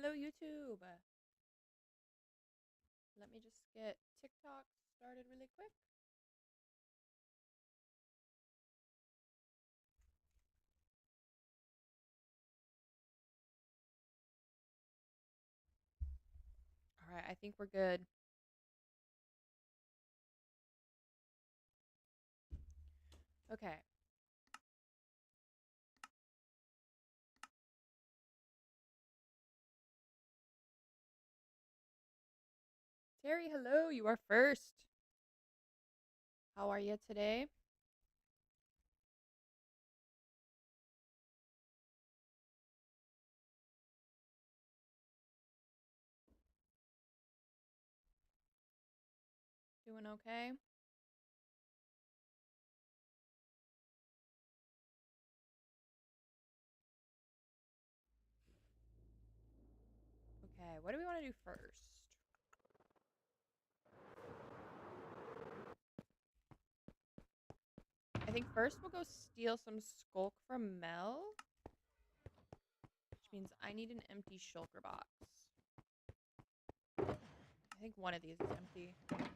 Hello, YouTube. Let me just get TikTok started really quick. All right, I think we're good. Okay. Terry, hello. You are first. How are you today? Doing okay? Okay, what do we want to do first? I think first we'll go steal some skulk from Mel, which means I need an empty shulker box. I think one of these is empty. Take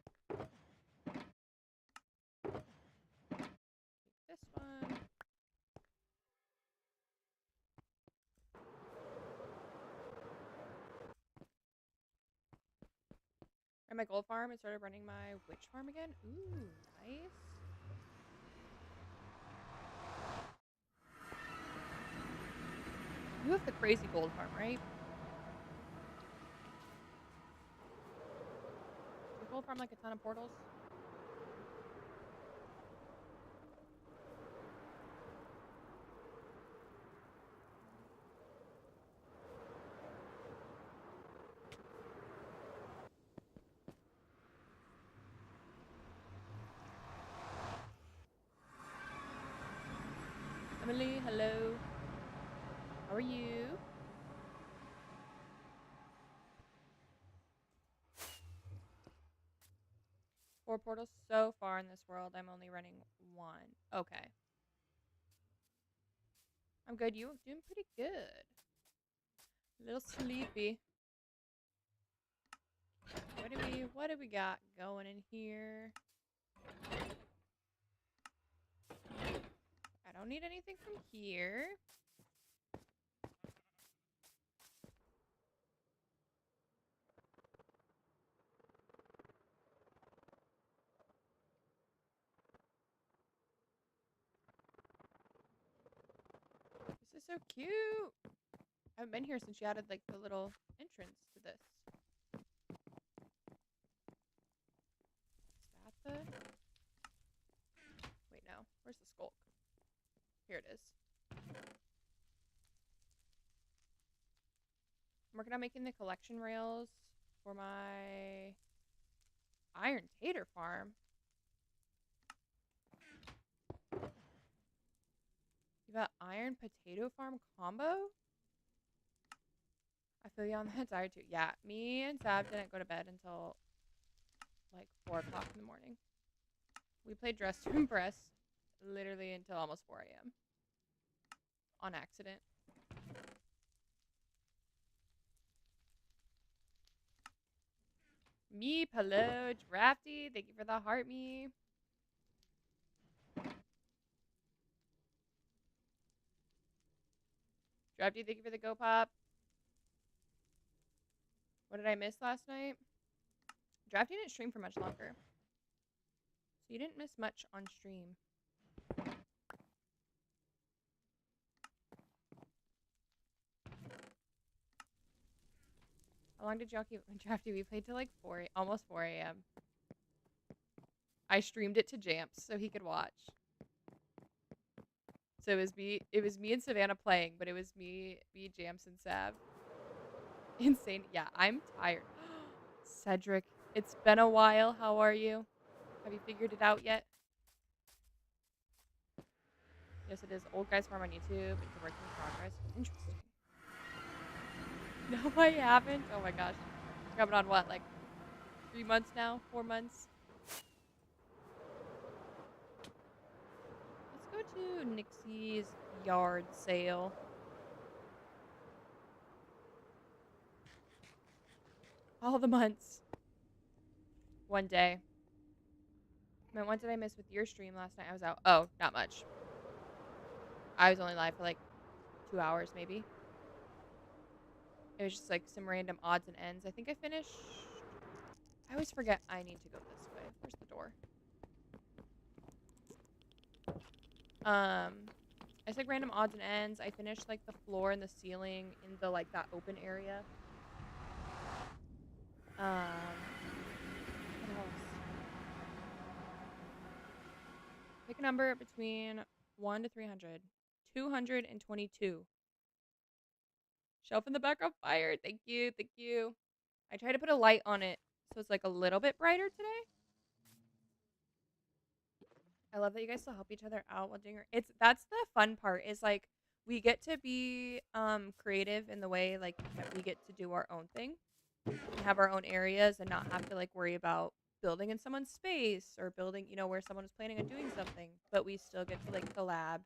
this one. Ran my gold farm and started running my witch farm again. Ooh, nice. You have the crazy gold farm, right? You gold farm like a ton of portals? Emily, hello. How are you? Four portals so far in this world. I'm only running one. Okay. I'm good. You doing pretty good. A little sleepy. What do we got going in here? I don't need anything from here. This is so cute. I haven't been here since you added like the little entrance to this. Is that the... Wait, no. Where's the skulk? Here it is. I'm working on making the collection rails for my iron tater farm. You got iron potato farm combo? I feel you on that side too. Yeah, me and Sab didn't go to bed until like 4 o'clock in the morning. We played Dress to Impress literally until almost 4 a.m. on accident. Me, hello, Drafty. Thank you for the heart, me. Drafty, thank you for the go pop. What did I miss last night? Drafty didn't stream for much longer. So you didn't miss much on stream. How long did y'all keep Drafty? We played till like almost 4 a.m. I streamed it to Jamps so he could watch. So it was me and Savannah playing, but it was me, Jamps, and Sav. Insane. Yeah, I'm tired. Cedric, it's been a while. How are you? Have you figured it out yet? Yes, it is. Old Guys Farm on YouTube. It's a work in progress. Interesting. No, I haven't. Oh my gosh. Coming on what, like 3 months now? 4 months? Let's go to Nixie's yard sale. All the months. One day. Man, what did I miss with your stream last night? I was out. Oh, not much. I was only live for like 2 hours, maybe. It was just like some random odds and ends. I think I finished. I always forget I need to go this way. Where's the door? It's like random odds and ends. I finished like the floor and the ceiling in the like that open area. What else? Pick a number between 1 to 300. 222. Shelf in the back on fire. Thank you. Thank you. I tried to put a light on it so it's like a little bit brighter today. I love that you guys still help each other out while doing that's the fun part is like we get to be creative in the way like that we get to do our own thing and have our own areas and not have to like worry about building in someone's space or building, you know, where someone is planning on doing something, but we still get to like collab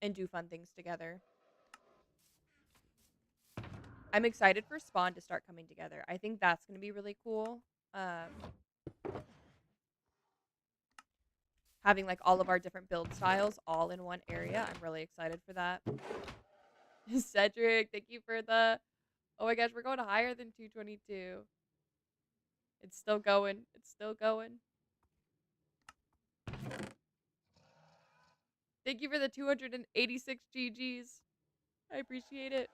and do fun things together. I'm excited for Spawn to start coming together. I think that's going to be really cool. Having like all of our different build styles all in one area. I'm really excited for that. Cedric, thank you for the... Oh my gosh, we're going higher than 222. It's still going. It's still going. Thank you for the 286 GGs. I appreciate it.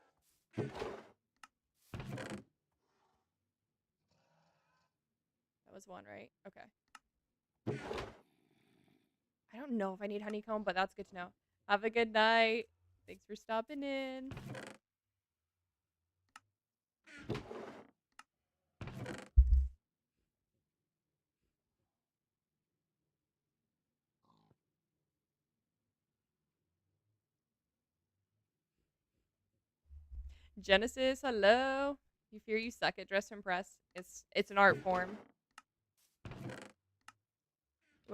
That was one, right? Okay. I don't know if I need honeycomb, but that's good to know. Have a good night. Thanks for stopping in. Genesis, hello. You fear you suck at dress to impress. It's an art form.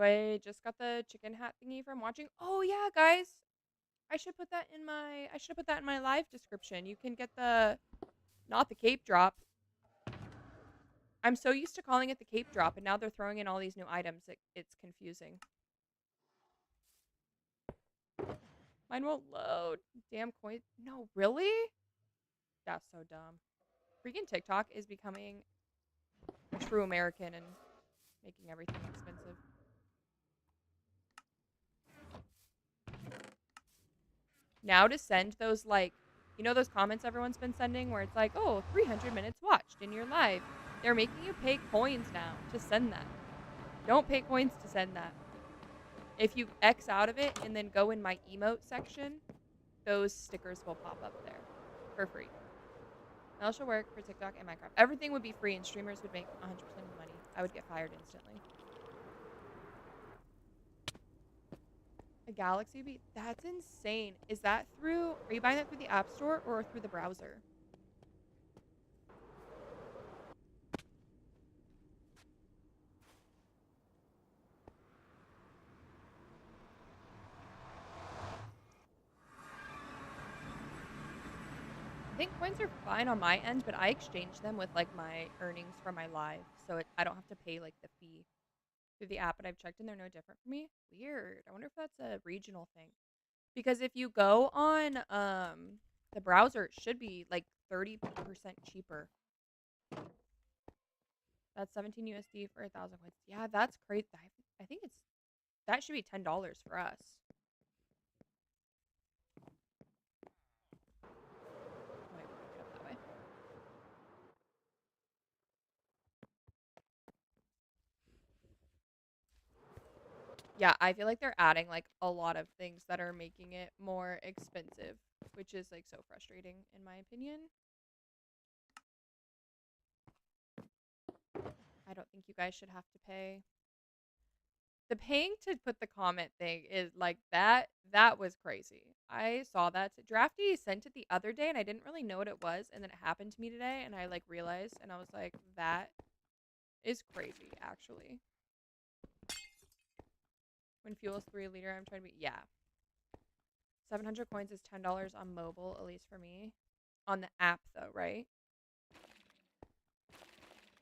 I just got the chicken hat thingy from watching. Oh yeah, guys. I should put that in my live description. You can get the not the cape drop. I'm so used to calling it the cape drop and now they're throwing in all these new items. It's confusing. Mine won't load. Damn coin. No, really? That's so dumb. Freaking TikTok is becoming a true American and making everything expensive. Now to send those, like, you know those comments everyone's been sending where it's like, oh, 300 minutes watched in your live. They're making you pay coins now to send that. Don't pay coins to send that. If you X out of it and then go in my emote section, those stickers will pop up there for free. That should work for TikTok and Minecraft. Everything would be free and streamers would make 100% of the money. I would get fired instantly. A Galaxy Beat? That's insane. Is that through... Are you buying that through the App Store or through the browser? I think coins are fine on my end, but I exchange them with, like, my earnings from my live. So I don't have to pay, like, the fee through the app, but I've checked and they're no different for me. Weird. I wonder if that's a regional thing. Because if you go on the browser, it should be like 30% cheaper. That's 17 USD for 1,000 coins. Yeah, that's great. I think that should be $10 for us. Wait, pick it up that way. Yeah, I feel like they're adding like a lot of things that are making it more expensive, which is like so frustrating in my opinion. I don't think you guys should have to pay. The paying to put the comment thing is like that was crazy. I saw that. Drafty sent it the other day and I didn't really know what it was, and then it happened to me today and I like realized and I was like, that is crazy actually. When fuel's 3 liter, I'm trying to be, yeah. 700 coins is $10 on mobile, at least for me. On the app though, right?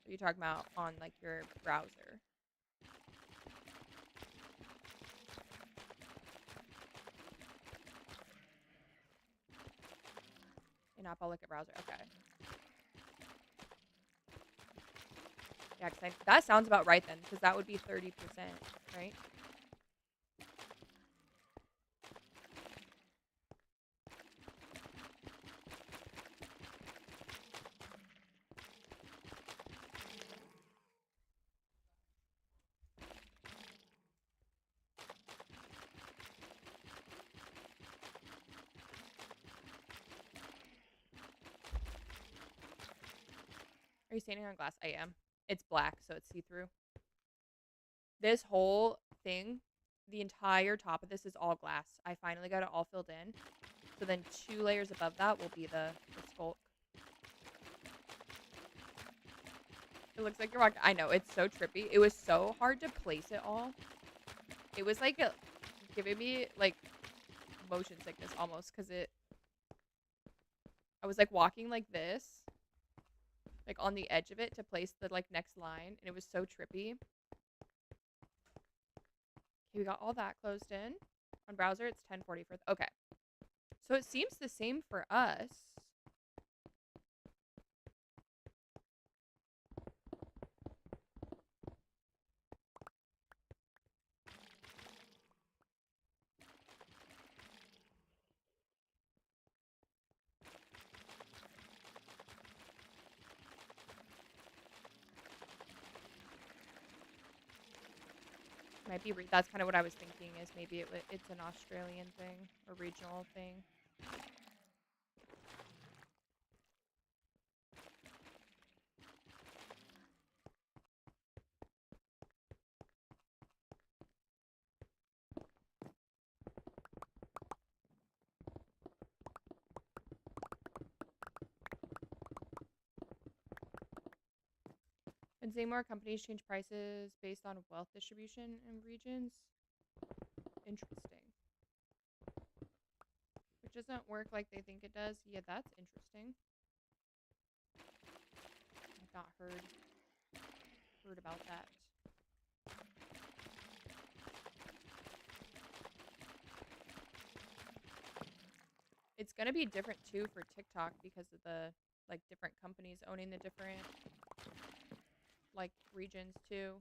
Are you talking about on like your browser? In app, I'll look at browser. Okay. Yeah, because that sounds about right then, because that would be 30%, right? Are you standing on glass? I am. It's black, so it's see-through. This whole thing, the entire top of this is all glass. I finally got it all filled in. So then 2 layers above that will be the sculk. It looks like you're walking. I know, it's so trippy. It was so hard to place it all. It was like giving me like motion sickness almost, because I was like walking like this, like on the edge of it to place the like next line, and it was so trippy. Okay, we got all that closed in. On browser, it's 10:40 for okay. So it seems the same for us. Might be that's kind of what I was thinking, is maybe it's an Australian thing or regional thing. And say more companies change prices based on wealth distribution in regions. Interesting. Which doesn't work like they think it does. Yeah, that's interesting. I've not heard about that. It's gonna be different too for TikTok because of the like different companies owning the different like regions too.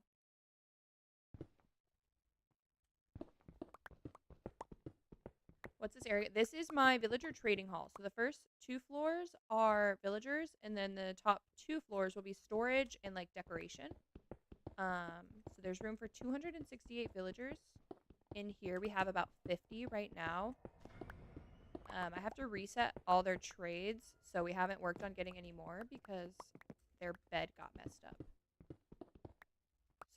What's this area? This is my villager trading hall. So the first 2 floors are villagers, and then the top 2 floors will be storage and like decoration. So there's room for 268 villagers. In here we have about 50 right now. I have to reset all their trades, so we haven't worked on getting any more because their bed got messed up.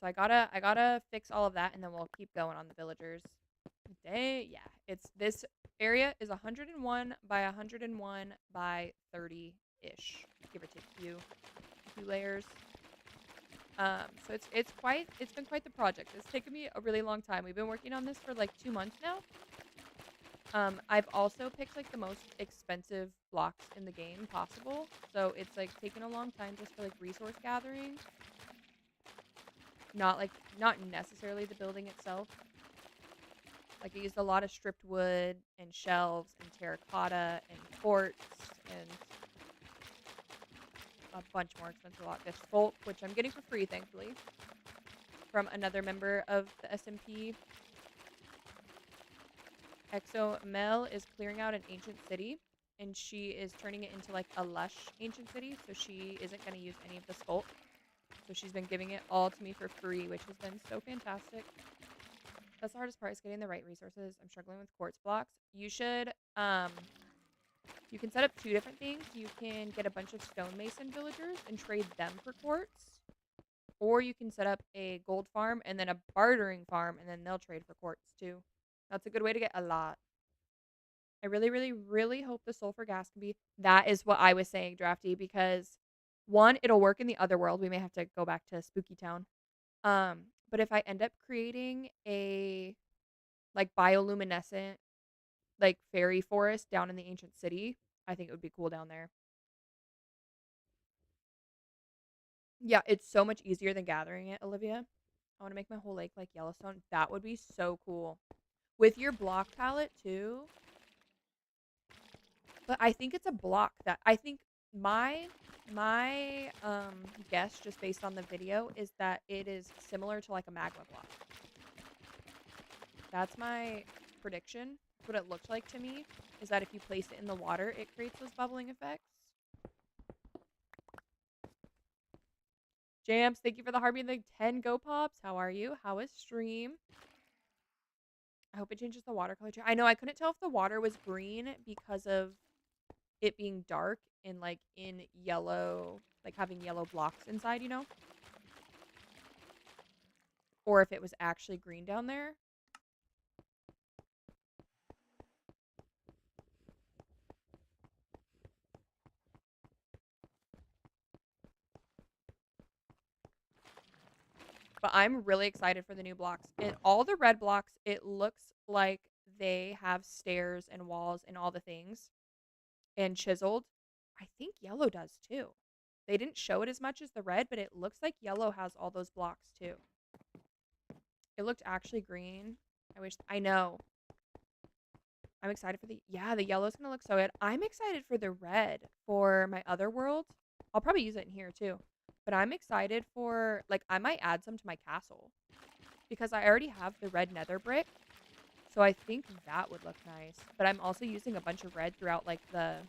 So I gotta fix all of that, and then we'll keep going on the villagers. Yeah, it's this area is 101 by 101 by 30-ish, give or take a few layers. So it's been quite the project. It's taken me a really long time. We've been working on this for like 2 months now. I've also picked like the most expensive blocks in the game possible, so it's like taken a long time just for like resource gathering. Not necessarily the building itself. Like I used a lot of stripped wood and shelves and terracotta and quartz and a bunch more expensive lot. This folk, which I'm getting for free, thankfully, from another member of the SMP. Mel is clearing out an ancient city, and she is turning it into like a lush ancient city, so she isn't going to use any of the sculk. So she's been giving it all to me for free, which has been so fantastic. That's the hardest part, is getting the right resources. I'm struggling with quartz blocks. You should, you can set up 2 different things. You can get a bunch of stonemason villagers and trade them for quartz. Or you can set up a gold farm and then a bartering farm, and then they'll trade for quartz too. That's a good way to get a lot. I really, really, really hope the sulfur gas can be. That is what I was saying, Drafty, because 1, it'll work in the other world. We may have to go back to Spooky Town. But if I end up creating a like bioluminescent like fairy forest down in the ancient city, I think it would be cool down there. Yeah, it's so much easier than gathering it, Olivia. I want to make my whole lake like Yellowstone. That would be so cool. With your block palette too. But I think it's a block that I think my guess just based on the video is that it is similar to like a magma block. That's my prediction. What it looked like to me is that if you place it in the water, it creates those bubbling effects. Jams, thank you for the heartbeat, like 10 go pops. How are you? How is stream? I hope it changes the watercolor too. I know I couldn't tell if the water was green because of it being dark and like in yellow, like having yellow blocks inside, you know? Or if it was actually green down there. But I'm really excited for the new blocks. And all the red blocks, it looks like they have stairs and walls and all the things and chiseled. I think yellow does too. They didn't show it as much as the red, but it looks like yellow has all those blocks too. It looked actually green. I know. I'm excited for the yellow's gonna look so good. I'm excited for the red for my other world. I'll probably use it in here too. But I'm excited for, like, I might add some to my castle because I already have the red nether brick. So I think that would look nice. But I'm also using a bunch of red throughout, like, the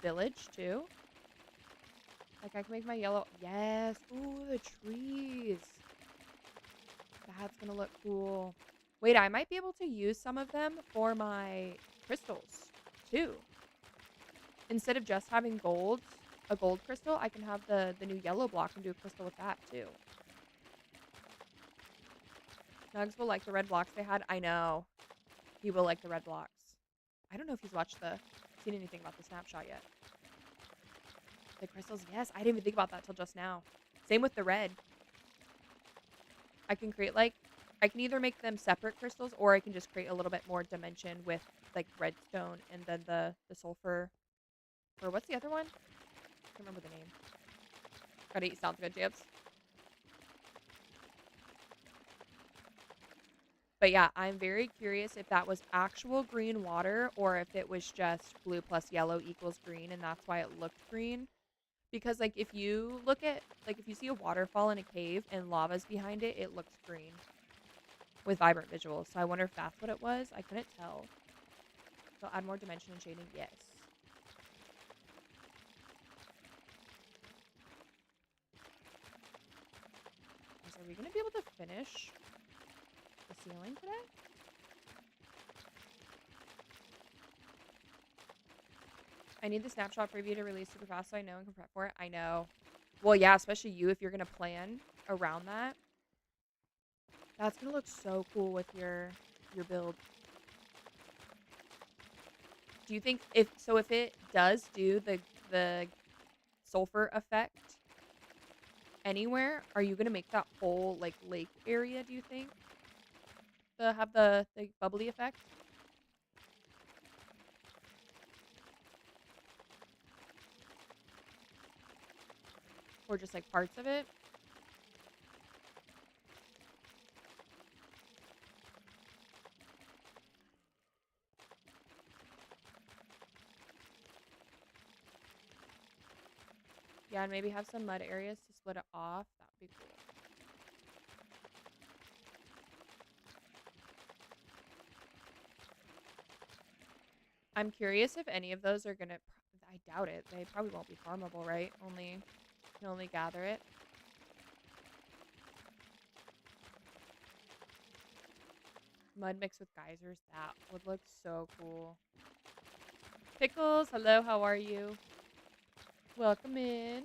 village too. Like, I can make my yellow. Yes. Ooh, the trees. That's gonna look cool. Wait, I might be able to use some of them for my crystals too. Instead of just having a gold crystal, I can have the new yellow block and do a crystal with that too. Nugs will like the red blocks they had. I know. He will like the red blocks. I don't know if he's seen anything about the snapshot yet. The crystals, yes. I didn't even think about that till just now. Same with the red. I can create I can either make them separate crystals or I can just create a little bit more dimension with like redstone and then the sulfur. Or what's the other one? I can't remember the name. Gotta eat sounds good, Jabs. But yeah, I'm very curious if that was actual green water or if it was just blue plus yellow equals green and that's why it looked green. Because like if you look at if you see a waterfall in a cave and lava's behind it, it looks green with vibrant visuals. So I wonder if that's what it was. I couldn't tell. So add more dimension and shading. Yes. Are we gonna be able to finish the ceiling today? I need the snapshot preview to release super fast so I know and can prep for it. I know. Well, yeah, especially you if you're gonna plan around that. That's gonna look so cool with your build. Do you think if it does do the sulfur effect anywhere, are you gonna make that whole like lake area, do you think? Have the bubbly effect? Or just like parts of it? Yeah, and maybe have some mud areas to split it off. That would be cool. I'm curious if any of those are gonna. I doubt it. They probably won't be farmable, right? Can only gather it. Mud mixed with geysers. That would look so cool. Pickles, hello. How are you? Welcome in.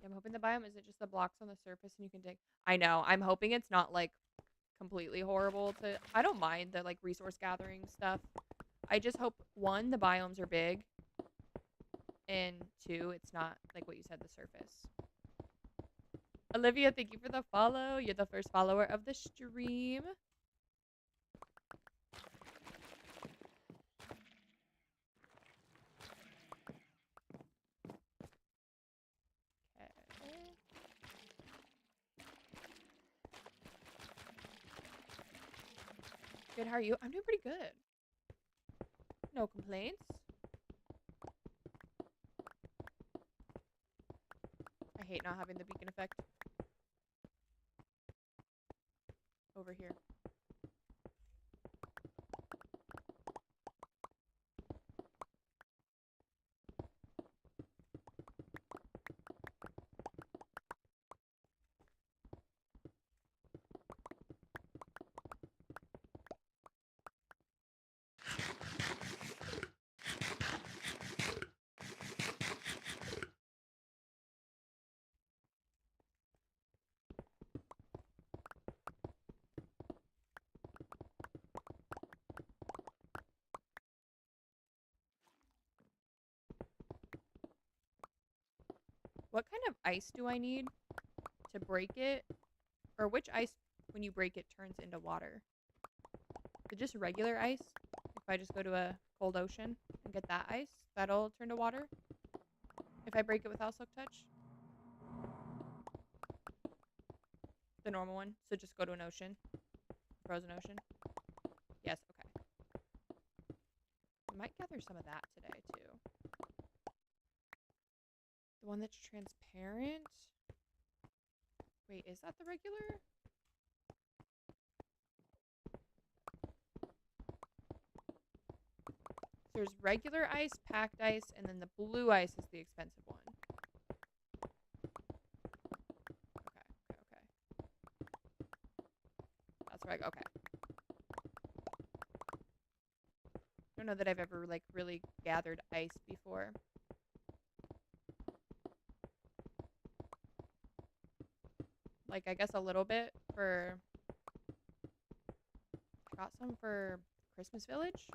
I'm hoping the biome isn't just the blocks on the surface and you can dig. I know. I'm hoping it's not like completely horrible to. I don't mind the like resource gathering stuff. I just hope one, the biomes are big, and two, it's not like what you said, the surface. Olivia, thank you for the follow. You're the first follower of the stream. Good, how are you? I'm doing pretty good. No complaints. I hate not having the beacon effect. Over here. What kind of ice do I need to break it? Or which ice, when you break it, turns into water? Is it just regular ice? If I just go to a cold ocean and get that ice, that'll turn to water? If I break it without Silk Touch? The normal one. So just go to an ocean. Frozen ocean. Yes, okay. I might gather some of that today, too. The one that's transparent? Wait, is that the regular? There's regular ice, packed ice, and then the blue ice is the expensive one. Okay. That's right, okay. I don't know that I've ever, like, really gathered ice before. Like, I guess a little bit for... Got some for Christmas Village.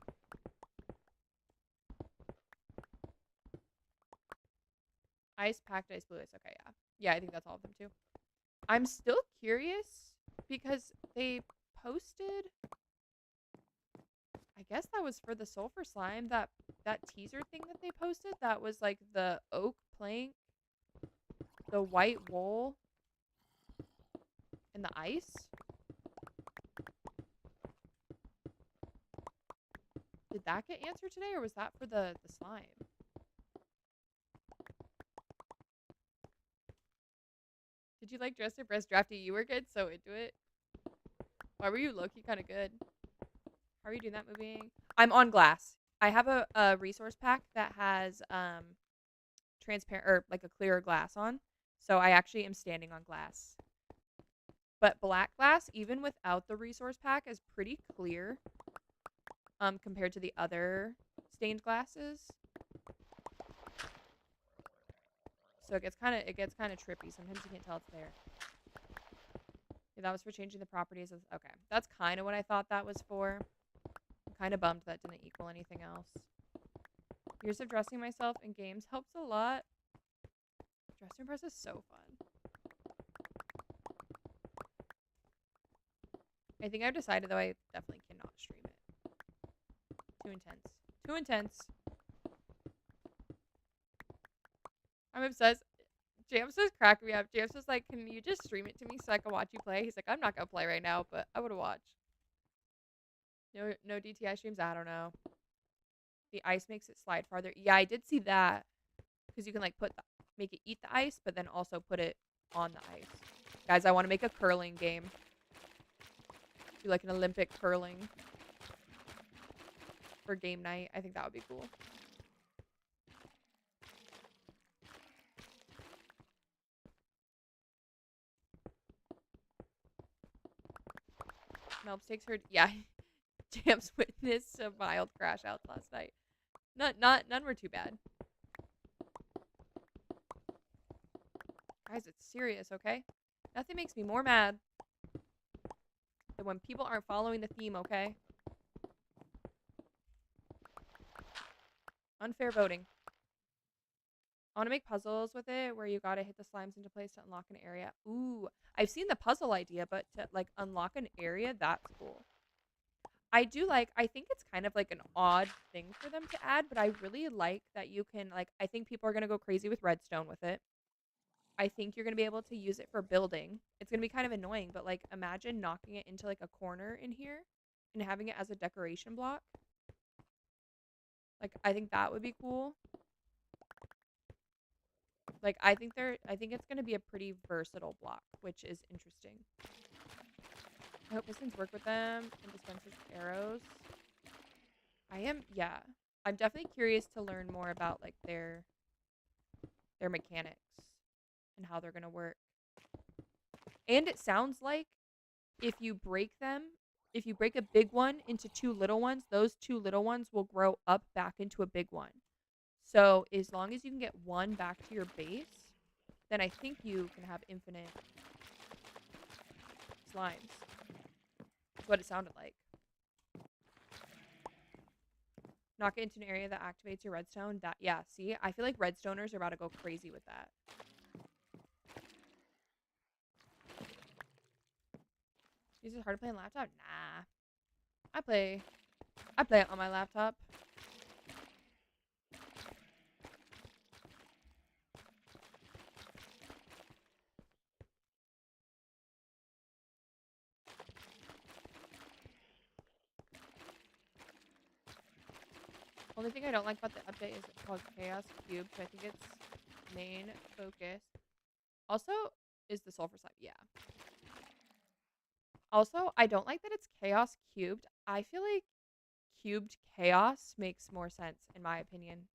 Ice, packed ice, blue ice. Okay, yeah. Yeah, I think that's all of them, too. I'm still curious because they posted... I guess that was for the sulfur slime, that teaser thing that they posted. That was, like, the oak plank, the white wool, and the ice. Did that get answered today, or was that for the slime? Did you like Dresser Press Drafty? You were good, so into it. Why were you low-key kind of good? How are you doing that movie? I'm on glass. I have a resource pack that has transparent, or like a clear glass on. So I actually am standing on glass. But black glass, even without the resource pack, is pretty clear compared to the other stained glasses. So it gets kind of trippy. Sometimes you can't tell it's there. Yeah, that was for changing the properties of, okay. That's kind of what I thought that was for. I'm kind of bummed that didn't equal anything else. Years of dressing myself in games helps a lot. Dressing press is so fun. I think I've decided, though, I definitely cannot stream it. Too intense. Too intense. I'm obsessed. Jams was cracking me up. Jams was like, can you just stream it to me so I can watch you play? He's like, I'm not going to play right now, but I would watch. No DTI streams? I don't know. The ice makes it slide farther. Yeah, I did see that. Because you can, like, make it eat the ice, but then also put it on the ice. Guys, I want to make a curling game. Do, like, an Olympic curling for game night. I think that would be cool. Melps takes her... Yeah. Jams witnessed a mild crash outs last night. None were too bad. Guys, it's serious, okay? Nothing makes me more mad than when people aren't following the theme, okay? Unfair voting. I want to make puzzles with it where you gotta hit the slimes into place to unlock an area. Ooh, I've seen the puzzle idea, but to, like, unlock an area, that's cool. I think it's kind of like an odd thing for them to add, but I really like that you can, like, I think people are going to go crazy with redstone with it. I think you're going to be able to use it for building. It's going to be kind of annoying, but, like, imagine knocking it into, like, a corner in here and having it as a decoration block. Like, I think that would be cool. Like, I think it's gonna be a pretty versatile block, which is interesting. I hope pistons work with them and dispensers with arrows. Yeah. I'm definitely curious to learn more about like their mechanics and how they're gonna work. And it sounds like if you break a big one into two little ones, those two little ones will grow up back into a big one. So as long as you can get one back to your base, then I think you can have infinite slimes. That's what it sounded like. Knock it into an area that activates your redstone. Yeah, see? I feel like redstoners are about to go crazy with that. Is it hard to play on laptop? Nah. I play it on my laptop. Only thing I don't like about the update is it's called Chaos Cube, so I think its main focus also is the sulfur slime. Yeah. Also, I don't like that it's chaos cubed. I feel like cubed chaos makes more sense in my opinion.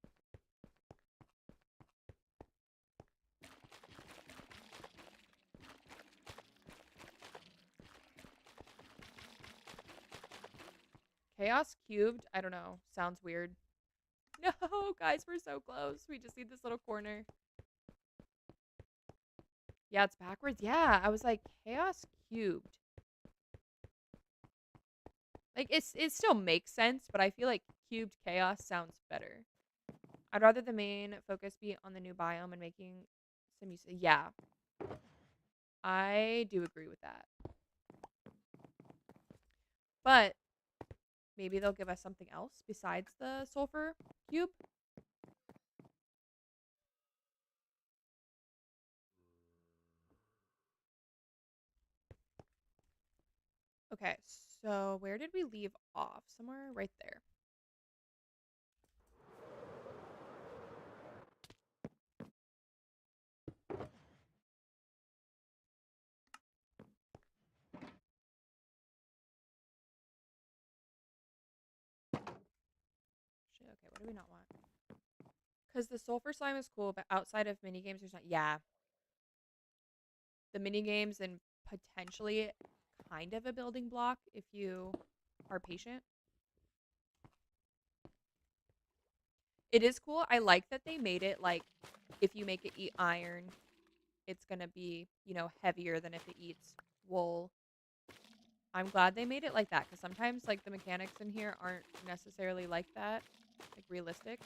Chaos cubed, I don't know, sounds weird. No, guys, we're so close. We just need this little corner. Yeah, it's backwards. Yeah, I was like, chaos cubed. Like, it still makes sense, but I feel like cubed chaos sounds better. I'd rather the main focus be on the new biome and making some use. Yeah, I do agree with that. But maybe they'll give us something else besides the sulfur cube. Okay, so where did we leave off? Somewhere right there. Shit, okay, what do we not want? Because the sulfur slime is cool, but outside of mini games, there's not. Yeah, the mini games and potentially kind of a building block if you are patient. It is cool. I like that they made it like if you make it eat iron, it's gonna be, heavier than if it eats wool. I'm glad they made it like that because sometimes like the mechanics in here aren't necessarily like that, like realistic.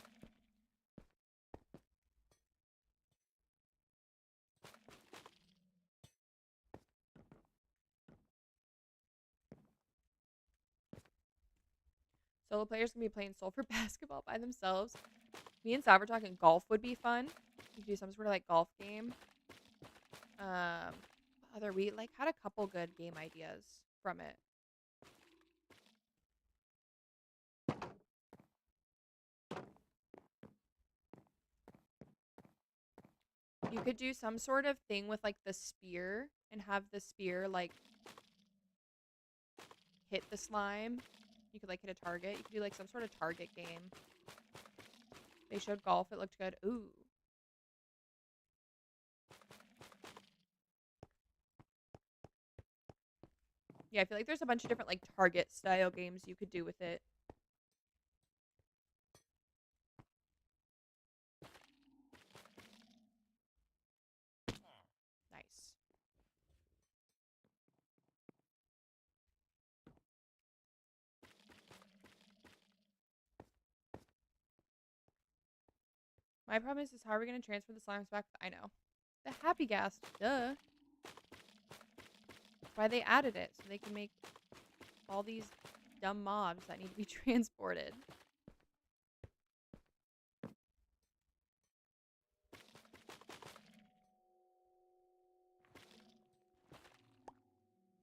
Solo players can be playing sulfur basketball by themselves. Me and Sav were talking golf would be fun. You could do some sort of like golf game. We like had a couple good game ideas from it. You could do some sort of thing with like the spear and have the spear like hit the slime. You could like hit a target. You could do like some sort of target game. They showed golf. It looked good. Ooh. Yeah, I feel like there's a bunch of different like target style games you could do with it. Nice. My problem is how are we going to transfer the slimes back? I know. The happy gas. Duh. That's why they added it. So they can make all these dumb mobs that need to be transported.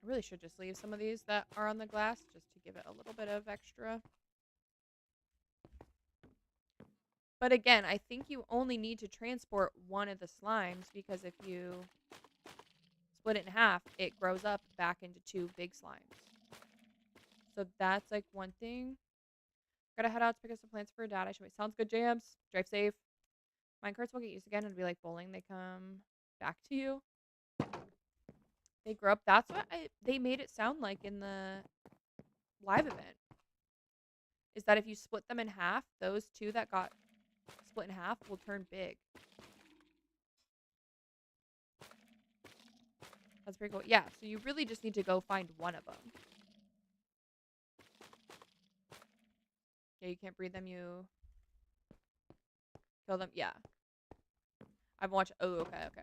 I really should just leave some of these that are on the glass just to give it a little bit of extra. But again, I think you only need to transport one of the slimes because if you split it in half, it grows up back into 2 big slimes. So that's like one thing. Gotta head out to pick up some plants for dad. I should wait. Sounds good, Jams. Drive safe. Minecarts will get used again. It'll be like bowling. They come back to you. They grow up. That's what they made it sound like in the live event. Is that if you split them in half, those 2 that got split in half will turn big. That's pretty cool. Yeah, so you really just need to go find one of them. Yeah, you can't breed them. You kill them. Yeah. I've watched. Oh, okay, okay.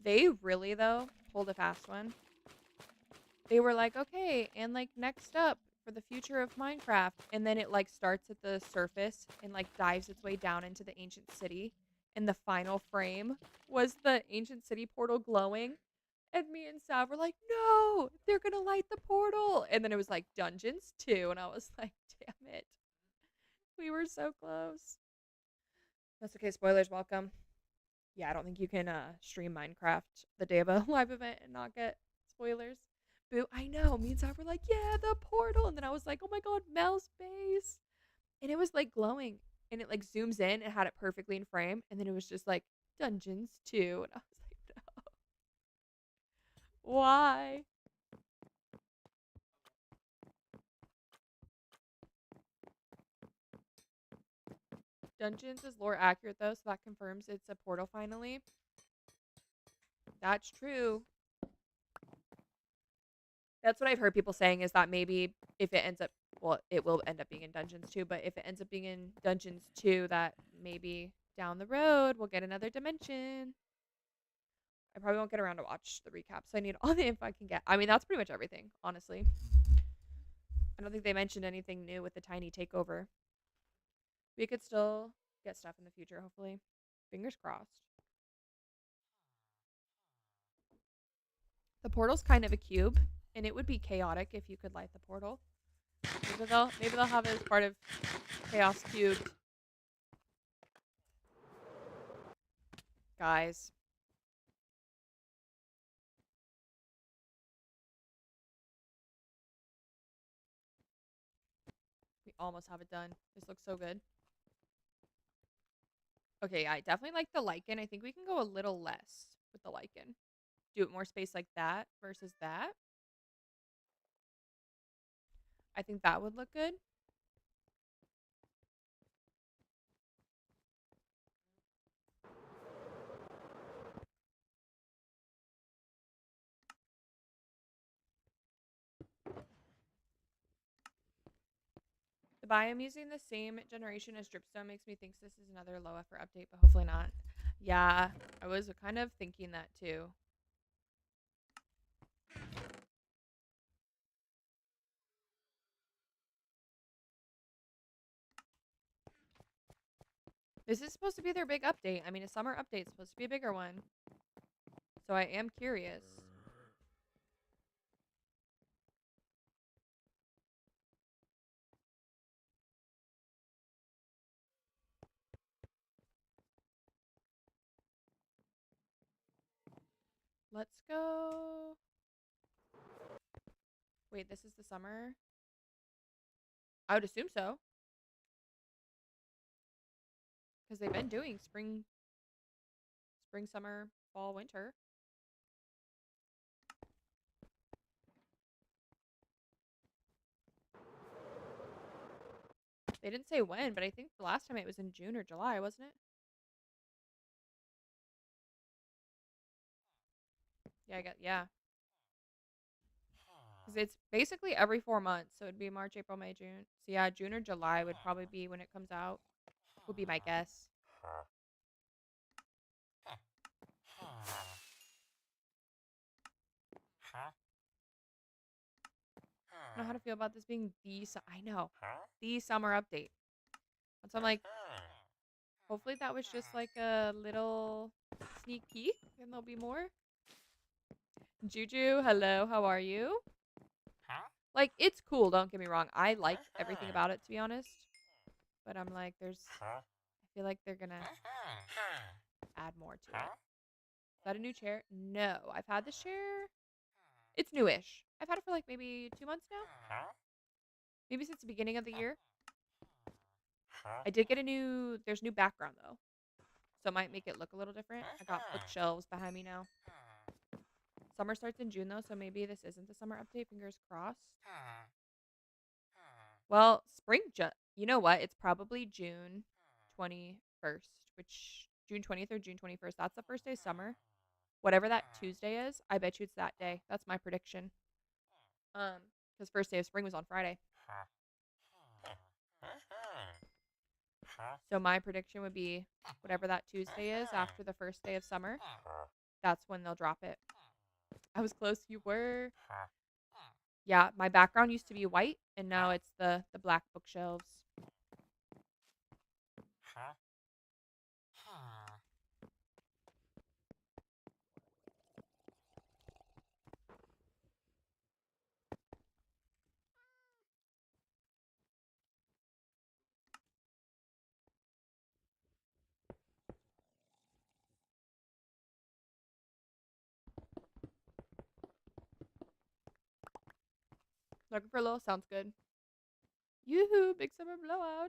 They really, though, pulled a fast one. They were like, okay, and like next up for the future of Minecraft. And then it like starts at the surface and like dives its way down into the ancient city. And the final frame was the ancient city portal glowing. And me and Sav were like, no, they're going to light the portal. And then it was like Dungeons 2. And I was like, damn it. We were so close. That's okay. Spoilers, welcome. Yeah, I don't think you can stream Minecraft the day of a live event and not get spoilers. Boo, I know. Me and Sav were like, yeah, the portal. And then I was like, oh my god, Mel's face. And it was like glowing. And it like zooms in and had it perfectly in frame. And then it was just like Dungeons 2. And I was like, no. Why? Dungeons is lore accurate though, so that confirms it's a portal finally. That's true. That's what I've heard people saying is that maybe if it ends up, well, it will end up being in Dungeons 2, but if it ends up being in Dungeons 2, that maybe down the road we'll get another dimension. I probably won't get around to watch the recap, so I need all the info I can get. I mean, that's pretty much everything, honestly. I don't think they mentioned anything new with the tiny takeover. We could still get stuff in the future, hopefully. Fingers crossed. The portal's kind of a cube, and it would be chaotic if you could light the portal. Maybe they'll have it as part of Chaos Cubed. Guys. We almost have it done. This looks so good. Okay, I definitely like the lichen. I think we can go a little less with the lichen. Do it more space like that versus that. I think that would look good. The biome using the same generation as dripstone makes me think this is another low effort update, but hopefully not. Yeah, I was kind of thinking that too. This is supposed to be their big update. I mean, a summer update is supposed to be a bigger one. So I am curious. Let's go. Wait, this is the summer? I would assume so. Because they've been doing spring, summer, fall, winter. They didn't say when, but I think the last time it was in June or July, wasn't it? Yeah. Because it's basically every 4 months. So it'd be March, April, May, June. So yeah, June or July would probably be when it comes out. Would be my guess. don't know how to feel about this being I know, the summer update. And so I'm like, hopefully that was just like a little sneak peek and there'll be more. Juju, hello, how are you? Like, it's cool, don't get me wrong. I like everything about it, to be honest. But I'm like, I feel like they're gonna add more to it. Is that a new chair? No, I've had this chair. It's newish. I've had it for like maybe 2 months now. Maybe since the beginning of the year. I did get there's new background though. So it might make it look a little different. I got bookshelves behind me now. Summer starts in June though, so maybe this isn't the summer update. Fingers crossed. Well, you know what? It's probably June 21st, which June 20th or June 21st. That's the first day of summer. Whatever that Tuesday is, I bet you it's that day. That's my prediction. Because first day of spring was on Friday. So my prediction would be whatever that Tuesday is after the first day of summer. That's when they'll drop it. I was close. You were. Yeah, my background used to be white, and now it's the black bookshelves. Looking for a little sounds good. Yoo-hoo, big summer blowout.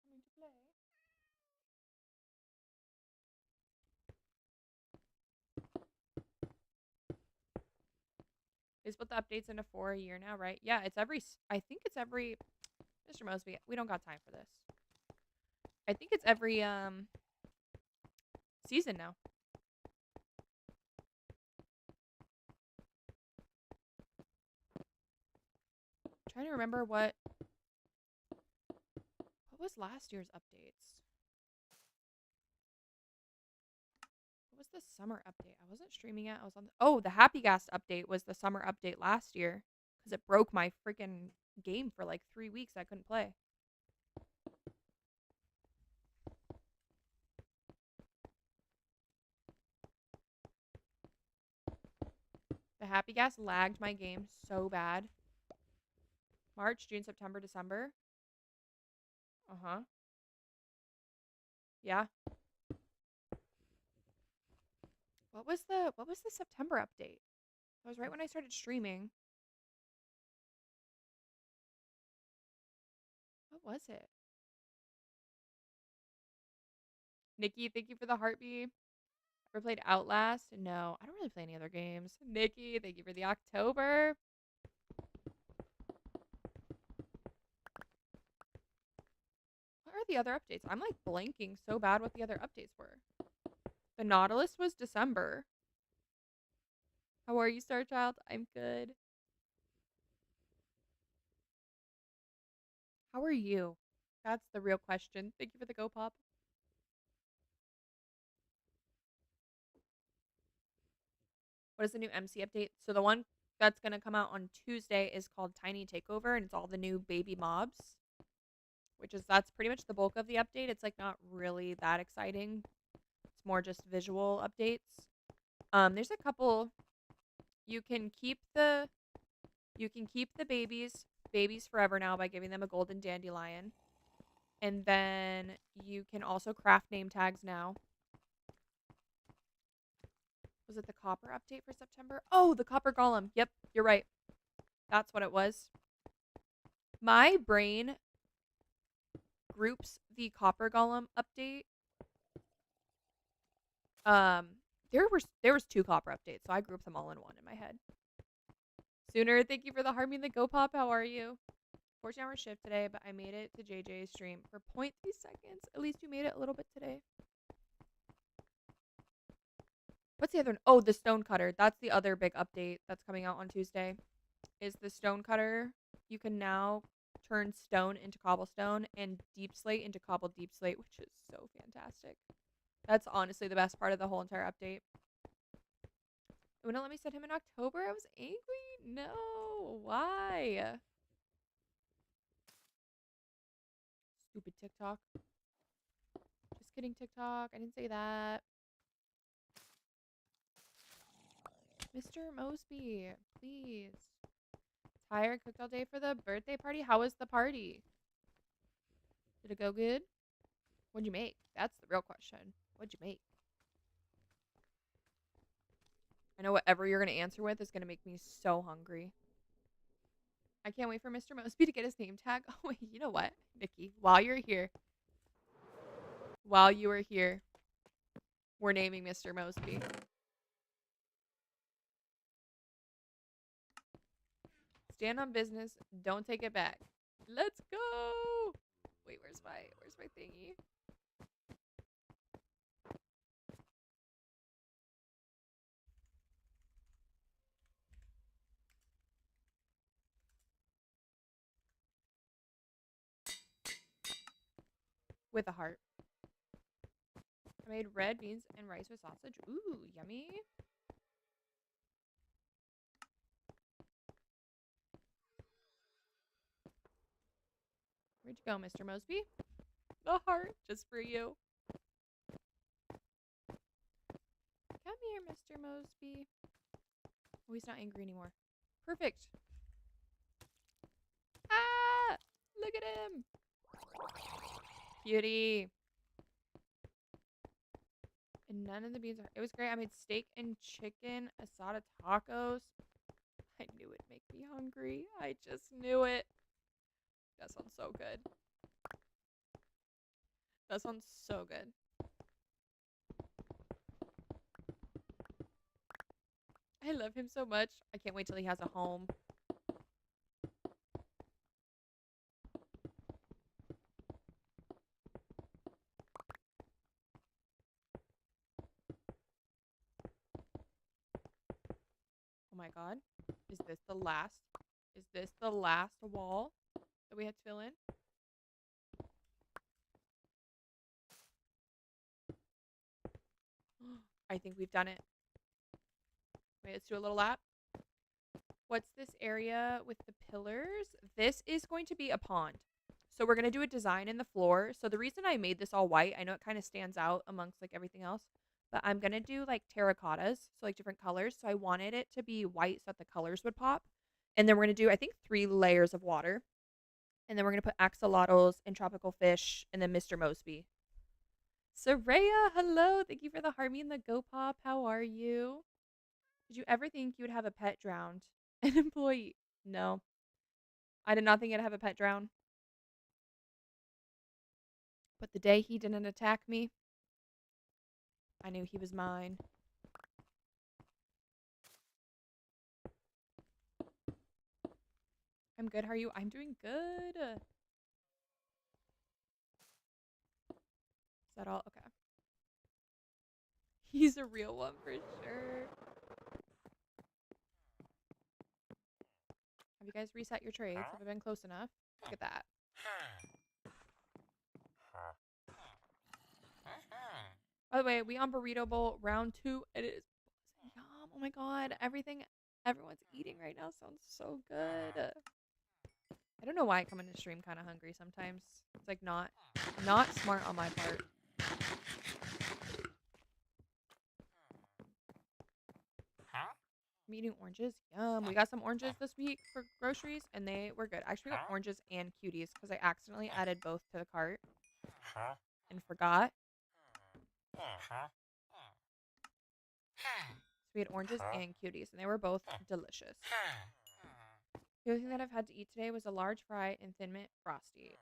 Coming to play. They split the updates into 4 a year now, right? Yeah, I think it's every, Mr. Mosby, we don't got time for this. I think it's every, season now. I'm trying to remember what was last year's updates? What was the summer update? I wasn't streaming it. I was on the Happy Gas update was the summer update last year because it broke my freaking game for like 3 weeks. I couldn't play. The Happy Gas lagged my game so bad. March, June, September, December. Uh-huh. Yeah. What was the September update? That was right when I started streaming. What was it? Nikki, thank you for the heartbeat. Ever played Outlast? No, I don't really play any other games. Nikki, thank you for the October. What are the other updates? I'm like blanking so bad what the other updates were. The Nautilus was December. How are you, Starchild? I'm good. How are you? That's the real question. Thank you for the Go Pop. What is the new MC update? So the one that's going to come out on Tuesday is called Tiny Takeover, and it's all the new baby mobs, that's pretty much the bulk of the update. It's like not really that exciting. It's more just visual updates. There's a couple. You can keep the babies forever now by giving them a golden dandelion. And then you can also craft name tags now. Was it the copper update for September? Oh, the copper golem. Yep, you're right. That's what it was. My brain groups the copper golem update. There was 2 copper updates, so I grouped them all in one in my head. Sooner, thank you for the Harmony and the Go Pop. How are you? 14-hour shift today, but I made it to JJ's stream for 0.3 seconds. At least you made it a little bit today. What's the other one? Oh, the stone cutter. That's the other big update that's coming out on Tuesday. Is the stone cutter. You can now turn stone into cobblestone and deep slate into cobbled deep slate, which is so fantastic. That's honestly the best part of the whole entire update. It wouldn't let me send him in October. I was angry. No, why? Stupid TikTok. Just kidding, TikTok. I didn't say that. Mr. Mosby, please. Tired, cooked all day for the birthday party. How was the party? Did it go good? What'd you make? That's the real question. What'd you make? I know whatever you're going to answer with is going to make me so hungry. I can't wait for Mr. Mosby to get his name tag. Oh, wait, you know what, Nikki? While you were here, we're naming Mr. Mosby. Stand on business. Don't take it back. Let's go. Wait, where's my thingy? With a heart. I made red beans and rice with sausage. Ooh, yummy. Where'd you go, Mr. Mosby? The heart, just for you. Come here, Mr. Mosby. Oh, he's not angry anymore. Perfect. Ah! Look at him. Beauty. And none of the beans are... It was great. I made steak and chicken, asada tacos. I knew it'd make me hungry. I just knew it. That sounds so good. That sounds so good. I love him so much. I can't wait till he has a home. Oh my god. Is this the last? Is this the last wall that we had to fill in? I think we've done it. Wait, let's do a little lap. What's this area with the pillars? This is going to be a pond. So we're going to do a design in the floor. So the reason I made this all white, I know it kind of stands out amongst like everything else, but I'm going to do like terracottas, so like different colors. So I wanted it to be white so that the colors would pop. And then we're going to do, I think, 3 layers of water. And then we're going to put axolotls and tropical fish and then Mr. Mosby. Soraya, hello. Thank you for the Harmony and the Go Pop. How are you? Did you ever think you would have a pet drowned? An employee? No. I did not think I'd have a pet drown. But the day he didn't attack me, I knew he was mine. I'm good. How are you? I'm doing good. Is that all? Okay. He's a real one for sure. Have you guys reset your trades? Have I been close enough? Look at that. By the way, we on Burrito Bowl round 2. It is yum. Oh my god. Everything everyone's eating right now sounds so good. I don't know why I come into stream kind of hungry sometimes. It's like not smart on my part. I'm eating oranges. Yum. We got some oranges this week for groceries, and they were good. Actually, we got oranges and cuties because I accidentally added both to the cart and forgot. So we had oranges and cuties, and they were both delicious. The only thing that I've had to eat today was a large fry and Thin Mint Frosty.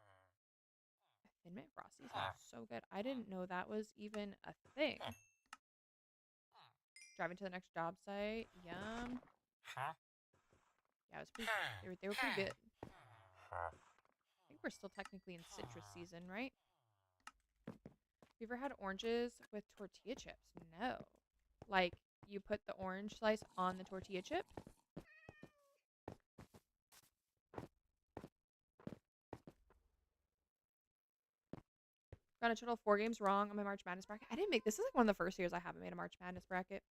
Thin Mint Frosty sounds so good. I didn't know that was even a thing. Driving to the next job site. Yum. Yeah, it was pretty, they were pretty good. I think we're still technically in citrus season, right? Have you ever had oranges with tortilla chips? No. Like you put the orange slice on the tortilla chip. Got a total of 4 games wrong on my March Madness bracket. I didn't make this. Is like one of the first years I haven't made a March Madness bracket.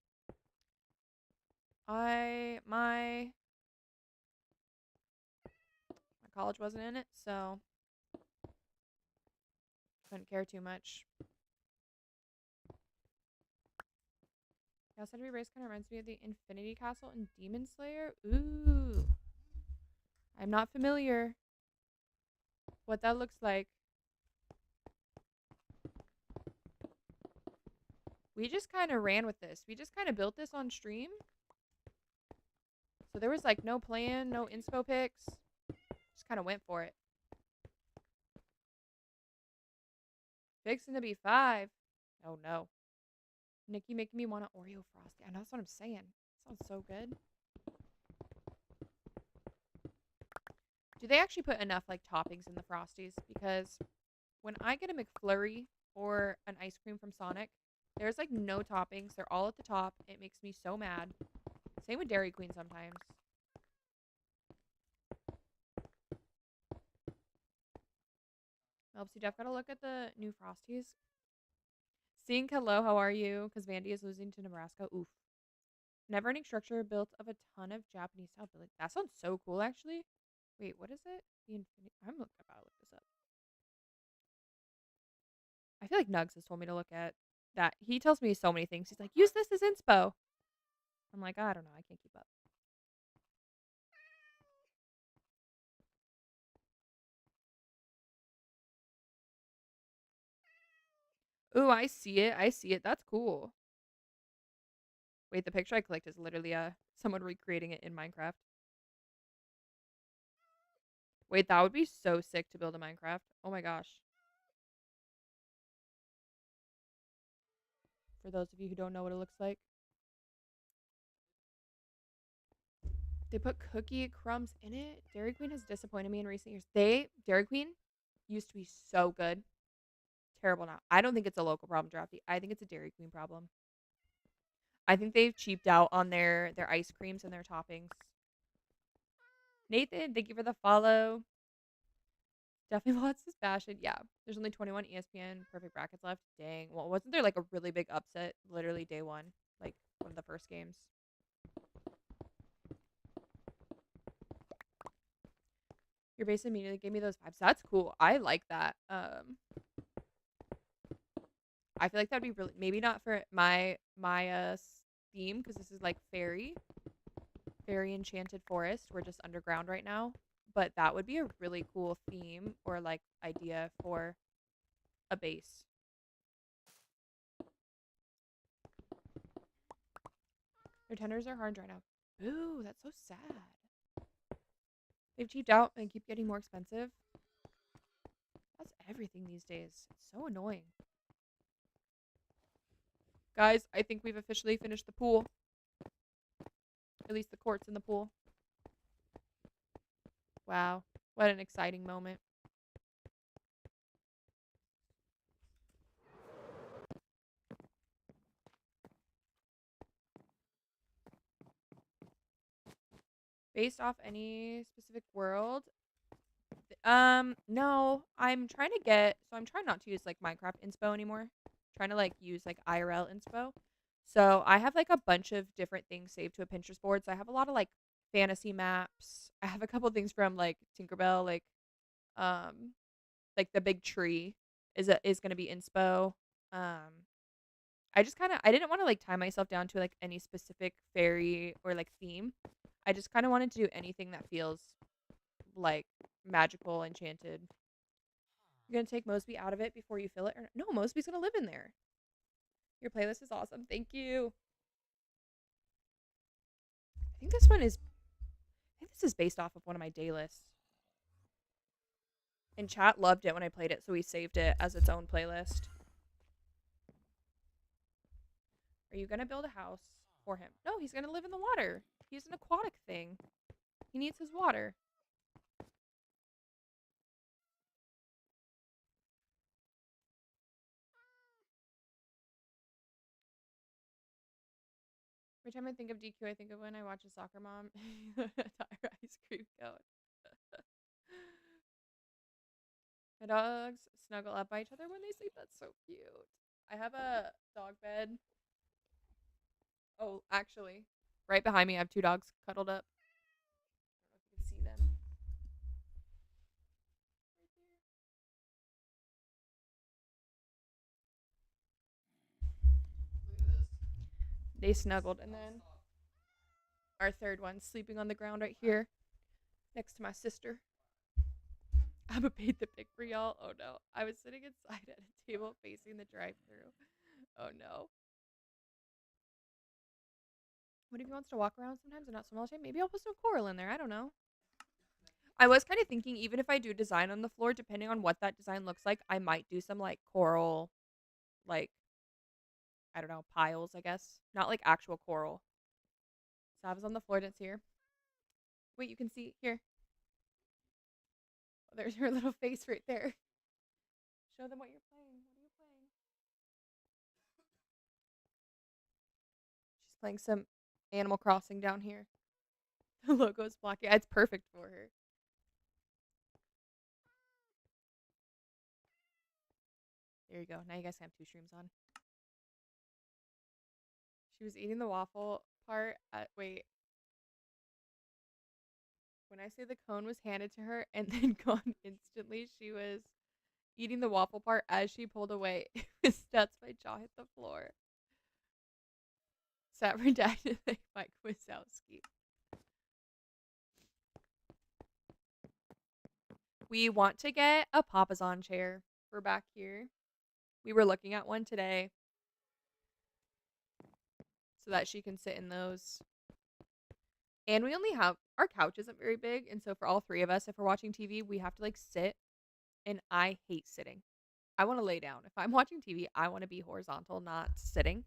My college wasn't in it, so couldn't care too much. Chaos Enemy Race kind of reminds me of the Infinity Castle in Demon Slayer. Ooh. I'm not familiar what that looks like. We just kind of ran with this. We just kind of built this on stream. So there was like no plan, no inspo picks. Just kind of went for it. Fixing to be 5. Oh no. Nikki making me want an Oreo Frosty. I know that's what I'm saying. Sounds so good. Do they actually put enough like toppings in the Frosties? Because when I get a McFlurry or an ice cream from Sonic, there's like no toppings. They're all at the top. It makes me so mad. Same with Dairy Queen sometimes. Melpsy Def gotta look at the new Frosties. Seeing hello, how are you? Because Vandy is losing to Nebraska. Oof. Never-ending structure built of a ton of Japanese style buildings. That sounds so cool, actually. Wait, what is it? The Infinity. I'm looking about to look this up. I feel like Nugs has told me to look at that. He tells me so many things. He's like, use this as inspo. I'm like, I don't know. I can't keep up. Ooh, I see it. I see it. That's cool. Wait, the picture I clicked is literally someone recreating it in Minecraft. Wait, that would be so sick to build a Minecraft. Oh my gosh. For those of you who don't know what it looks like. They put cookie crumbs in it. Dairy Queen has disappointed me in recent years. Dairy Queen used to be so good. Terrible now. I don't think it's a local problem, Drafty. I think it's a Dairy Queen problem. I think they've cheaped out on their ice creams and their toppings. Nathan, thank you for the follow. Definitely lots of fashion. Yeah, there's only 21 ESPN perfect brackets left. Dang. Well, wasn't there like a really big upset literally day 1? Like one of the first games. Your base immediately gave me those vibes. That's cool. I like that. I feel like that'd be really, maybe not for my theme, because this is like fairy enchanted forest. We're just underground right now, but that would be a really cool theme or like idea for a base. Their tenders are hard right now. Boo, that's so sad. They've cheaped out and keep getting more expensive. That's everything these days. It's so annoying. Guys, I think we've officially finished the pool. At least the courts in the pool. Wow. What an exciting moment. Based off any specific world? No. I'm trying not to use like Minecraft inspo anymore. I'm trying to like use like IRL inspo. So I have like a bunch of different things saved to a Pinterest board. So I have a lot of like fantasy maps. I have a couple things from like Tinkerbell, like the big tree is gonna be inspo. I didn't want to like tie myself down to like any specific fairy or like theme. I just kind of wanted to do anything that feels like magical, enchanted. You're gonna take Mosby out of it before you fill it, or no? Mosby's gonna live in there. Your playlist is awesome. Thank you. I think this one is. I think this is based off of one of my day lists. And chat loved it when I played it, so we saved it as its own playlist. Are you gonna build a house for him? No, he's gonna live in the water. He's an aquatic thing. He needs his water. Every time I think of DQ, I think of when I watch a soccer mom entire ice cream cone. My dogs snuggle up by each other when they sleep. That's so cute. I have a dog bed. Oh, actually, right behind me, I have 2 dogs cuddled up. I don't know if you can see them. They snuggled, and then our third one's sleeping on the ground right here next to my sister. Abba paid the pic for y'all. Oh no. I was sitting inside at a table facing the drive thru. Oh no. What if he wants to walk around sometimes and not swim all the time? Maybe I'll put some coral in there. I don't know. I was kind of thinking, even if I do design on the floor, depending on what that design looks like, I might do some like coral, like, I don't know, piles, I guess. Not like actual coral. Sav's on the floor, didn't see her. Wait, you can see here. Oh, there's her little face right there. Show them what you're playing. What are you playing? She's playing some Animal Crossing down here. The logo's black. Yeah, it's perfect for her. There you go. Now you guys have 2 streams on. She was eating the waffle part. Wait. When I say the cone was handed to her and then gone instantly, she was eating the waffle part as she pulled away. It was nuts. My jaw hit the floor. Sat redacted like Mike Wazowski. We want to get a Papazon chair for back here. We were looking at one today so that she can sit in those. And we only have, our couch isn't very big. And so for all 3 of us, if we're watching TV, we have to like sit. And I hate sitting. I want to lay down. If I'm watching TV, I want to be horizontal, not sitting.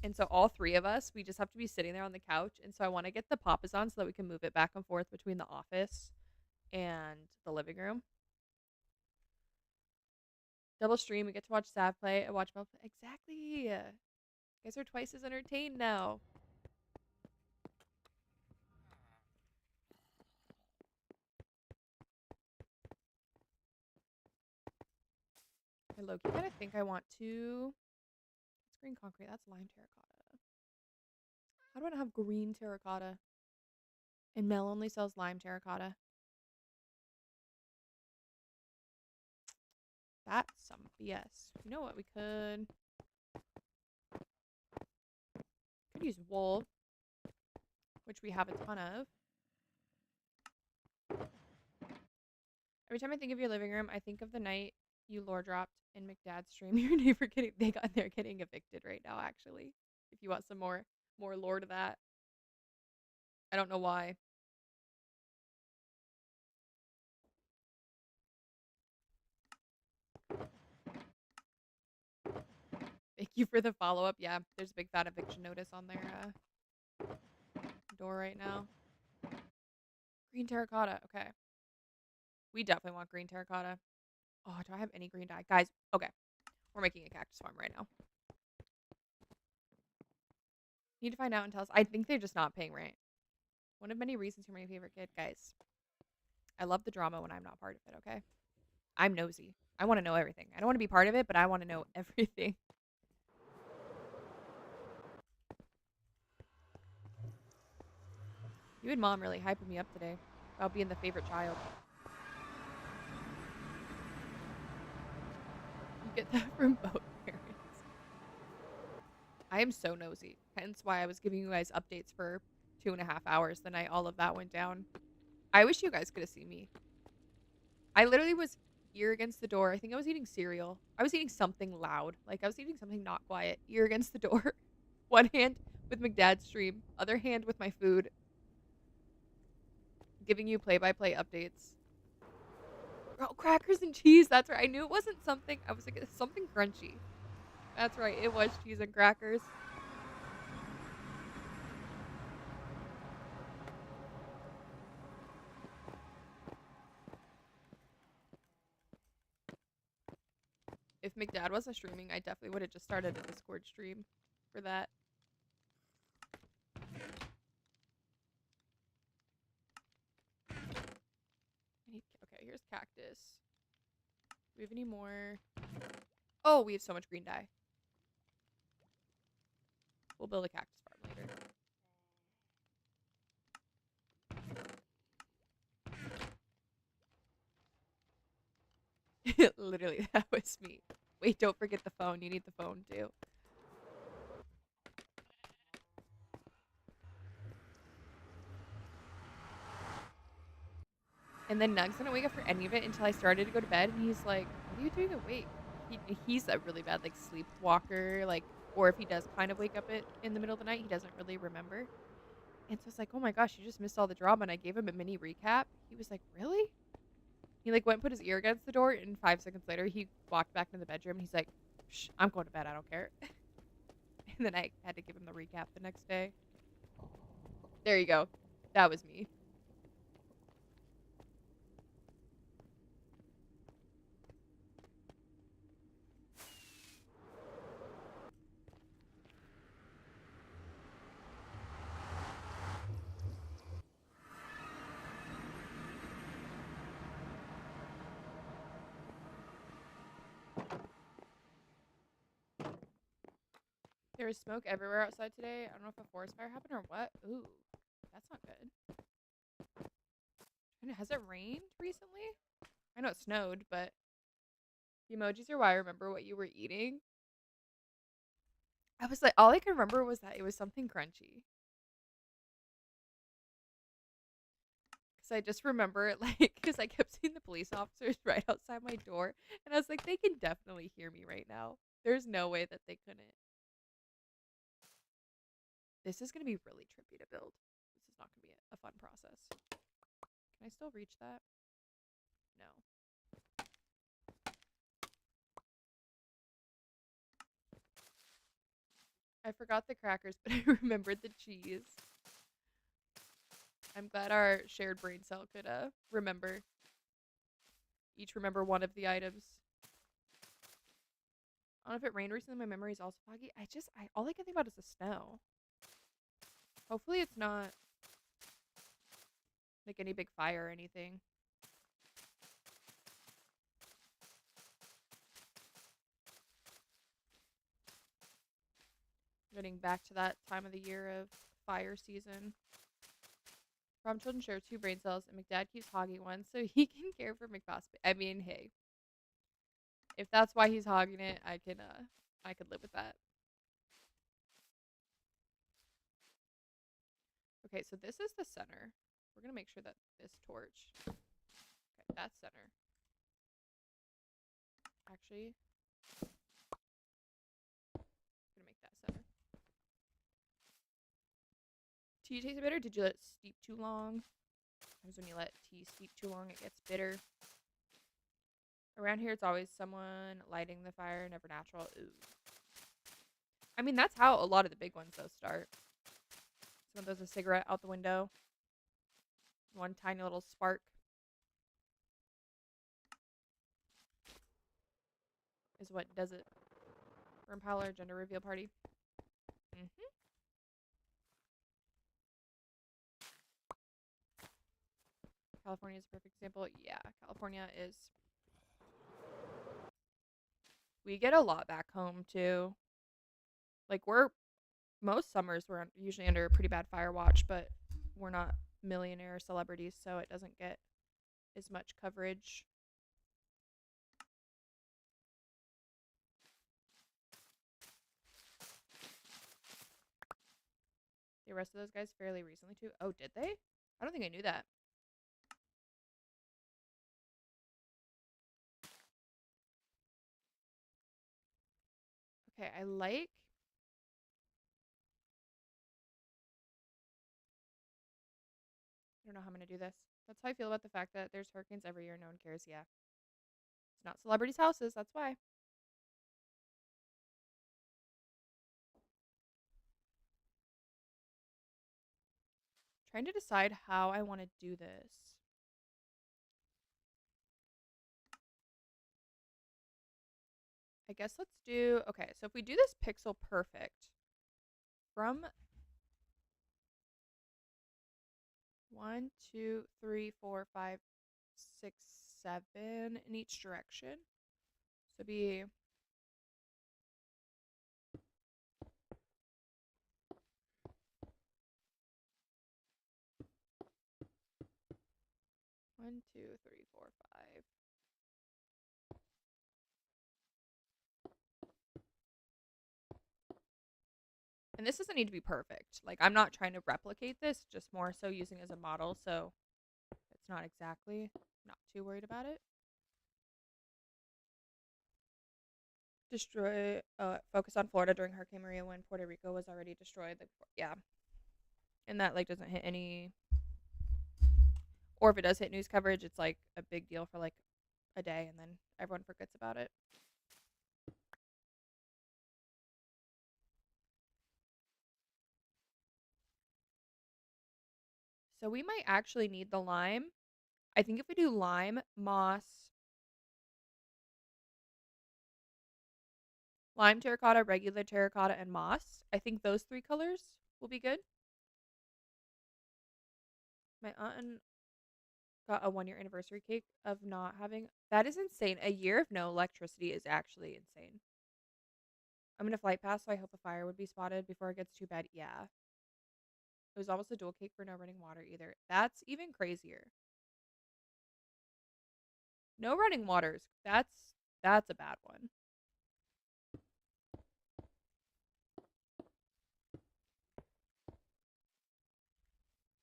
And so all 3 of us, we just have to be sitting there on the couch. And so I want to get the Papazon so that we can move it back and forth between the office and the living room. Double stream. We get to watch Sav play and watch Mel play. Exactly. You guys are twice as entertained now. I low-key kind of think I want to... It's green concrete. That's lime terracotta. How do I not have green terracotta? And Mel only sells lime terracotta. That's some BS. You know what we could... Could use wool, which we have a ton of. Every time I think of your living room, I think of the night you lore dropped in McDad's stream. Your neighbor they're getting evicted right now, actually. If you want some more lore to that. I don't know why. Thank you for the follow-up. Yeah, there's a big fat eviction notice on their door right now. Green terracotta. Okay. We definitely want green terracotta. Oh, do I have any green dye? Guys, okay. We're making a cactus farm right now. Need to find out and tell us. I think they're just not paying rent. One of many reasons you're my favorite kid, guys. I love the drama when I'm not part of it, okay? I'm nosy. I want to know everything. I don't want to be part of it, but I want to know everything. You and Mom really hyping me up today about being the favorite child. You get that from both parents. I am so nosy. Hence why I was giving you guys updates for 2.5 hours the night all of that went down. I wish you guys could have seen me. I literally was ear against the door. I think I was eating cereal. I was eating something loud. Like I was eating something not quiet. Ear against the door. One hand with McDad's stream. Other hand with my food. Giving you play-by-play updates. Oh, crackers and cheese. That's right. I knew it wasn't something. I was like, it's something crunchy. That's right. It was cheese and crackers. If McDad wasn't streaming, I definitely would have just started a Discord stream for that. cactus. Do we have any more? Oh, we have so much green dye. We'll build a cactus farm later. Literally, that was me. Wait, don't forget the phone. You need the phone too. And then Nug's didn't wake up for any of it until I started to go to bed, and he's like, "What are you doing awake?" He's a really bad like sleepwalker, like, or if he does kind of wake up in the middle of the night, he doesn't really remember. And so it's like, "Oh my gosh, you just missed all the drama." And I gave him a mini recap. He was like, "Really?" He like went and put his ear against the door, and 5 seconds later, he walked back into the bedroom. And he's like, "Shh, I'm going to bed. I don't care." And then I had to give him the recap the next day. There you go. That was me. There was smoke everywhere outside today. I don't know if a forest fire happened or what. Ooh, that's not good. And has it rained recently? I know it snowed, but the emojis are why I remember what you were eating. I was like, all I can remember was that it was something crunchy. Because I just remember it, like, because I kept seeing the police officers right outside my door. And I was like, they can definitely hear me right now. There's no way that they couldn't. This is going to be really trippy to build. This is not going to be a fun process. Can I still reach that? No. I forgot the crackers, but I remembered the cheese. I'm glad our shared brain cell could remember. Each remember one of the items. I don't know if it rained recently. My memory is also foggy. I all I can think about is the snow. Hopefully it's not like any big fire or anything. Getting back to that time of the year of fire season. Prom children share 2 brain cells, and McDad keeps hogging one so he can care for McFast. I mean, hey, if that's why he's hogging it, I could live with that. Okay, so this is the center. We're gonna make sure that this torch. Okay, that's center. Actually, I'm gonna make that center. Tea tastes bitter. Did you let it steep too long? Sometimes when you let tea steep too long, it gets bitter. Around here, it's always someone lighting the fire, never natural. Ooh. I mean, that's how a lot of the big ones, though, start. Someone throws a cigarette out the window. One tiny little spark is what does it. Room parlor, gender reveal party. California is a perfect example. Yeah, California is. We get a lot back home, too. Like, most summers we're usually under a pretty bad fire watch, but we're not millionaire celebrities, so it doesn't get as much coverage. They arrested those guys fairly recently, too. Oh, did they? I don't think I knew that. Okay, I don't know how I'm going to do this. That's how I feel about the fact that there's hurricanes every year. No one cares. Yeah. It's not celebrities' houses. That's why. Trying to decide how I want to do this. I guess let's do. Okay, so if we do this pixel perfect from 1, 2, 3, 4, 5, 6, 7 in each direction. So be 1, 2, 3, 4, 5. And this doesn't need to be perfect. Like, I'm not trying to replicate this, just more so using it as a model, so it's not exactly, not too worried about it. Focus on Florida during Hurricane Maria when Puerto Rico was already destroyed. Like, yeah. And that, like, doesn't hit any, or if it does hit news coverage, it's, like, a big deal for, like, a day, and then everyone forgets about it. So we might actually need the lime. I think if we do lime, moss, lime terracotta, regular terracotta, and moss, I think those 3 colors will be good. My aunt got a 1-year anniversary cake of not having. That is insane. A year of no electricity is actually insane. I'm in a flight pass, so I hope a fire would be spotted before it gets too bad. Yeah. It was almost a dual cake for no running water either. That's even crazier. No running waters. That's a bad one.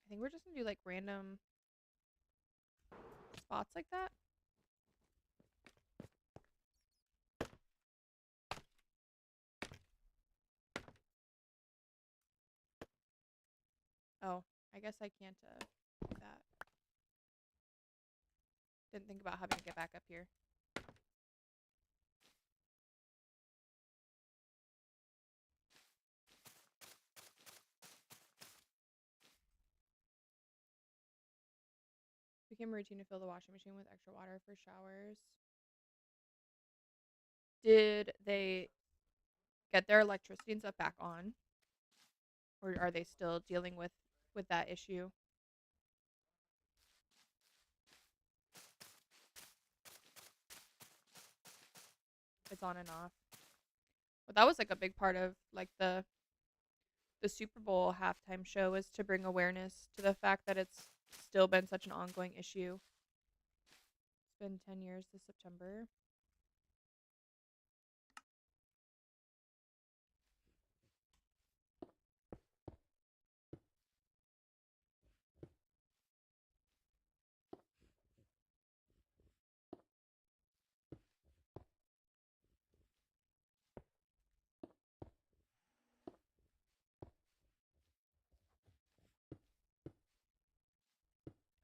I think we're just gonna do like random spots like that. Oh, I guess I can't do that. Didn't think about having to get back up here. Became a routine to fill the washing machine with extra water for showers. Did they get their electricity and stuff back on? Or are they still dealing with that issue? It's on and off. But that was like a big part of like the Super Bowl halftime show, is to bring awareness to the fact that it's still been such an ongoing issue. It's been 10 years this September.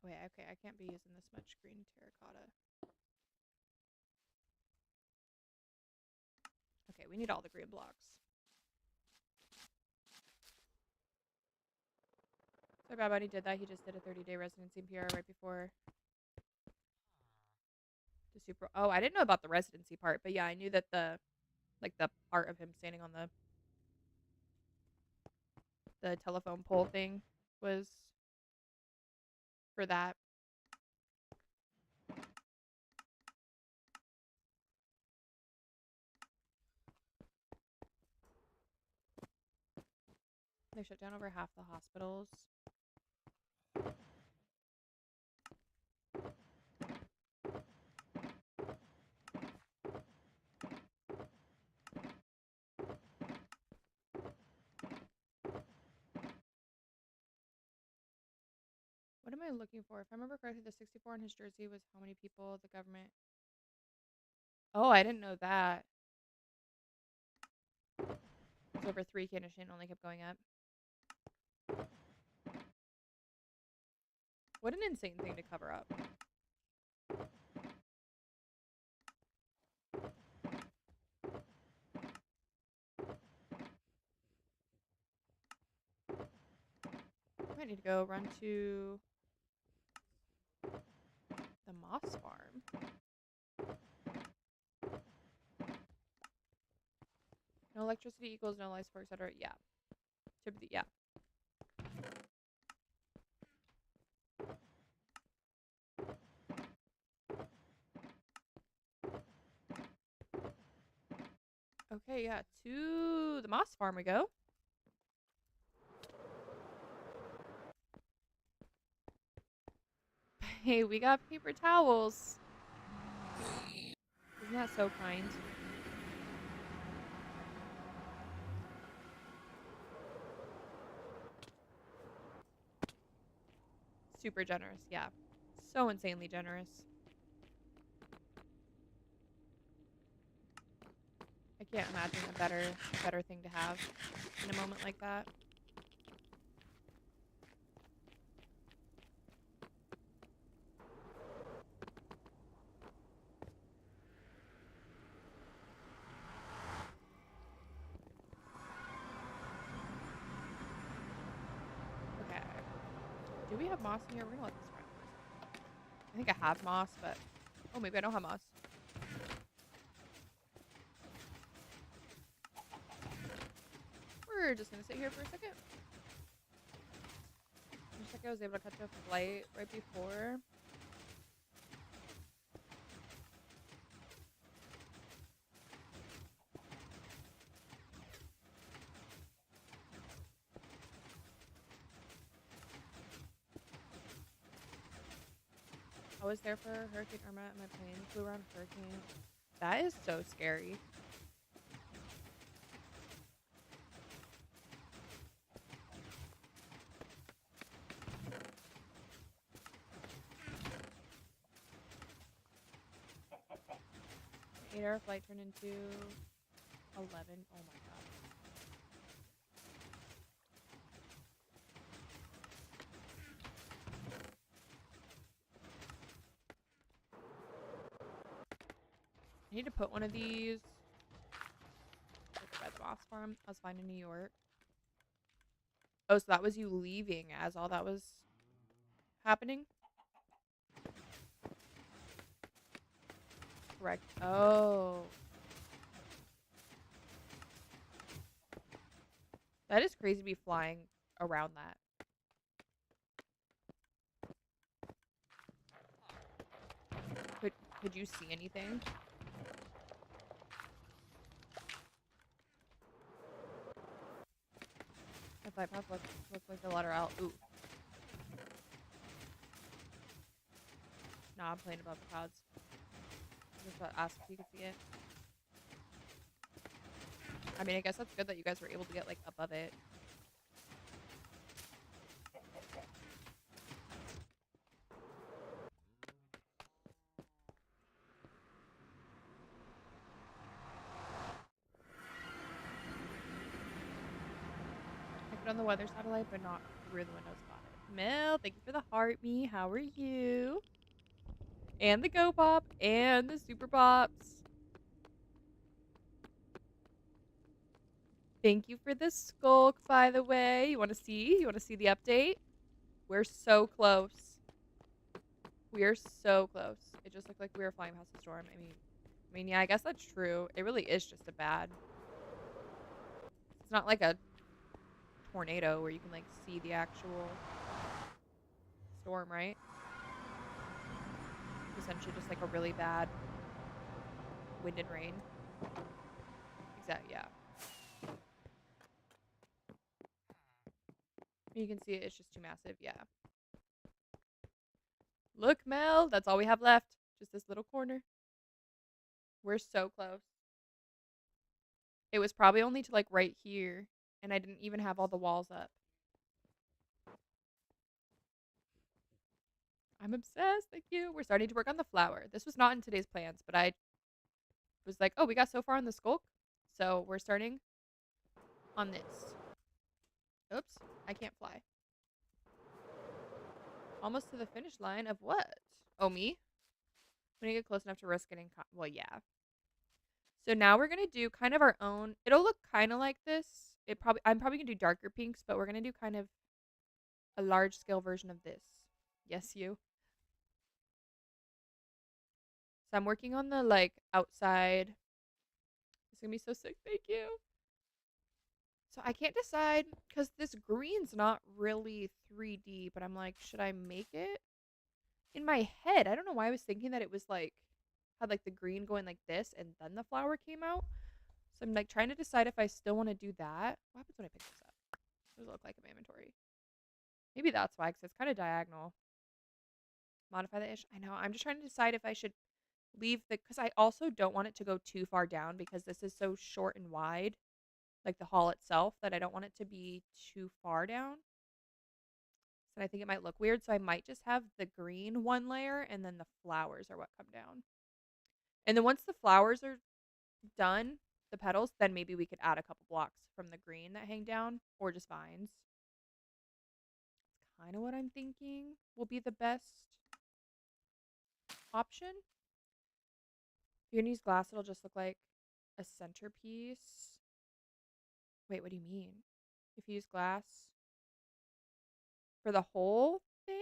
Wait, okay, I can't be using this much green terracotta. Okay, we need all the green blocks. So Bad Bunny did that. He just did a 30-day residency in PR right before the Super. Oh, I didn't know about the residency part, but yeah, I knew that the part of him standing on the telephone pole thing was for that. They shut down over half the hospitals. What am I looking for? If I remember correctly, the 64 on his jersey was how many people the government. Oh, I didn't know that. It was over 3K and it only kept going up. What an insane thing to cover up. I might need to go run to the moss farm. No electricity equals no life support, etc. Yeah. Yeah. Okay, yeah, to the moss farm we go. Hey, we got paper towels. Isn't that so kind? Super generous, yeah. So insanely generous. I can't imagine a better thing to have in a moment like that. Okay. Do we have moss in here? We're gonna let this run. I think I have moss, but oh, maybe I don't have moss. We're just gonna sit here for a second. Just like I was able to catch a flight right before. I was there for Hurricane Irma and my plane flew around hurricane. That is so scary. An 8-hour flight turned into 11. Oh my god. I need to put one of these by the moss farm. I was fine in New York. Oh, so that was you leaving as all that was happening? Correct. Oh. That is crazy to be flying around that. Could you see anything? The flight path looks like the letter L. Ooh. Nah, I'm playing above the clouds. Just ask if you could see it. I mean, I guess that's good that you guys were able to get, like, above it. I put on the weather satellite, but not through the windows about it. Mel, thank you for the heart, me. How are you? And the Go Pop and the Super Pops. Thank you for the skulk, by the way. You want to see? You want to see the update? We're so close. We are so close. It just looked like we were flying past the storm. I mean, yeah, I guess that's true. It really is just a bad. It's not like a tornado where you can like see the actual storm, right? It's essentially just like a really bad wind and rain. Exactly. Yeah. You can see it. It's just too massive. Yeah. Look, Mel. That's all we have left. Just this little corner. We're so close. It was probably only to like right here, and I didn't even have all the walls up. I'm obsessed. Thank you. We're starting to work on the flower. This was not in today's plans, but I was like, oh, we got so far on the skulk. So we're starting on this. Oops. I can't fly. Almost to the finish line of what? Oh, me? When you get close enough to risk getting caught. Well, yeah. So now we're gonna do kind of our own. It'll look kind of like this. I'm probably gonna do darker pinks, but we're gonna do kind of a large scale version of this. Yes, you. So I'm working on the like outside. It's gonna be so sick. Thank you. So I can't decide because this green's not really 3D, but I'm like, should I make it? In my head, I don't know why I was thinking that it was like had like the green going like this and then the flower came out. So So I'm like trying to decide if I still want to do that. What happens when I pick this up? What does it look like in my inventory? Maybe that's why, because it's kind of diagonal. Modify the ish. I know. I'm just trying to decide if I should leave the, because I also don't want it to go too far down because this is so short and wide, like the hall itself, that I don't want it to be too far down. So I think it might look weird. So I might just have the green one layer and then the flowers are what come down. And then once the flowers are done, the petals, then maybe we could add a couple blocks from the green that hang down or just vines. Kind of what I'm thinking will be the best option. If you're gonna use glass, it'll just look like a centerpiece. Wait, what do you mean? If you use glass for the whole thing?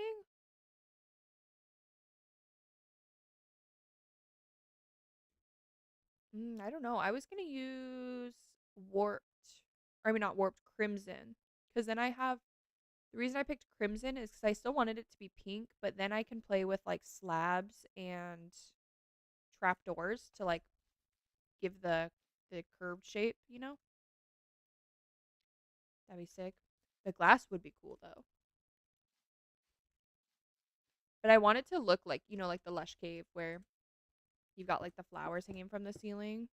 I don't know. I was gonna use warped, or I mean not warped, crimson, because then I have the reason I picked crimson is because I still wanted it to be pink, but then I can play with like slabs and trapdoors to like give the curved shape, you know? That'd be sick. The glass would be cool though. But I want it to look like, you know, like the lush cave where you've got like the flowers hanging from the ceiling.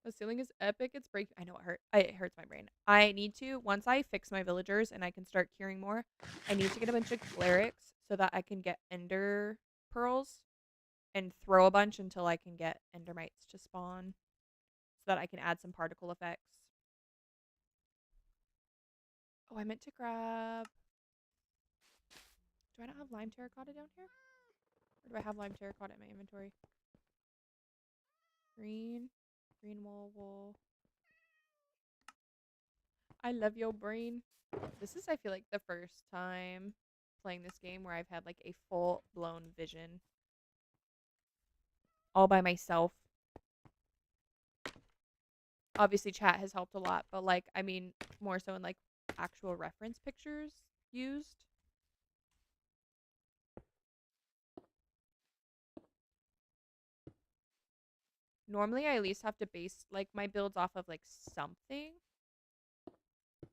The ceiling is epic. It's breaking. I know it hurts my brain. I need to once I fix my villagers and I can start curing more. I need to get a bunch of clerics so that I can get ender pearls and throw a bunch until I can get endermites to spawn, so that I can add some particle effects. Oh, I meant to grab. Do I not have lime terracotta down here? Or do I have lime terracotta in my inventory? Green, green wool. I love your brain. This is, I feel like, the first time playing this game where I've had like a full blown vision all by myself. Obviously, chat has helped a lot, but like, I mean, more so in like actual reference pictures used. Normally, I at least have to base like my builds off of like something.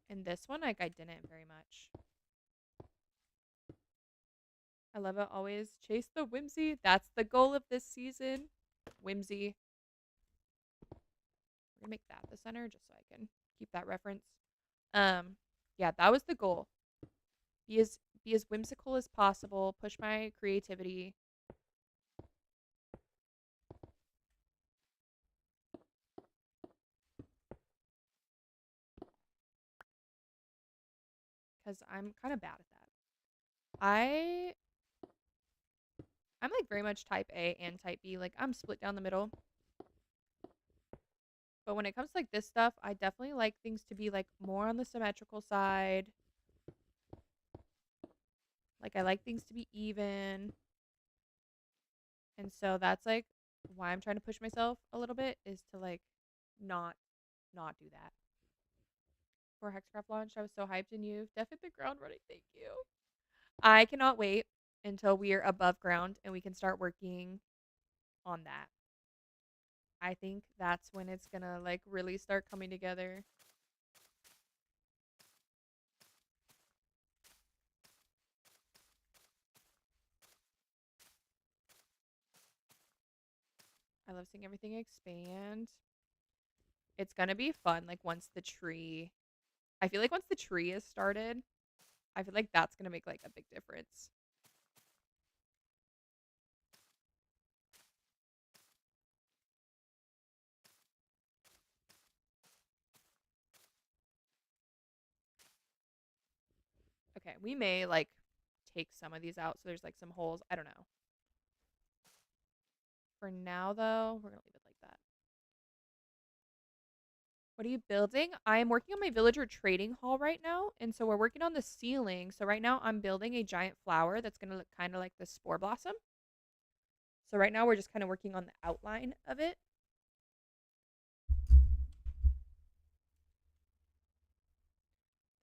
And this one, like, I didn't very much. I love it. Always chase the whimsy. That's the goal of this season. Whimsy. We're gonna make that the center just so I can keep that reference. Yeah, that was the goal. Be as whimsical as possible. Push my creativity. Because I'm kind of bad at that. I'm like very much type A and type B. Like I'm split down the middle. But when it comes to like this stuff, I definitely like things to be like more on the symmetrical side. Like I like things to be even. And so that's like why I'm trying to push myself a little bit is to like not do that. For Hexcraft launch, I was so hyped and you've definitely hit the ground running. Thank you. I cannot wait until we are above ground and we can start working on that. I think that's when it's gonna like really start coming together. I love seeing everything expand. It's gonna be fun, like once the tree I feel like once the tree is started, I feel like that's gonna make like a big difference. Okay, we may like take some of these out so there's like some holes. I don't know. For now though, we're gonna leave it like that. What are you building? I am working on my villager trading hall right now, and so we're working on the ceiling. So right now I'm building a giant flower that's gonna look kind of like the spore blossom. So right now we're just kind of working on the outline of it.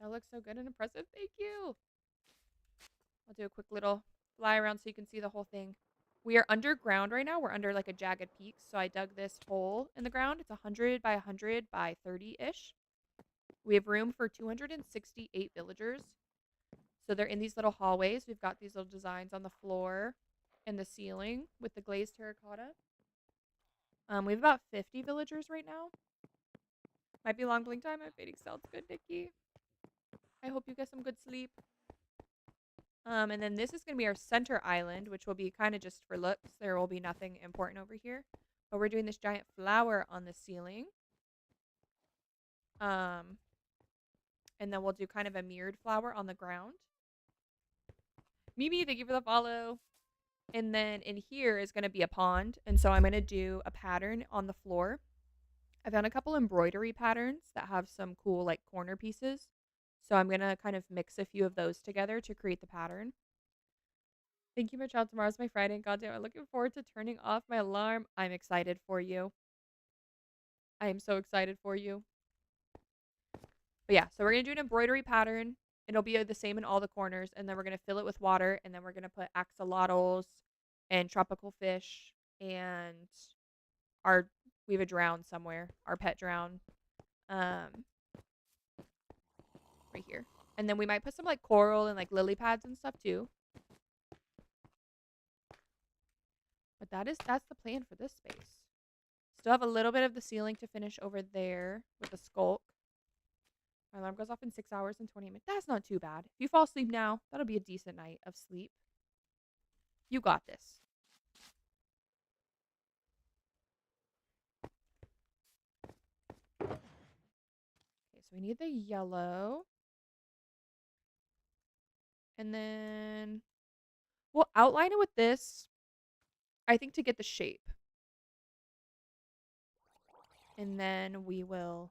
That looks so good and impressive. Thank you. I'll do a quick little fly around so you can see the whole thing. We are underground right now. We're under like a jagged peak. So I dug this hole in the ground. It's 100 by 100 by 30-ish. We have room for 268 villagers. So they're in these little hallways. We've got these little designs on the floor and the ceiling with the glazed terracotta. We have about 50 villagers right now. Might be long blink time. I'm fading sounds good, Nikki. I hope you get some good sleep. And then this is going to be our center island, which will be kind of just for looks. There will be nothing important over here. But we're doing this giant flower on the ceiling. And then we'll do kind of a mirrored flower on the ground. Mimi, thank you for the follow. And then in here is going to be a pond. And so I'm going to do a pattern on the floor. I found a couple embroidery patterns that have some cool like corner pieces. So I'm going to kind of mix a few of those together to create the pattern. Thank you, my child. Tomorrow's my Friday. Goddamn, I'm looking forward to turning off my alarm. I'm excited for you. I am so excited for you. But yeah, so we're going to do an embroidery pattern. It'll be the same in all the corners. And then we're going to fill it with water. And then we're going to put axolotls and tropical fish. And we have a drown somewhere. Our pet drown. Right here. And then we might put some like coral and like lily pads and stuff too. But that's the plan for this space. Still have a little bit of the ceiling to finish over there with the skulk. My alarm goes off in 6 hours and 20 minutes. That's not too bad. If you fall asleep now, that'll be a decent night of sleep. You got this. Okay, so we need the yellow. And then we'll outline it with this, I think, to get the shape. And then we will...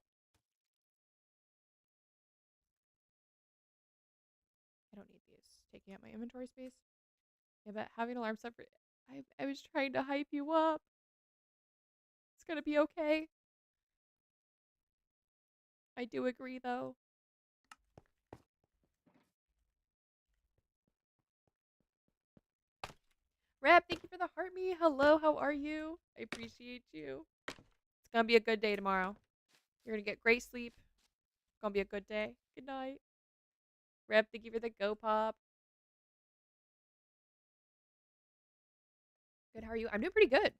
I don't need these. Taking up my inventory space. Yeah, but having alarm set for... I was trying to hype you up. It's gonna be okay. I do agree, though. Rep, thank you for the heart me. Hello, how are you? I appreciate you. It's gonna be a good day tomorrow. You're gonna get great sleep. It's gonna be a good day. Good night. Rep, thank you for the go pop. Good, how are you? I'm doing pretty good.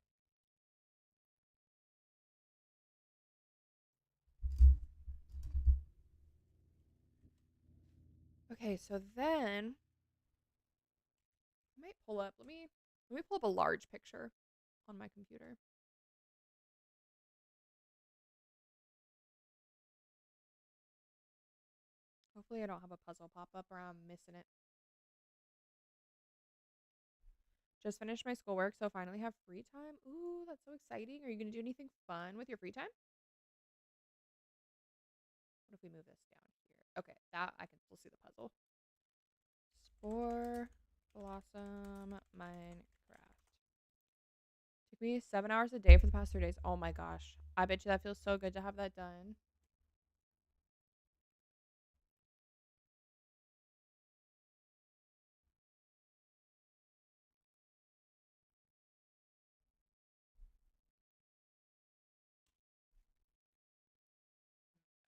Okay, so then I might pull up. Let me pull up a large picture on my computer. Hopefully I don't have a puzzle pop up or I'm missing it. Just finished my schoolwork, so finally have free time. Ooh, that's so exciting. Are you gonna do anything fun with your free time? What if we move this down here? Okay, that I can still see the puzzle. Spore Blossom Minecraft. Took me 7 hours a day for the past 3 days. Oh my gosh. I bet you that feels so good to have that done.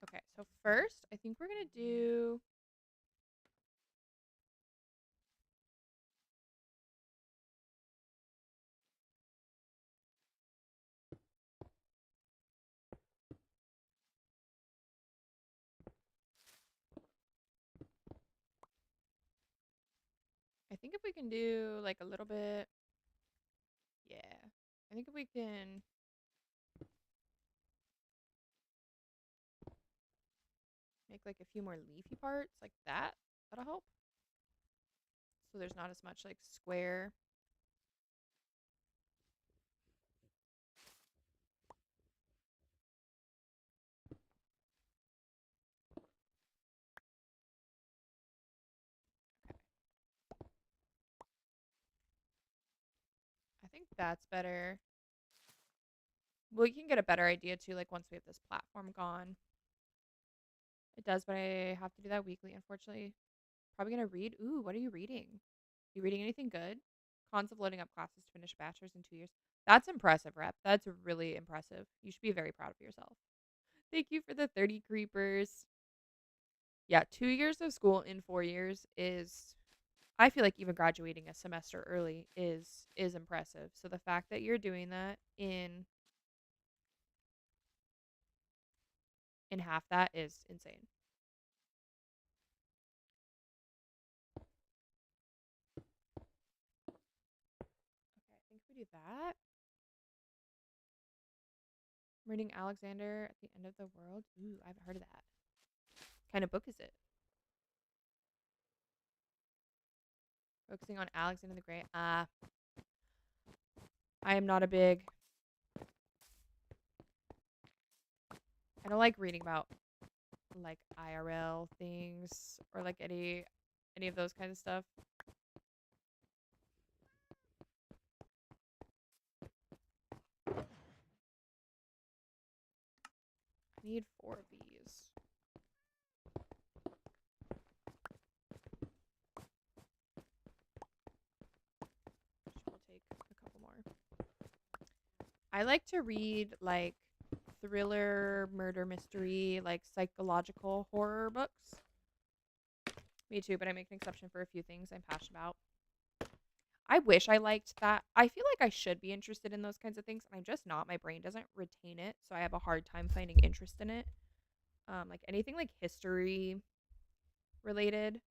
Okay, so first, I think we're gonna do... I think if we can do like a little bit... Yeah. I think if we can... make like a few more leafy parts like that, that'll help. So there's not as much like square. that's better. We can get a better idea too, like once we have this platform gone. It does, but I have to do that weekly, unfortunately. Probably gonna read. Ooh, what are you reading? You reading anything good? Cons of loading up classes to finish a bachelor's in 2 years. That's impressive, Rep. That's really impressive. You should be very proud of yourself. Thank you for the 30 creepers. Yeah, 2 years of school in 4 years is, I feel like even graduating a semester early is impressive. So the fact that you're doing that in half that is insane. Okay, I think we do that. I'm reading Alexander at the End of the World. Ooh, I haven't heard of that. What kind of book is it? Focusing on Alexander the Great. I am not a big. I don't like reading about like IRL things or like any of those kinds of stuff. I need 4 of these. We'll take a couple more. I like to read like thriller, murder mystery, like psychological horror books. Me too, but I make an exception for a few things I'm passionate about. I wish I liked that. I feel like I should be interested in those kinds of things, and I'm just not. My brain doesn't retain it, so I have a hard time finding interest in it. Like anything like history related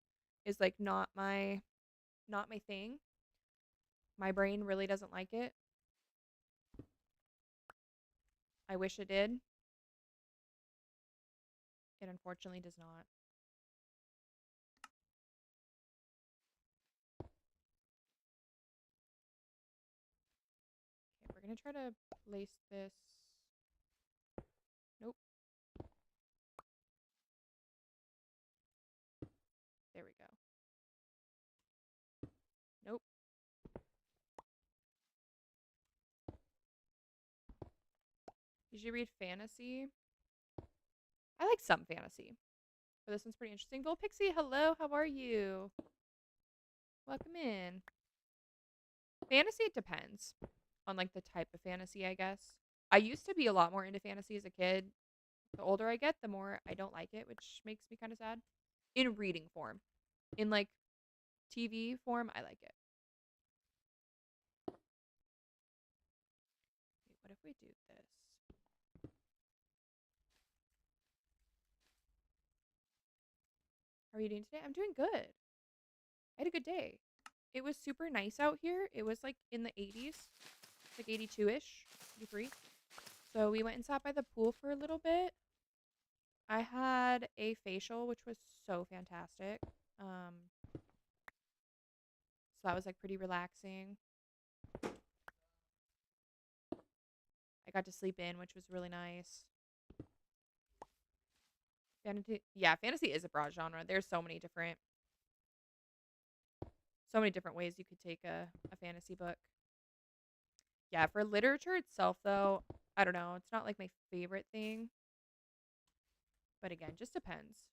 is like not my thing. My brain really doesn't like it. I wish it did. It unfortunately does not. Okay, we're gonna try to place this. Nope. There we go. Nope. You should read fantasy. I like some fantasy. But this one's pretty interesting. Gold Pixie, hello, how are you? Welcome in. Fantasy, it depends on like the type of fantasy, I guess. I used to be a lot more into fantasy as a kid. The older I get, the more I don't like it, which makes me kind of sad. In reading form. In like TV form, I like it. Wait, what if we do this? How are you doing today? I'm doing good. I had a good day. It was super nice out here. It was like in the 80s, like 82-ish, 83. So we went and sat by the pool for a little bit. I had a facial, which was so fantastic. So that was like pretty relaxing. I got to sleep in, which was really nice. Fantasy, yeah, fantasy is a broad genre. There's so many different ways you could take a fantasy book. Yeah, for literature itself, though, I don't know. It's not like my favorite thing. But again, just depends.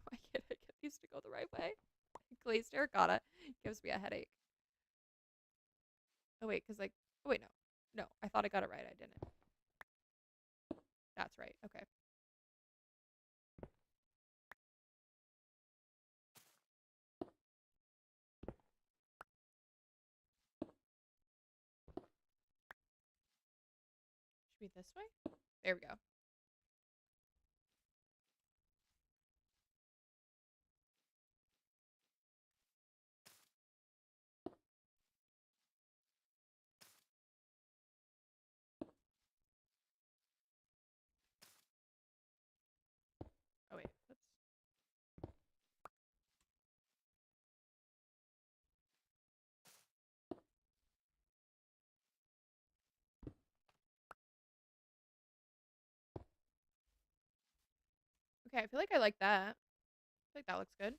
Why can't I get these to go the right way? Glazed terracotta gives me a headache. Oh, wait, because like, oh, wait, no. No, I thought I got it right. I didn't. That's right. Okay. Should be this way? There we go. Oh, wait. Oops. Okay, I feel like I like that. I feel like that looks good.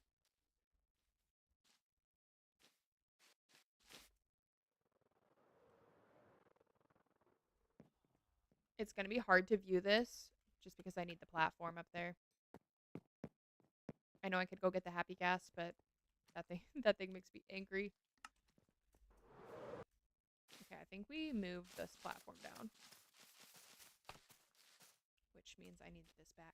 It's going to be hard to view this just because I need the platform up there. I know I could go get the happy gas, but that thing that thing makes me angry. Okay, I think we moved this platform down, which means I need this back.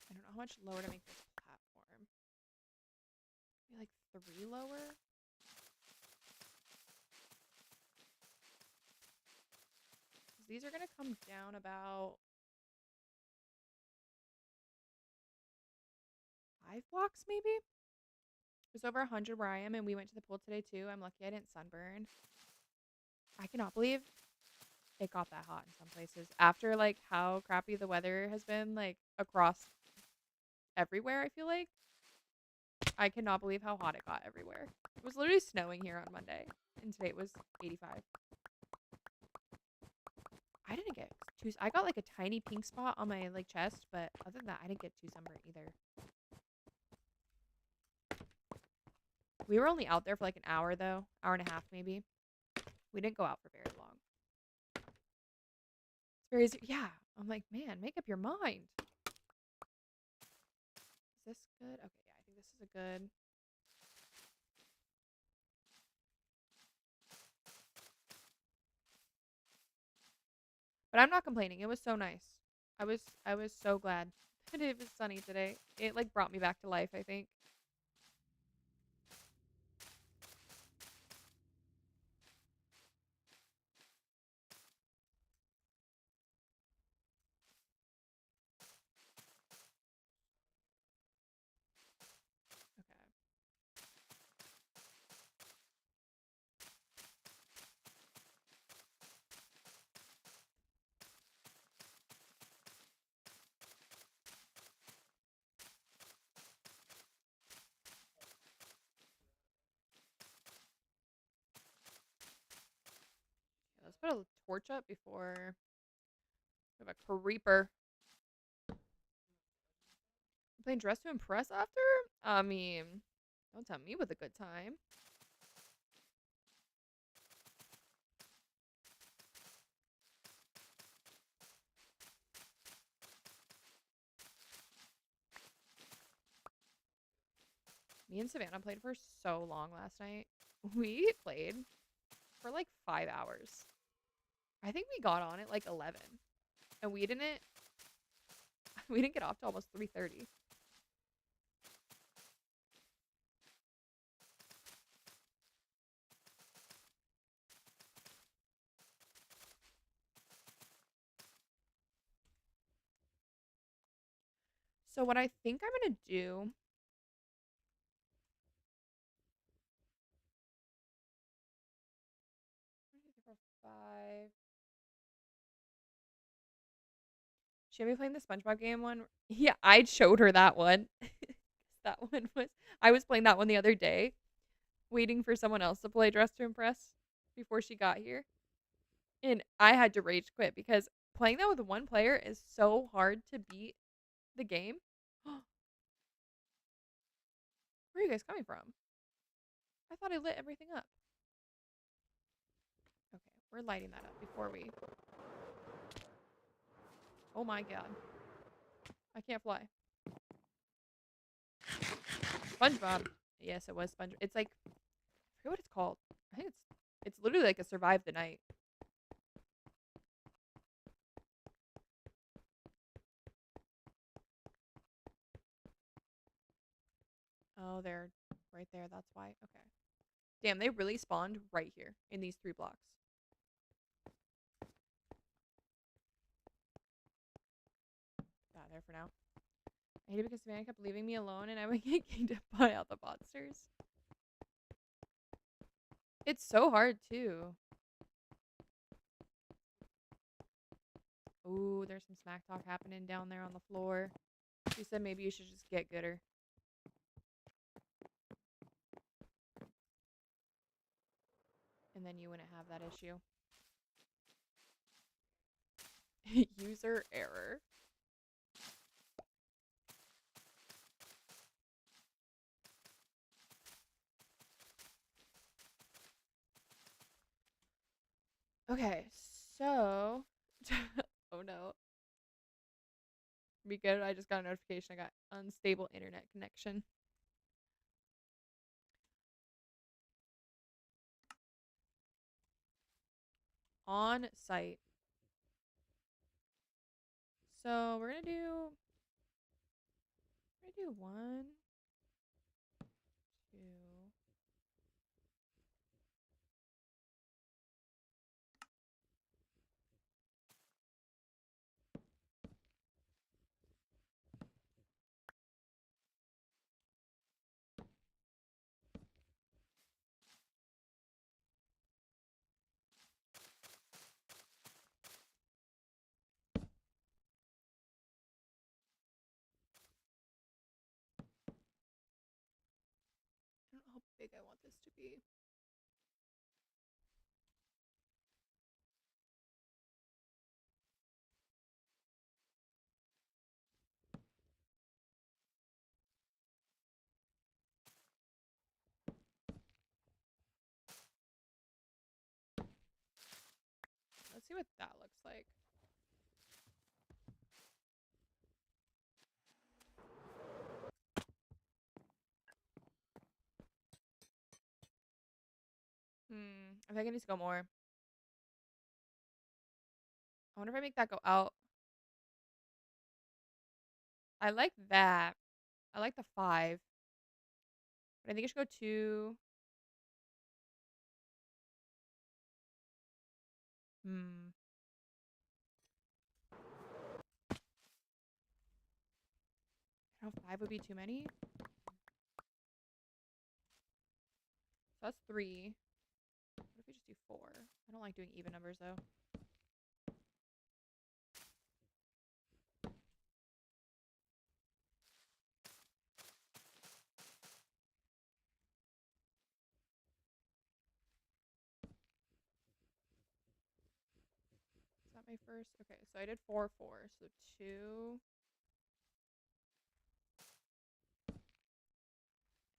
I don't know how much lower to make this platform. Maybe like 3 lower? These are going to come down about 5 blocks maybe? It was over 100 where I am, and we went to the pool today too. I'm lucky I didn't sunburn. I cannot believe it got that hot in some places. After like how crappy the weather has been like across everywhere, I feel like. I cannot believe how hot it got everywhere. It was literally snowing here on Monday, and today it was 85. I didn't get too. I got like a tiny pink spot on my like chest, but other than that, I didn't get too sunburned either. We were only out there for like an hour though, hour and a half maybe. We didn't go out for very long. It's very yeah. I'm like, man, make up your mind. Is this good? Okay, yeah, I think this is a good. But I'm not complaining. It was so nice. I was so glad that it was sunny today. It like brought me back to life, I think. Okay. Yeah, let's put a torch up before we have a creeper. Playing Dress to Impress after? I mean, don't tell me with a good time. Me and Savannah played for so long last night. We played for like 5 hours. I think we got on at like 11. And we didn't get off till almost 3:30. So what I think I'm going to do 5. She had me playing the SpongeBob game one. Yeah, I showed her that one. That one was I was playing that one the other day, waiting for someone else to play Dress to Impress before she got here. And I had to rage quit because playing that with one player is so hard to beat the game. Where are you guys coming from? I thought I lit everything up. Okay, we're lighting that up before we. Oh my god. I can't fly. SpongeBob. Yes, it was SpongeBob. It's like I forget what it's called. I think it's literally like a survive the night. Oh, they're right there. That's why. Okay. Damn, they really spawned right here in these 3 blocks. There for now. I hate it because Savannah kept leaving me alone and I would get kicked by all the monsters. It's so hard too. Ooh, there's some smack talk happening down there on the floor. She said maybe you should just get gooder. And then you wouldn't have that issue. User error. Okay, so oh no. Be good. I just got a notification. I got unstable internet connection. On site. So we're gonna do 1, 2. I don't know how big I want this to be. Let's see what that looks like. I think it needs to go more. I wonder if I make that go out. I like that. I like the 5. But I think it should go 2. I don't know, 5 would be too many. So that's 3. What if we just do 4? I don't like doing even numbers though. Is that my first? Okay, so I did 4, 4. So 2.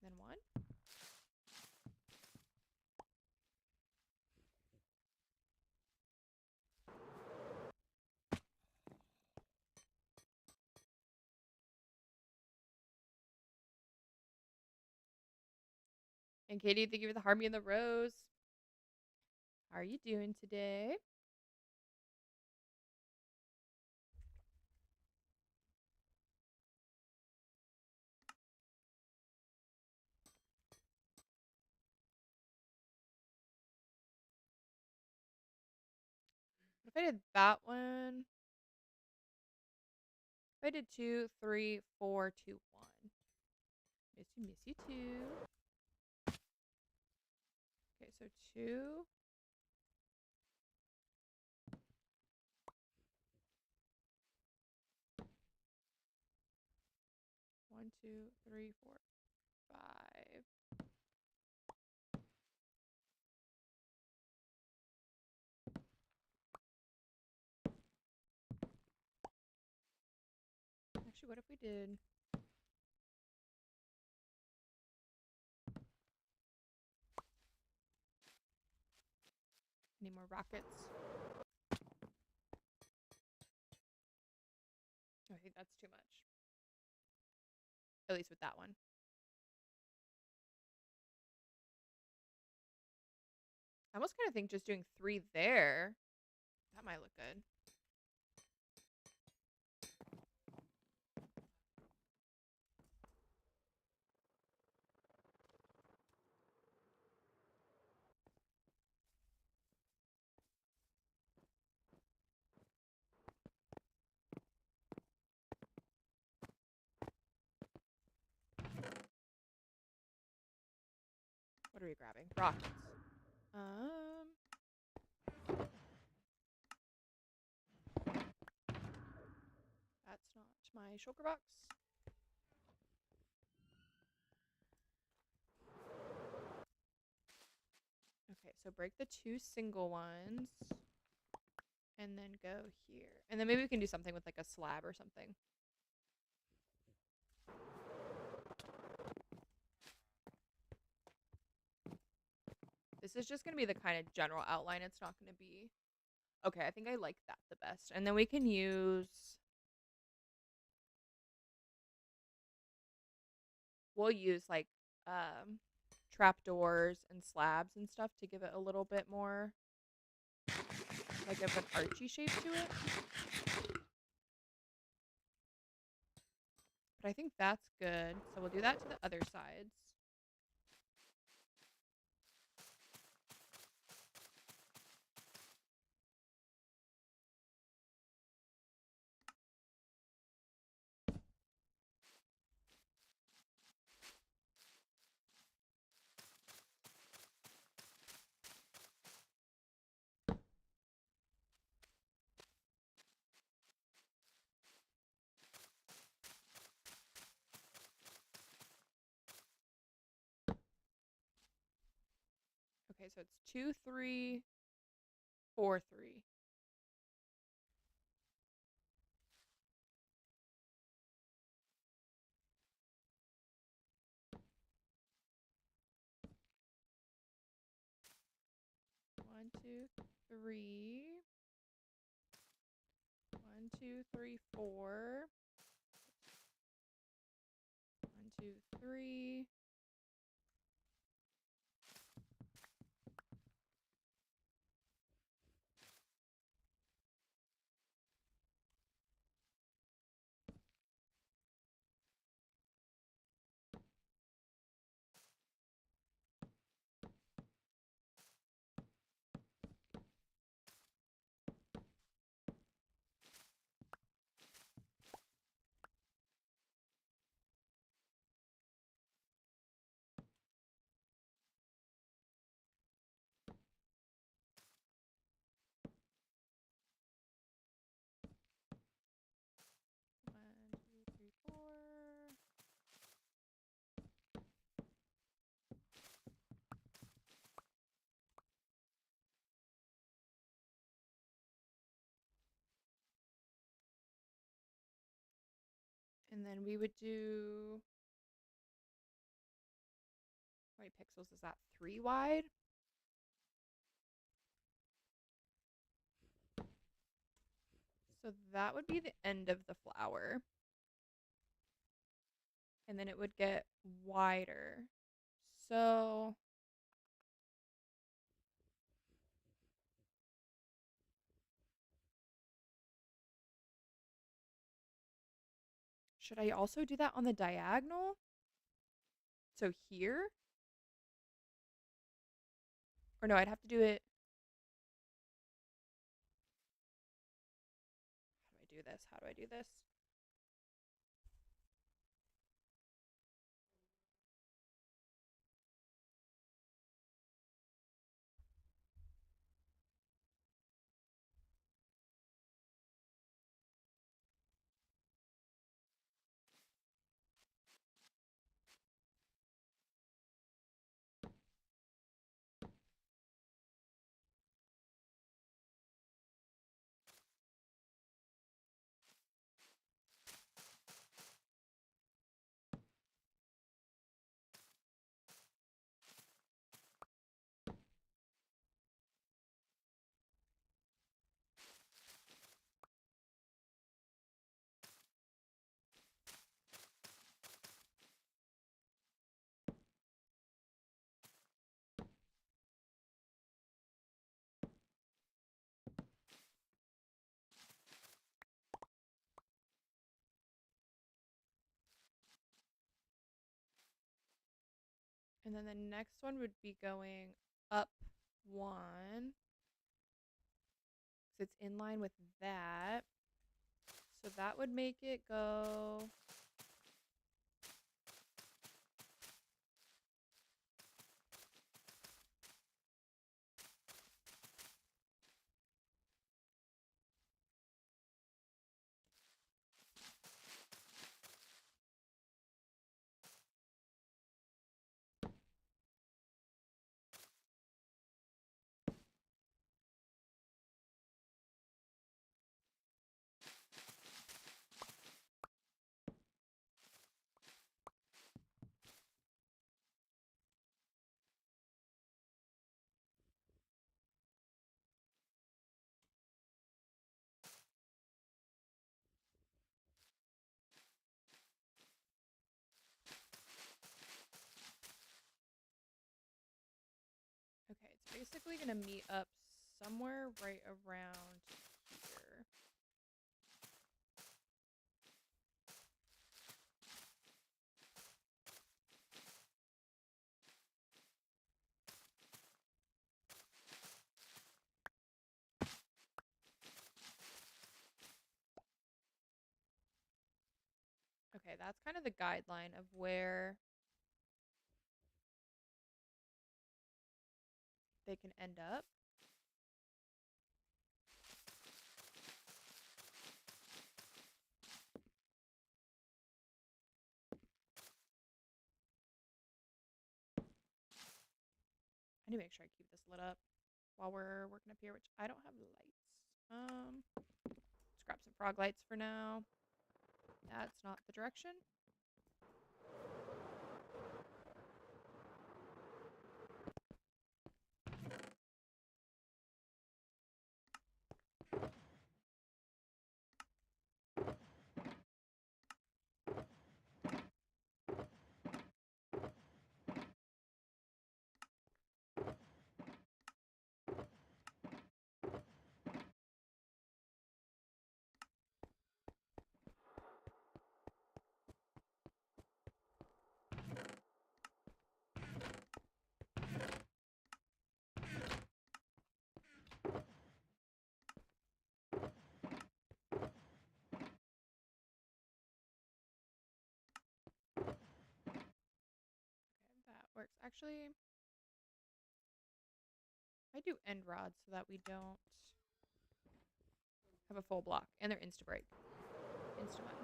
And then 1. And Katie, thank you for the Harmony and the Rose. How are you doing today? What if I did that one? If I did 2, 3, 4, 2, 1. Miss you too. Okay, so 2. 1, 2, 3, 4, 5. Actually, what if we did? Any more rockets? Oh, I think that's too much. At least with that one. I almost kind of think just doing 3 there. That might look good. What are we grabbing? Rockets. That's not my shulker box. Okay, so break the 2 single ones. And then go here. And then maybe we can do something with like a slab or something. This is just going to be the kind of general outline. It's not going to be... Okay, I think I like that the best. And then we can use... We'll use like trapdoors and slabs and stuff to give it a little bit more like of an archy shape to it. But I think that's good. So we'll do that to the other sides. Okay, so it's 2, 3, 4, 3. One, 2, 3. 1, 2, 3, 4. 1, 2, 3. One, two, three, four. And then we would do... How many pixels is that? 3 wide? So that would be the end of the flower. And then it would get wider. So... Should I also do that on the diagonal? So here? Or no, I'd have to do it... How do I do this? How do I do this? And then the next one would be going up 1. So it's in line with that. So that would make it go... basically gonna meet up somewhere right around here. Okay, that's kind of the guideline of where they can end up. I need to make sure I keep this lit up while we're working up here, which I don't have lights. Let's grab some frog lights for now. That's not the direction. That works. Actually, I do end rods so that we don't have a full block. And they're insta break. Insta money.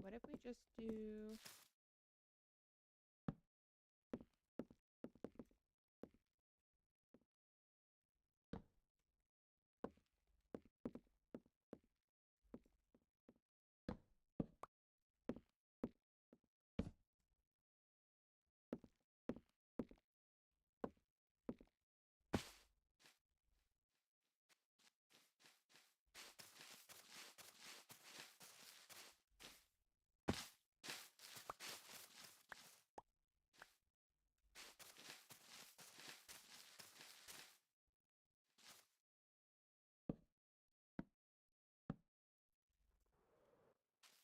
What if we just do...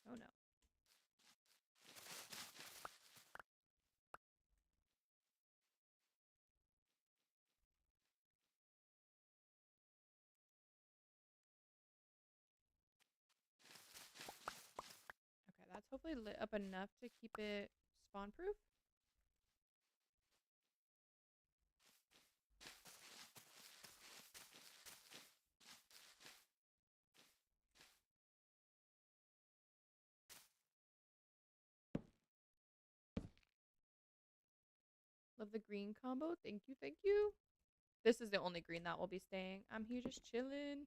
Oh no. Okay, that's hopefully lit up enough to keep it spawn proof. Love the green combo. Thank you, thank you. This is the only green that will be staying. I'm here just chilling.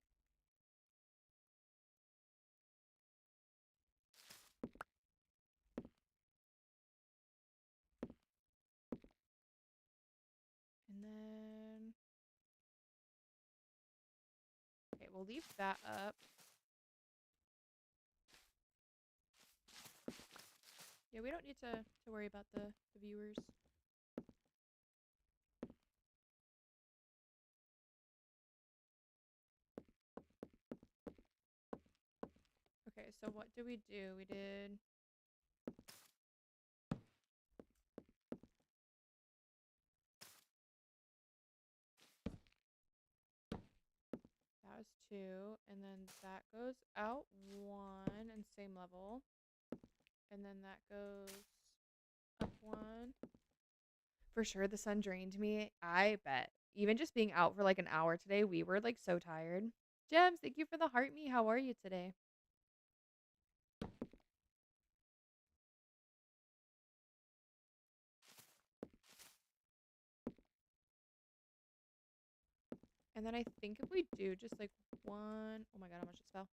And then... Okay, we'll leave that up. Yeah, we don't need to worry about the viewers. Okay, so what did we do? We did... That was 2, and then that goes out 1 and same level. And then that goes up 1. For sure, the sun drained me. I bet. Even just being out for like an hour today, we were like so tired. Gems, thank you for the heart me. How are you today? And then I think if we do just like 1, oh my god, how much just fell?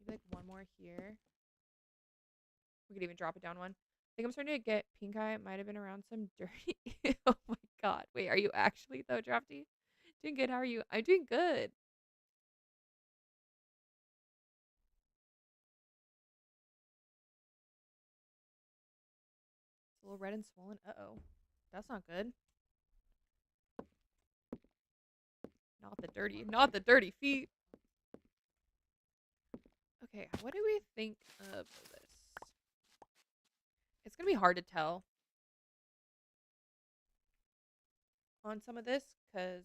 Maybe like 1 more here. We could even drop it down 1. I think I'm starting to get pink eye. It might have been around some dirty. Oh my god. Wait, are you actually though, Drafty? Doing good. How are you? I'm doing good. It's a little red and swollen. Uh-oh. That's not good. Not the dirty feet. Okay, what do we think of this? It's gonna be hard to tell on some of this, because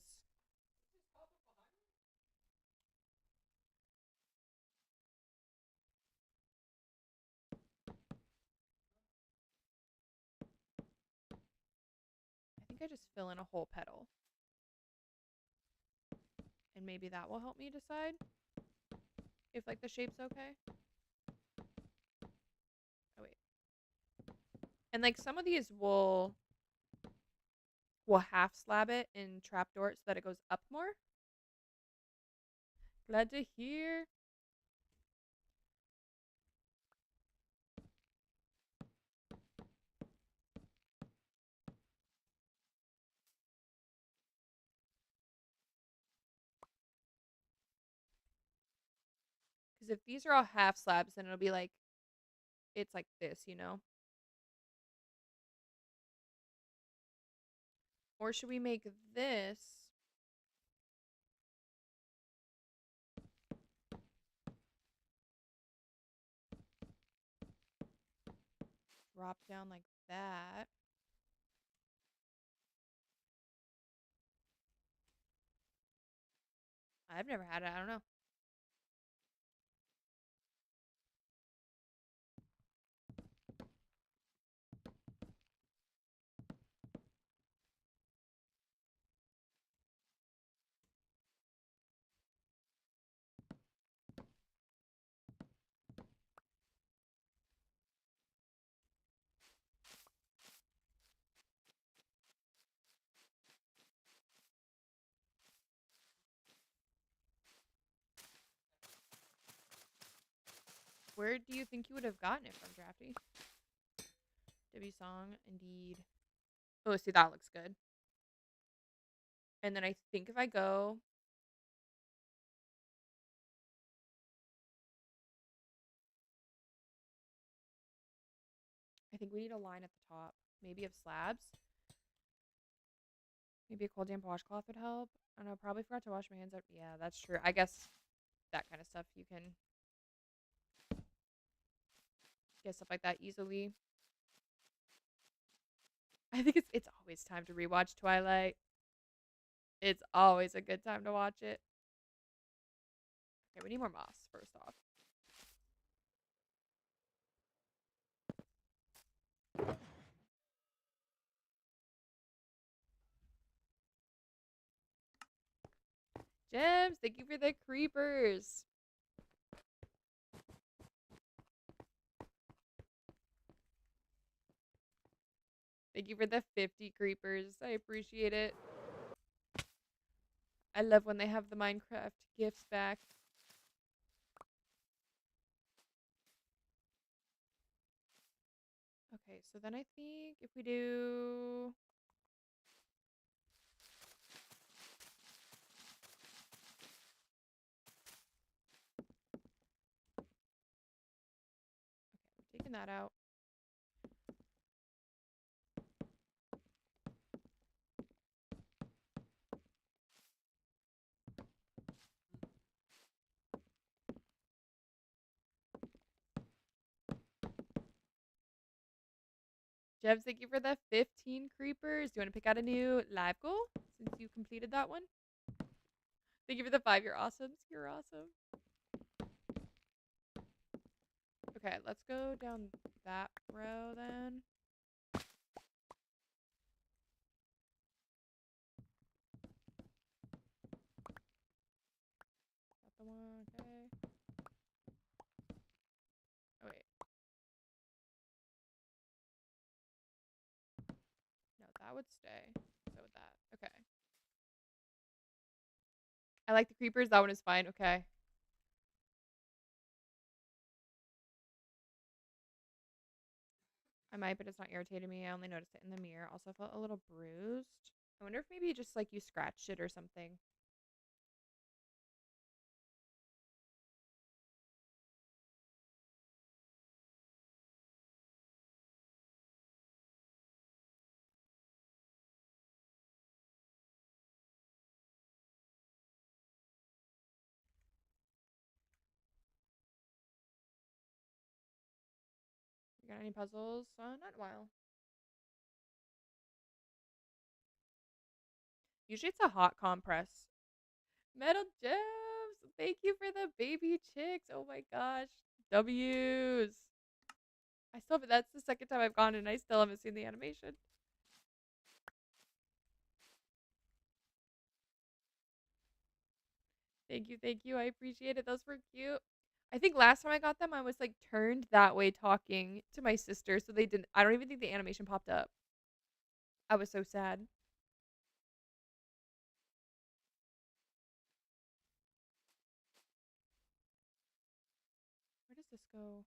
I think I just fill in a whole petal. And maybe that will help me decide if like the shape's okay. Oh wait. And like some of these will half slab it and trapdoor it so that it goes up more. Glad to hear. Because if these are all half slabs, then it'll be like, it's like this, you know? Or should we make this drop down like that? I've never had it. I don't know. Where do you think you would have gotten it from, Drafty? W Song, indeed. Oh, see, that looks good. And then I think if I go, I think we need a line at the top, maybe of slabs. Maybe a cold damp washcloth would help. I know, probably forgot to wash my hands up. Yeah, that's true. I guess that kind of stuff you can get stuff like that easily. I think it's always time to rewatch Twilight. It's always a good time to watch it. Okay, we need more moss first off. Gems, thank you for the creepers. Thank you for the 50 creepers. I appreciate it. I love when they have the Minecraft gifts back. Okay, so then I think if we do... Okay, we're taking that out. Jebs, thank you for the 15 creepers. Do you want to pick out a new live goal since you completed that one? Thank you for the 5. You're awesome. You're awesome. Okay, let's go down that row then. Got the one. Okay. Oh, wait. No, that would stay. So would that. Okay. I like the creepers. That one is fine. Okay. I might, but it's not irritating me. I only noticed it in the mirror. Also felt a little bruised. I wonder if maybe just like you scratched it or something. You got any puzzles? Not in a while. Usually it's a hot compress. Metal gems. Thank you for the baby chicks. Oh my gosh. W's. I still have that's the second time I've gone and I still haven't seen the animation. Thank you, thank you. I appreciate it. Those were cute. I think last time I got them I was like turned that way talking to my sister, so they didn't I don't even think the animation popped up. I was so sad. Where does this go?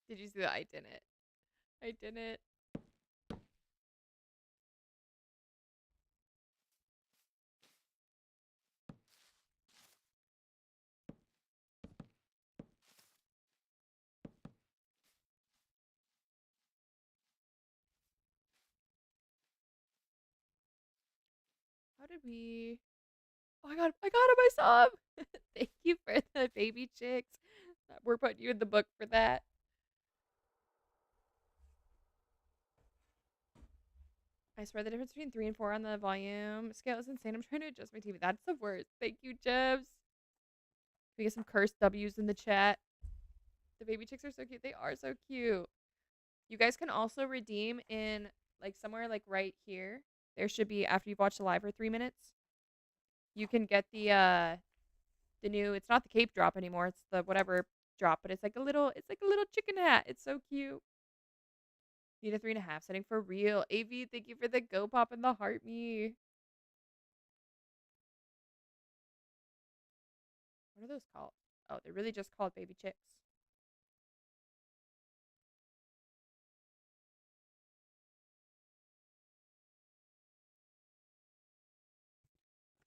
Did you see that? I didn't. I didn't. How did we Oh, I got him, I saw him. Thank you for the baby chicks. We're putting you in the book for that. I swear the difference between 3 and 4 on the volume scale is insane. I'm trying to adjust my TV. That's the worst. Thank you, Jebs. We get some cursed W's in the chat. The baby chicks are so cute. They are so cute. You guys can also redeem in like somewhere like right here. There should be after you've watched the live for 3 minutes. You can get the new. It's not the cape drop anymore. It's the whatever drop, but it's like a little chicken hat. It's so cute. Need a 3.5 setting for real. AV, thank you for the go pop and the heart me. What are those called? Oh, they're really just called baby chicks.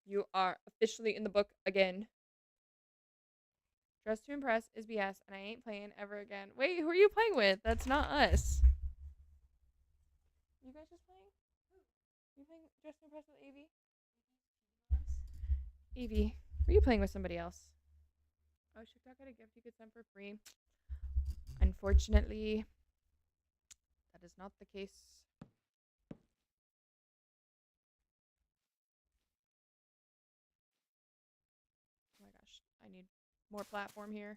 You are officially in the book again. Dress to Impress is BS, and I ain't playing ever again. Wait, who are you playing with? That's not us. You guys just playing? You playing Dress to Impress with AV? AV, were you playing with somebody else? Oh, TikTok got a gift you could send for free. Unfortunately, that is not the case. Oh my gosh, I need more platform here.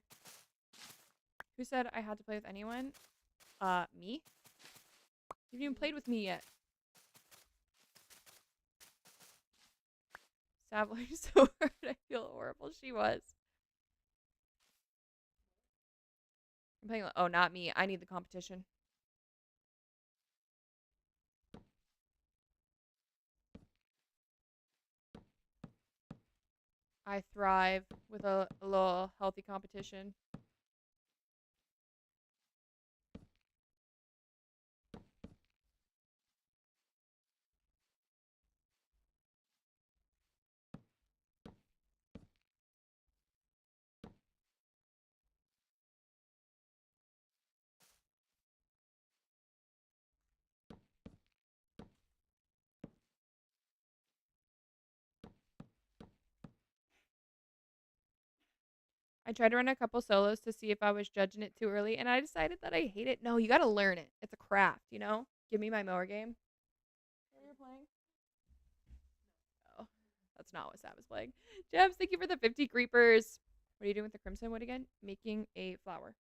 Who said I had to play with anyone? Me? You haven't even played with me yet. Savage so hard. I feel horrible. She was. I'm playing. Oh, not me. I need the competition. I thrive with a little healthy competition. I tried to run a couple solos to see if I was judging it too early, and I decided that I hate it. No, you gotta learn it. It's a craft, you know? Give me my mower game. What are you playing? Oh, that's not what Sam is playing. Jebs, thank you for the 50 creepers. What are you doing with the crimson wood again? Making a flower.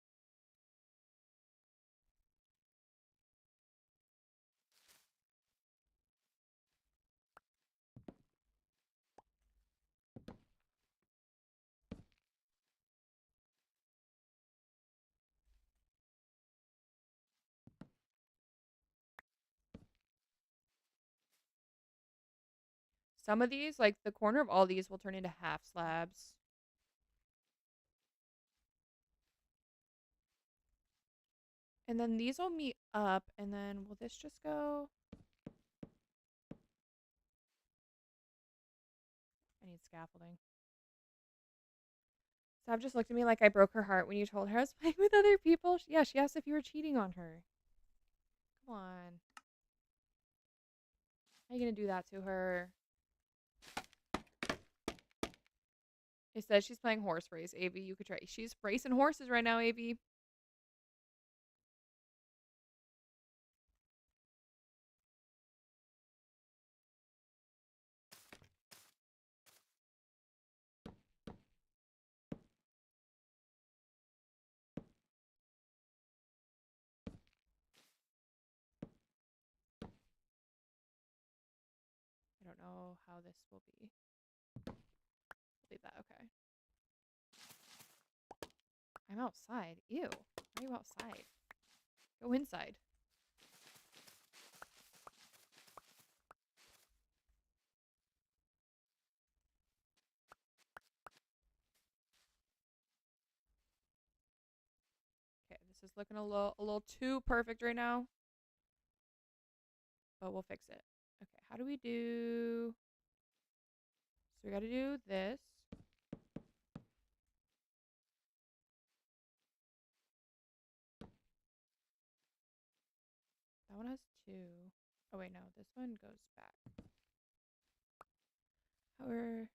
Some of these, like the corner of all these, will turn into half slabs. And then these will meet up, and then will this just go? I need scaffolding. Sav just looked at me like I broke her heart when you told her I was playing with other people. Yeah, she asked if you were cheating on her. Come on. How are you going to do that to her? It says she's playing horse race. AV, you could try. She's racing horses right now, AV. I don't know how this will be. Leave that. Okay. I'm outside. Ew. Why are you outside? Go inside. Okay, this is looking a little too perfect right now. But we'll fix it. Okay, how do we do? So we got to do this. That one has 2. Oh wait, no, this one goes back. However,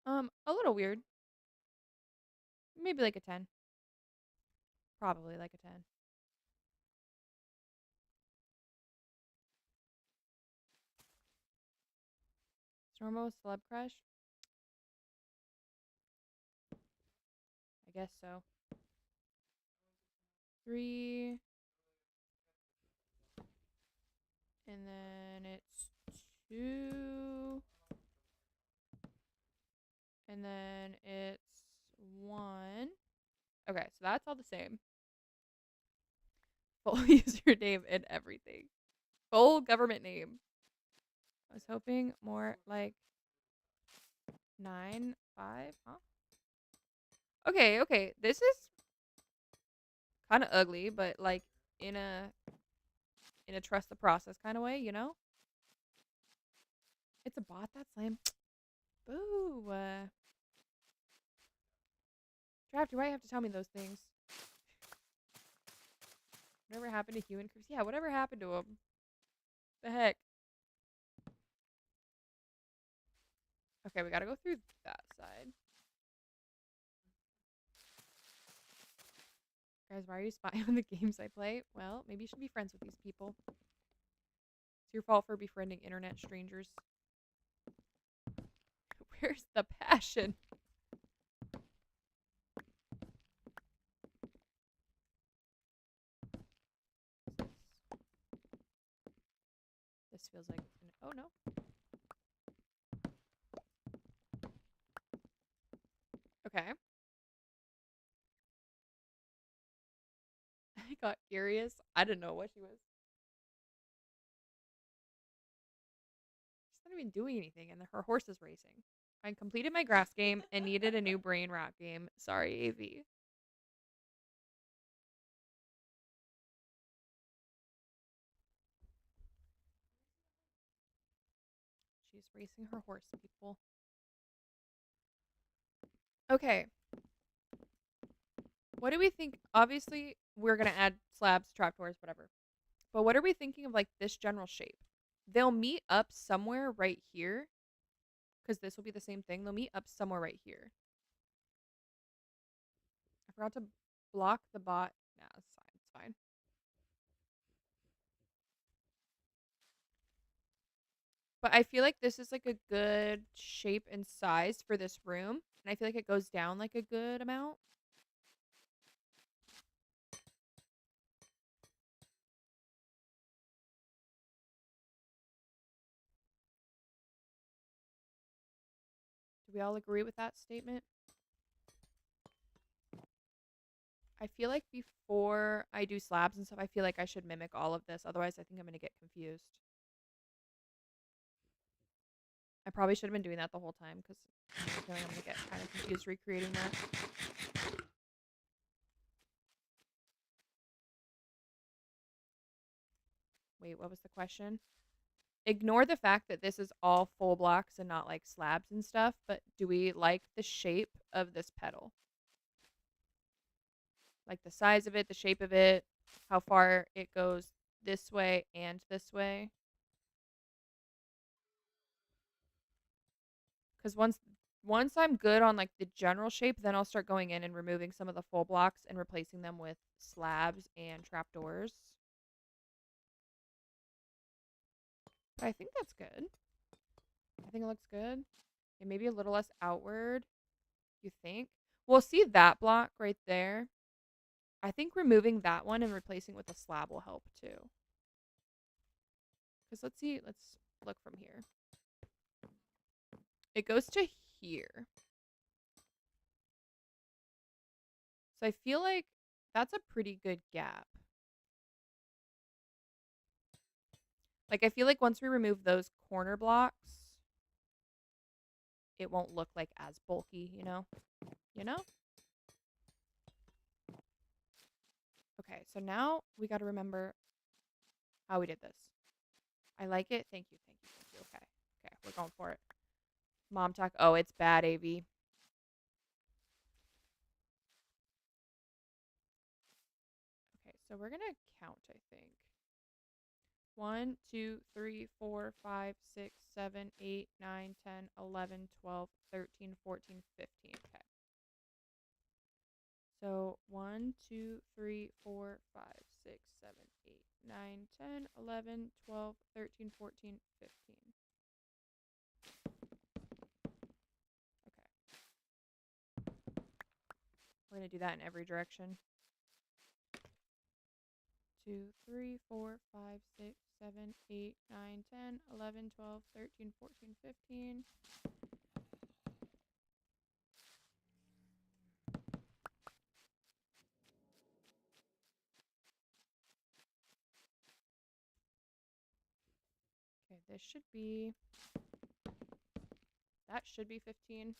a little weird. Maybe like a 10. Probably like a 10. Is normal celeb crush? I guess so. 3. And then it's 2. And then it's 1. Okay, so that's all the same. Full username and everything. Full government name. I was hoping more like 9, 5, huh? Okay. This is kind of ugly, but like in a trust the process kind of way, you know? It's a bot, that's lame. Boo. Draft, why you have to tell me those things? Whatever happened to human creeps? Yeah, whatever happened to him? The heck? Okay, we gotta go through that side. Guys, why are you spying on the games I play? Well, maybe you should be friends with these people. It's your fault for befriending internet strangers. Where's the passion? This feels like it's gonna. Oh no. Okay. I got curious. I didn't know what she was. She's not even doing anything, and her horse is racing. I completed my grass game and needed a new brain rot game. Sorry, AV. She's racing her horse, people. Okay. What do we think? Obviously, we're going to add slabs, trapdoors, whatever. But what are we thinking of like this general shape? They'll meet up somewhere right here. Because this will be the same thing. They'll meet up somewhere right here. I forgot to block the bot. Nah, it's fine. It's fine. But I feel like this is like a good shape and size for this room. And I feel like it goes down like a good amount. Do we all agree with that statement? I feel like before I do slabs and stuff, I feel like I should mimic all of this. Otherwise, I think I'm going to get confused. I probably should have been doing that the whole time because I feel like I'm going to get kind of confused recreating that. Wait, what was the question? Ignore the fact that this is all full blocks and not like slabs and stuff, but do we like the shape of this petal? Like the size of it, the shape of it, how far it goes this way and this way? Because once I'm good on like the general shape, then I'll start going in and removing some of the full blocks and replacing them with slabs and trapdoors. But I think that's good. I think it looks good. And maybe a little less outward, you think? Well, see that block right there? I think removing that one and replacing with a slab will help too. Because let's look from here. It goes to here. So I feel like that's a pretty good gap. Like, I feel like once we remove those corner blocks, it won't look like as bulky, you know? You know? Okay, so now we got to remember how we did this. I like it. Thank you, thank you, thank you. Okay, okay, we're going for it. Mom talk. Oh, it's bad, AV. Okay, so we're going to count, I think. 1, 2, 3, 4, 5, 6, 7, 8, 9, 10, 11, 12, 13, 14, 15. Okay. So 1, 2, 3, 4, 5, 6, 7, 8, 9, 10, 11, 12, 13, 14, 15. Okay. We're going to do that in every direction. 2, 3, 4, 5, 6, 7, 8, 9, 10, 11, 12, 13, 14, 15. Okay, this should be, that should be 15.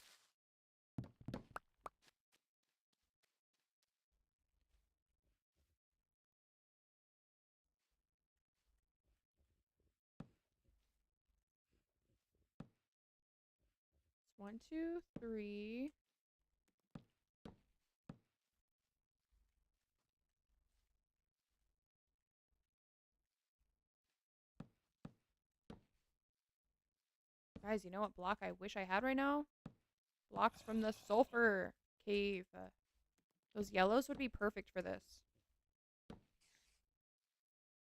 It's 1, 2, 3. Guys, you know what block I wish I had right now? Blocks from the sulfur cave. Those yellows would be perfect for this.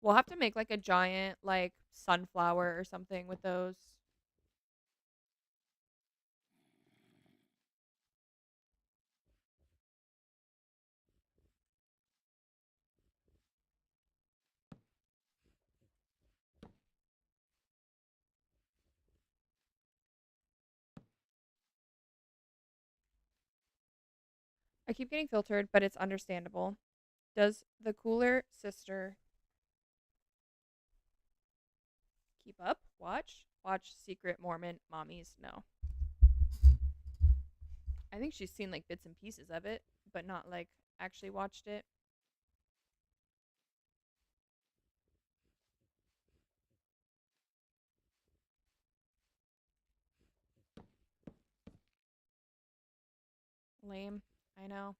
We'll have to make like a giant like sunflower or something with those. I keep getting filtered, but it's understandable. Does the cooler sister keep up? Watch Secret Mormon Mommies? No. I think she's seen like bits and pieces of it, but not like actually watched it. Lame. I know.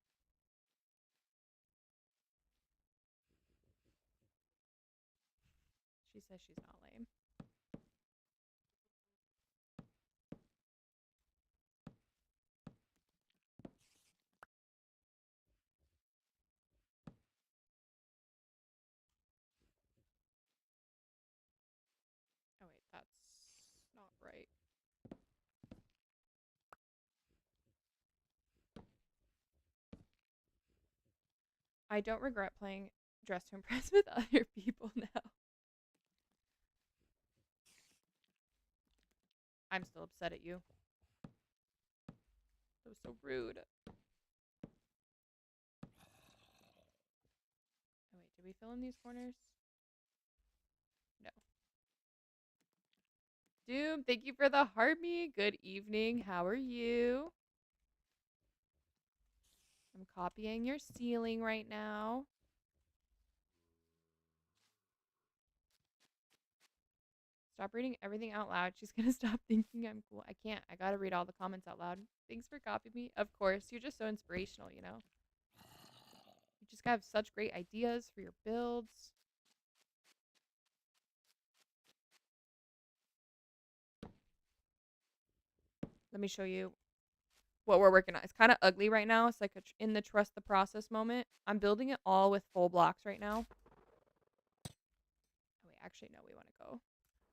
She says she's not lame. Oh wait, that's not right. I don't regret playing Dress to Impress with other people now. I'm still upset at you. That was so rude. Oh wait, did we fill in these corners? No. Doom, thank you for the heartbeat. Good evening. How are you? I'm copying your ceiling right now. Stop reading everything out loud. She's gonna stop thinking I'm cool. I can't. I gotta read all the comments out loud. Thanks for copying me. Of course. You're just so inspirational, you know? You just have such great ideas for your builds. Let me show you what we're working on. It's kind of ugly right now. It's like in the trust the process moment. I'm building it all with full blocks right now. Oh, wait, actually, no, we want to go.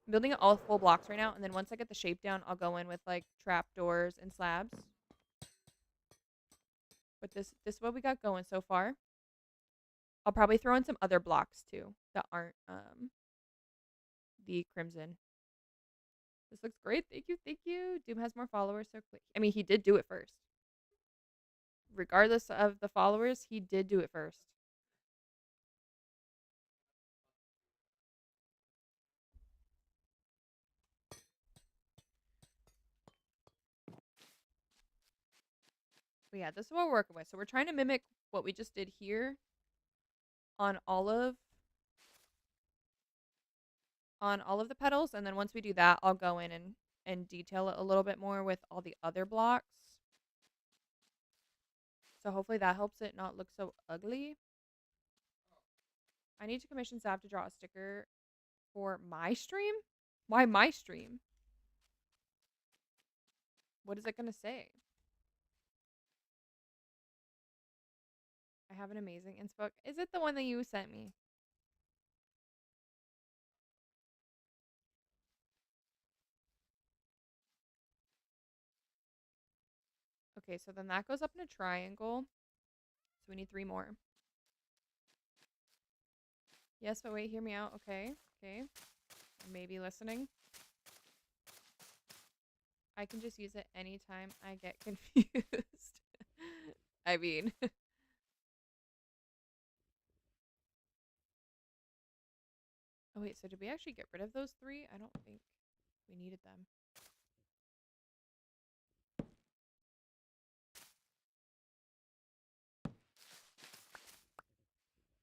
I'm building it all with full blocks right now. And then once I get the shape down, I'll go in with like trap doors and slabs. But this is what we got going so far. I'll probably throw in some other blocks too that aren't the crimson. This looks great. Thank you, thank you. Doom has more followers, so quick. I mean, he did do it first. Regardless of the followers, he did do it first. But yeah, this is what we're working with. So we're trying to mimic what we just did here on all of the petals, and then once we do that, I'll go in and detail it a little bit more with all the other blocks. So hopefully that helps it not look so ugly. I need to commission Sav to draw a sticker for my stream. Why my stream? What is it gonna say? I have an amazing inspo. Is it the one that you sent me? Okay, so then that goes up in a triangle. So we need 3 more. Yes, but wait, hear me out. Okay, okay. Maybe listening. I can just use it anytime I get confused. I mean. Oh, wait, so did we actually get rid of those 3? I don't think we needed them.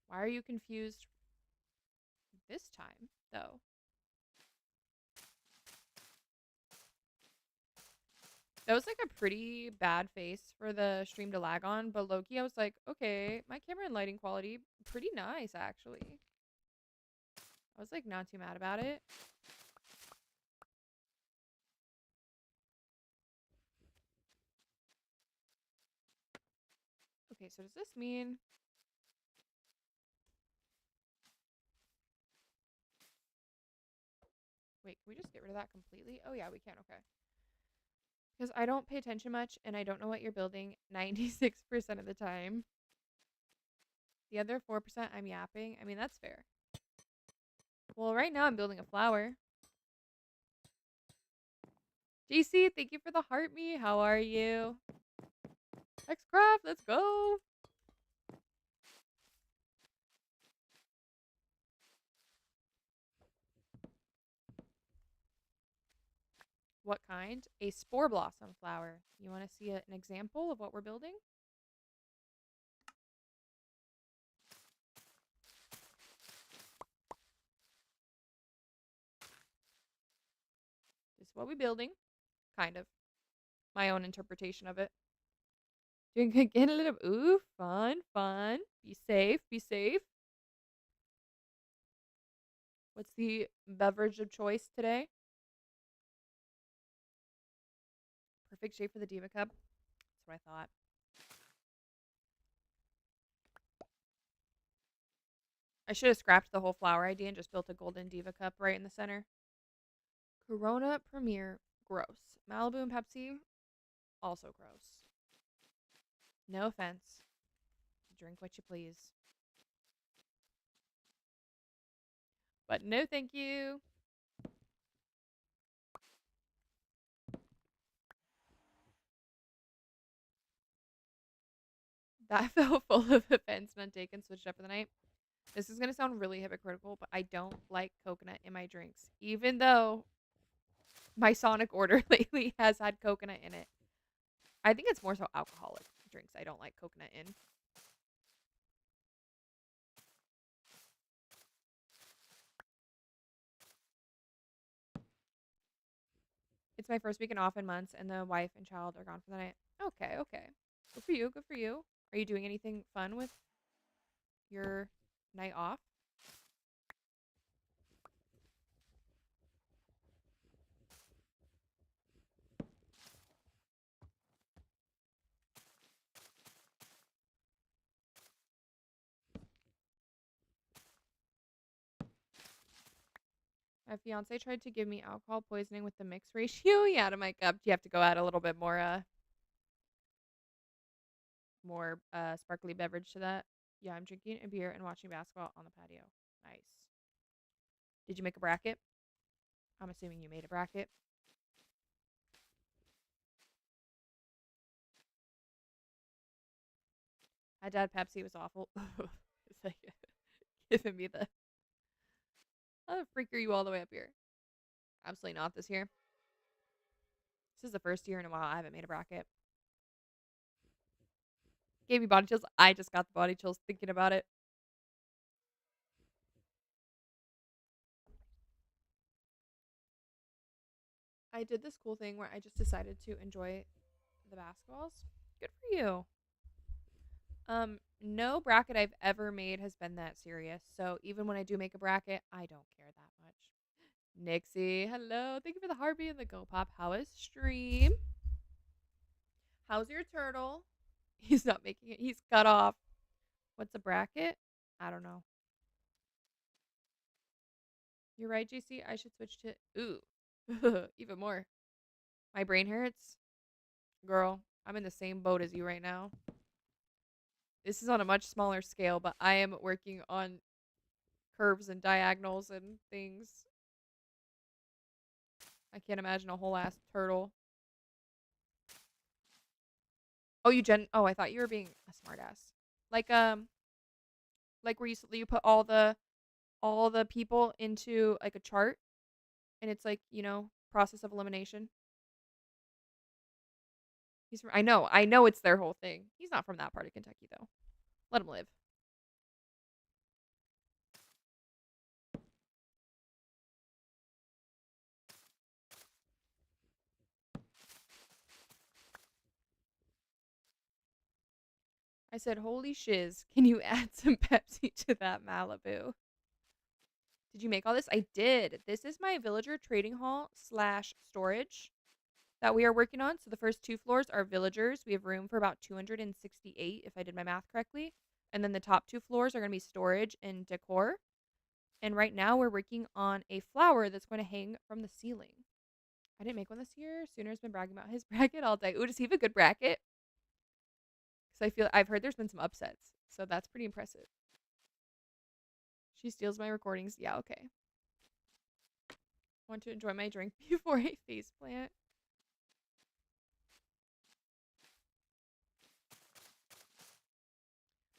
Why are you confused this time, though? That was like a pretty bad face for the stream to lag on, but Loki, I was like, okay, my camera and lighting quality, pretty nice, actually. I was like not too mad about it. Okay, so does this mean... Wait, can we just get rid of that completely? Oh, yeah, we can. Okay. Because I don't pay attention much, and I don't know what you're building 96% of the time. The other 4%, I'm yapping. I mean, that's fair. Well, right now I'm building a flower. JC, thank you for the heart me. How are you? Hexcraft, let's go. What kind? A spore blossom flower. You want to see an example of what we're building? This is what we're building. Kind of. My own interpretation of it. Doing good. Get a little... Ooh, fun, fun. Be safe, be safe. What's the beverage of choice today? Perfect shape for the Diva Cup. That's what I thought. I should have scrapped the whole flower idea and just built a golden Diva Cup right in the center. Corona Premier, gross. Malibu and Pepsi, also gross. No offense. Drink what you please. But no thank you. That felt full of offense and untaken, switched up for the night. This is going to sound really hypocritical, but I don't like coconut in my drinks. Even though my Sonic order lately has had coconut in it. I think it's more so alcoholic drinks I don't like coconut in. It's my first weekend off in months, and the wife and child are gone for the night. Okay, okay. Good for you. Good for you. Are you doing anything fun with your night off? My fiance tried to give me alcohol poisoning with the mix ratio. Yeah, to my cup, you have to go add a little bit more sparkly beverage to that. Yeah, I'm drinking a beer and watching basketball on the patio. Nice. Did you make a bracket? I'm assuming you made a bracket. My dad Pepsi was awful. It's like giving me the how the freak are you all the way up here? Absolutely not this year. This is the first year in a while I haven't made a bracket. Gave me body chills. I just got the body chills thinking about it. I did this cool thing where I just decided to enjoy the basketballs. Good for you. No bracket I've ever made has been that serious. So even when I do make a bracket, I don't care that much. Nixie, hello. Thank you for the heartbeat and the go pop. How is stream? How's your turtle? He's not making it. He's cut off. What's a bracket? I don't know. You're right, JC. I should switch to ooh. Even more. My brain hurts. Girl, I'm in the same boat as you right now. This is on a much smaller scale, but I am working on curves and diagonals and things. I can't imagine a whole ass turtle. Oh, oh, I thought you were being a smartass. Like where you put all the people into like a chart, and it's like process of elimination. He's from, I know it's their whole thing. He's not from that part of Kentucky though. Let him live. I said, holy shiz, can you add some Pepsi to that Malibu? Did you make all this? I did. This is my villager trading hall / storage that we are working on. So the first 2 floors are villagers. We have room for about 268 if I did my math correctly. And then the top 2 floors are going to be storage and decor. And right now we're working on a flower that's going to hang from the ceiling. I didn't make one this year. Sooner's been bragging about his bracket all day. Ooh, does he have a good bracket? Because I've heard there's been some upsets. So that's pretty impressive. She steals my recordings. Yeah, okay. Want to enjoy my drink before a face plant.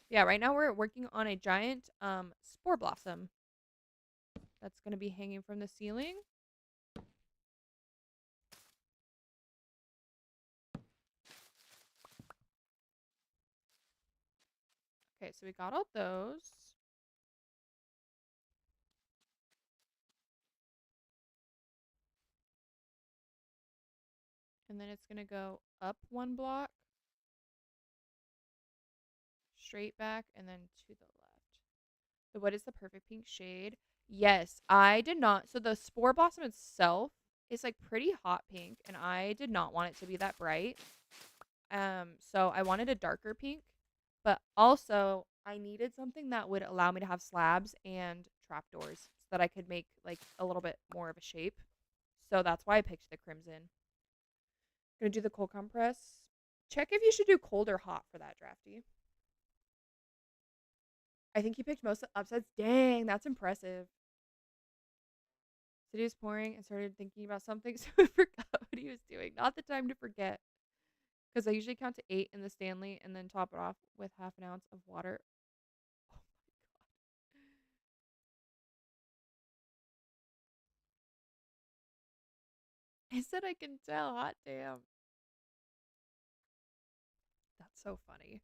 Yeah, right now we're working on a giant spore blossom that's going to be hanging from the ceiling. Okay, so we got all those. And then it's going to go up 1 block, straight back, and then to the left. So what is the perfect pink shade? Yes, I did not. So the spore blossom itself is like pretty hot pink, and I did not want it to be that bright. So I wanted a darker pink, but also I needed something that would allow me to have slabs and trapdoors so that I could make like a little bit more of a shape. So that's why I picked the crimson. Gonna do the cold compress. Check if you should do cold or hot for that, Drafty. I think he picked most of the upsets. Dang, that's impressive. City was pouring and started thinking about something, so I forgot what he was doing. Not the time to forget. Because I usually count to 8 in the Stanley and then top it off with half an ounce of water. Oh my god. I said I can tell. Hot damn. That's so funny.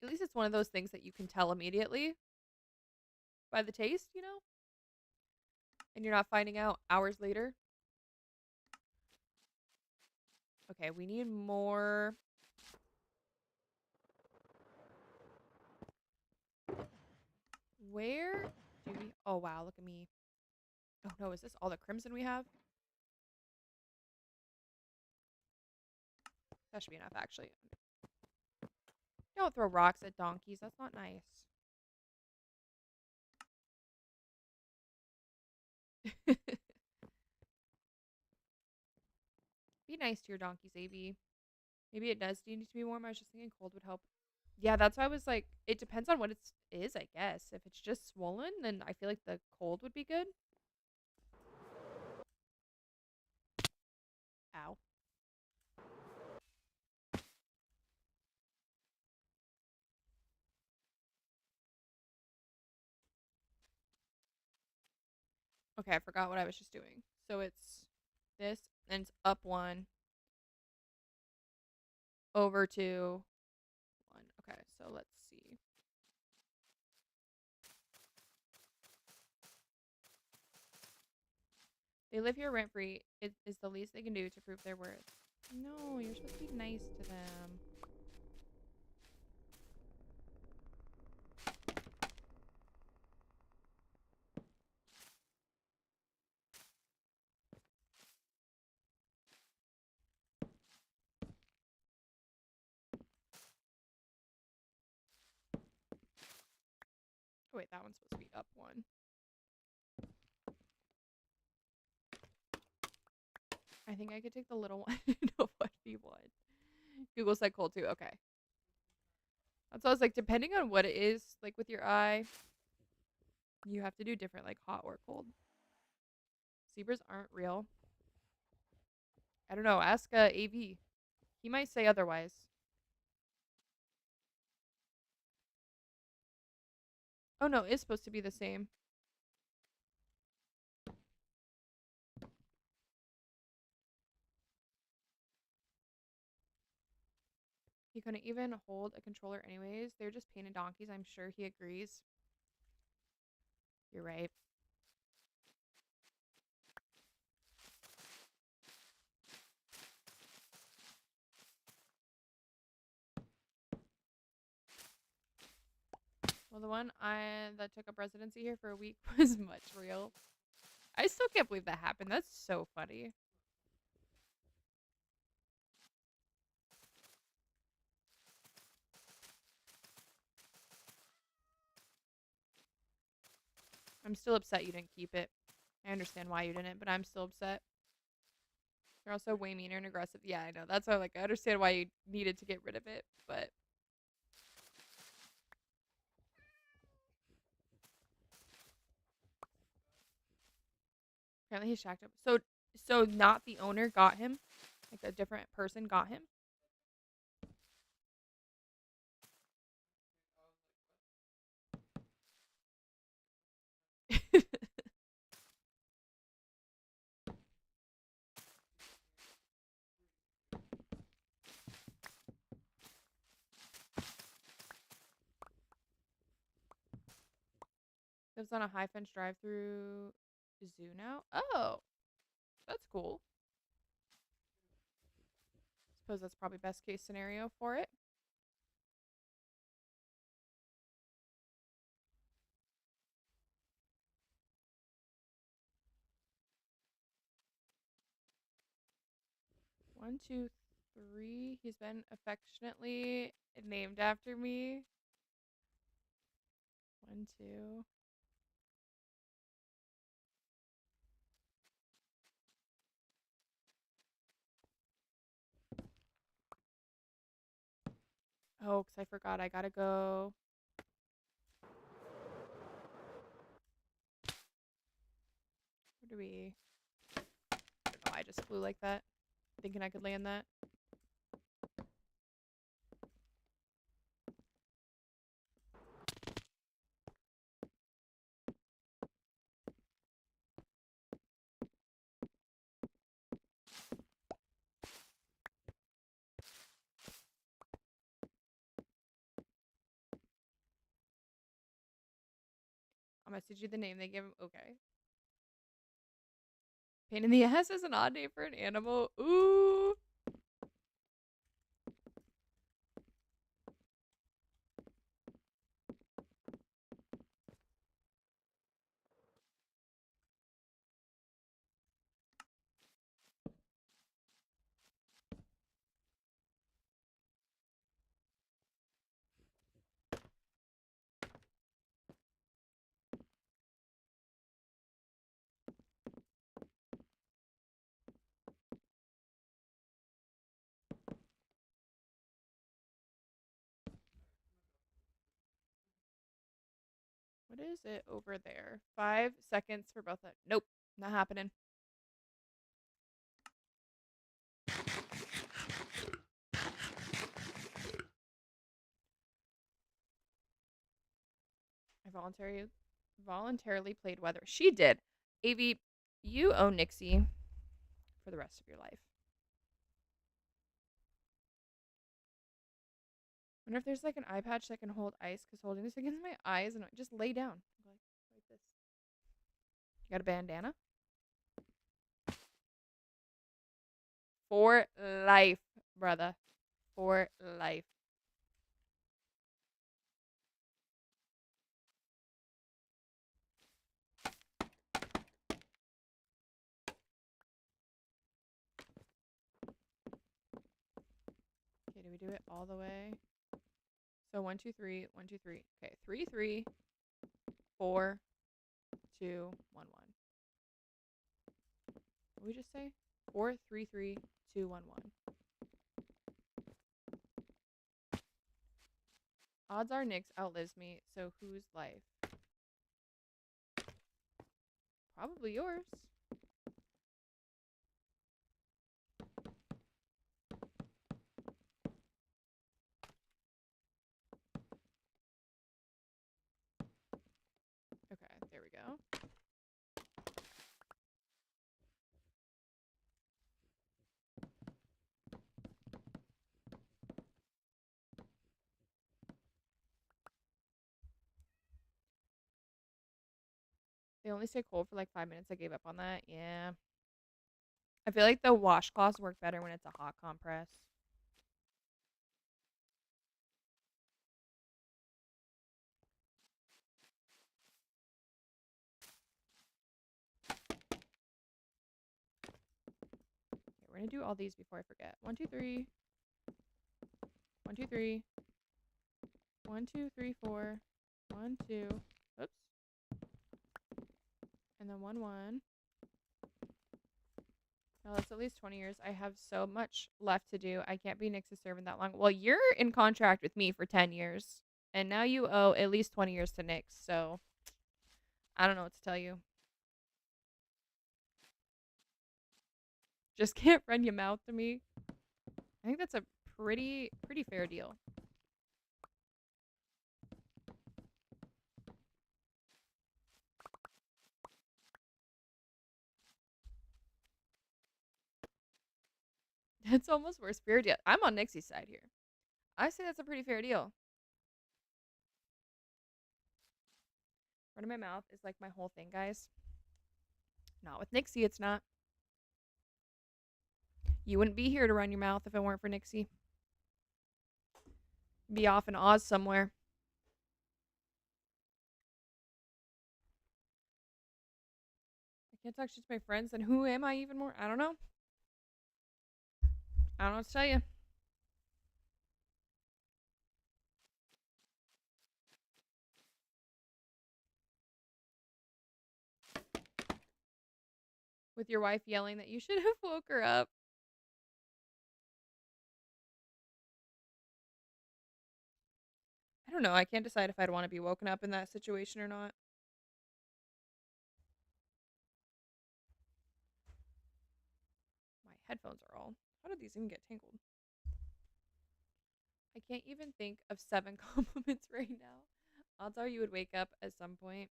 At least it's one of those things that you can tell immediately by the taste, And you're not finding out hours later. Okay, we need more. Where do we? Oh, wow. Look at me. Oh, no. Is this all the crimson we have? That should be enough, actually. Don't throw rocks at donkeys. That's not nice. Be nice to your donkeys, AB. Maybe it does need to be warm. I was just thinking cold would help. Yeah, that's why I was like, it depends on what it is, I guess. If it's just swollen, then I feel like the cold would be good. Ow. Okay, I forgot what I was just doing. So it's this, and it's up 1, over 2, 1. Okay, so let's see. They live here rent free. It is the least they can do to prove their worth. No, you're supposed to be nice to them. Oh, wait, that one's supposed to be up 1. I think I could take the little one. No, what be 1. Google said cold too. Okay. That's what I was like, depending on what it is, like with your eye, you have to do different, like hot or cold. Zebras aren't real. I don't know. Ask AV. He might say otherwise. Oh no, it's supposed to be the same. He couldn't even hold a controller anyways. They're just painted donkeys. I'm sure he agrees. You're right. Well, the one that took up residency here for a week was much real. I still can't believe that happened. That's so funny. I'm still upset you didn't keep it. I understand why you didn't, but I'm still upset. They're also way meaner and aggressive. Yeah, I know. That's why, like, I understand why you needed to get rid of it, but apparently he shacked up. So not the owner got him, like a different person got him. Lives on a high fence drive-through zoo now. Oh, that's cool. Suppose that's probably best case scenario for it. One, two, three. He's been affectionately named after me. 1, 2. Oh, because I forgot. I gotta go. Where do we? I don't know. I just flew like that, thinking I could land that. I'll message you the name they give him. Okay. Pain in the ass is an odd name for an animal. Ooh. is it over there? 5 seconds for both of Nope, not happening. I voluntarily played weather. She did. AV, you own Nixie for the rest of your life. Wonder if there's like an eye patch that can hold ice, because holding this against my eyes and just lay down. Like this. You got a bandana? For life, brother. For life. Okay, do we do it all the way? So 1, 2, 3, 1, 2, 3. Okay, 3, 3, 4, 2, 1, 1. What did we just say? 4, 3, 3, 2, 1, 1. Odds are Nyx outlives me, so whose life? Probably yours. Okay, there we go. They only stay cold for like 5 minutes. I gave up on that. Yeah. I feel like the washcloths work better when it's a hot compress. Okay, we're going to do all these before I forget. 1, 2, 3. 1, 2, 3. 1, 2, 3, 4. 1, 2. Oops. And then 1, 1. No, that's at least 20 years. I have so much left to do. I can't be Nyx's servant that long. Well, you're in contract with me for 10 years. And now you owe at least 20 years to Nyx. So I don't know what to tell you. Just can't run your mouth to me. I think that's a pretty fair deal. It's almost worse. Fair deal. I'm on Nixie's side here. I say that's a pretty fair deal. Running my mouth is like my whole thing, guys. Not with Nixie, it's not. You wouldn't be here to run your mouth if it weren't for Nixie. Be off in Oz somewhere. I can't talk shit to my friends, and who am I even more? I don't know. I don't know what to tell you. With your wife yelling that you should have woke her up. I don't know. I can't decide if I'd want to be woken up in that situation or not. My headphones are all. How did these even get tangled? I can't even think of 7 compliments right now. Odds are you would wake up at some point.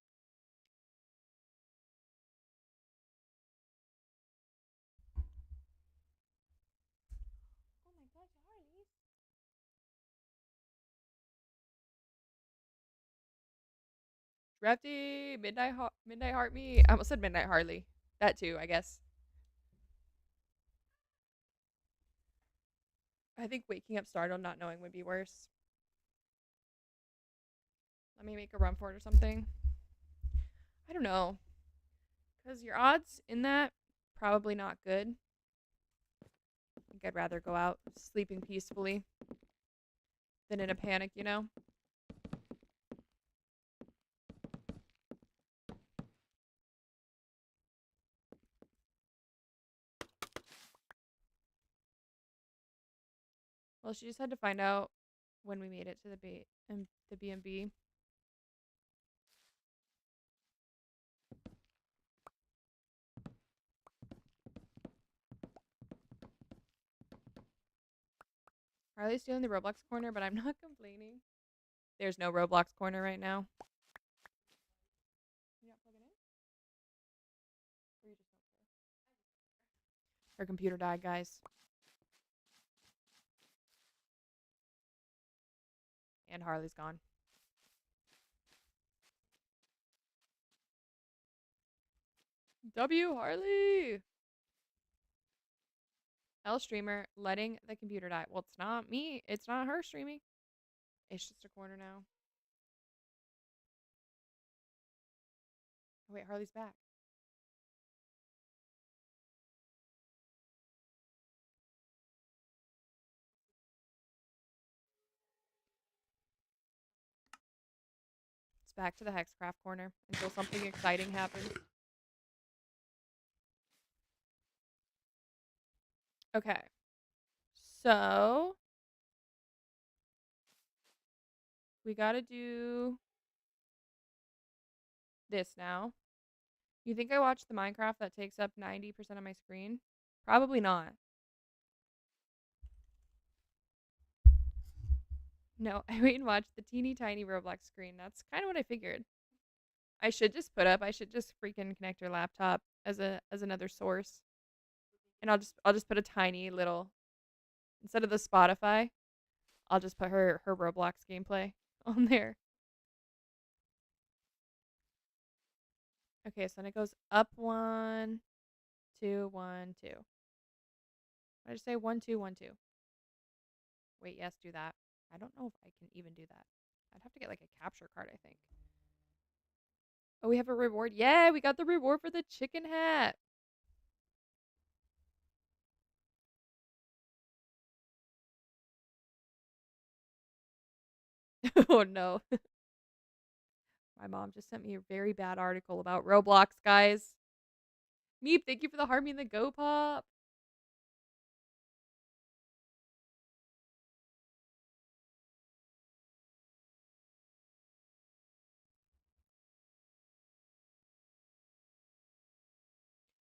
Oh my god, Harley. Drafty, Midnight Heart Me. I almost said Midnight Harley. That too, I guess. I think waking up startled, not knowing would be worse. Let me make a run for it or something. I don't know. Because your odds in that, probably not good. I think I'd rather go out sleeping peacefully than in a panic, you know? Well, she just had to find out when we made it to the B&B. Harley's stealing the Roblox corner, but I'm not complaining. There's no Roblox corner right now. You not plug it in? Or you just don't care? Her computer died, guys. And Harley's gone. W Harley! L streamer letting the computer die. Well, it's not me. It's not her streaming. It's just a corner now. Oh, wait, Harley's back. It's back to the Hexcraft corner until something exciting happens. Okay. So we gotta do this now. You think I watched the Minecraft that takes up 90% of my screen? Probably not. No, I wait and watch the teeny tiny Roblox screen. That's kind of what I figured. I should just freaking connect your laptop as another source. And I'll just put a tiny little, instead of the Spotify, I'll just put her Roblox gameplay on there. Okay, so then it goes up 1, 2, 1, 2. I just say 1, 2, 1, 2. Wait, yes, do that. I don't know if I can even do that. I'd have to get like a capture card, I think. Oh, we have a reward. Yeah, we got the reward for the chicken hat. Oh no. My mom just sent me a very bad article about Roblox, guys. Meep, thank you for the Harmony and the Go Pop.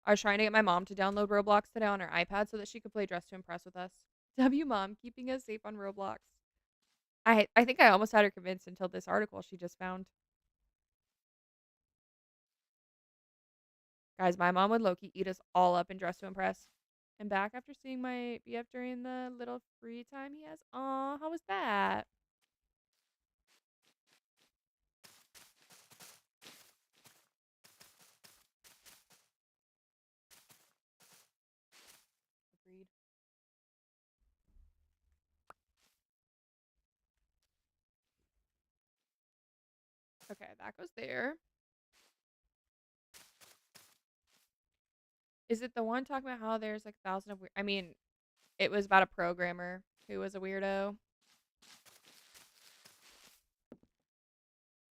I was trying to get my mom to download Roblox today on her iPad so that she could play Dress to Impress with us. W mom, keeping us safe on Roblox. I think I almost had her convinced until this article she just found. Guys, my mom would low-key eat us all up in Dress to Impress. I'm back after seeing my BF during the little free time he has. Aw, how was that? Agreed. Okay, that goes there. Is it the one talking about how there's like 1,000 of weird? I mean, it was about a programmer who was a weirdo.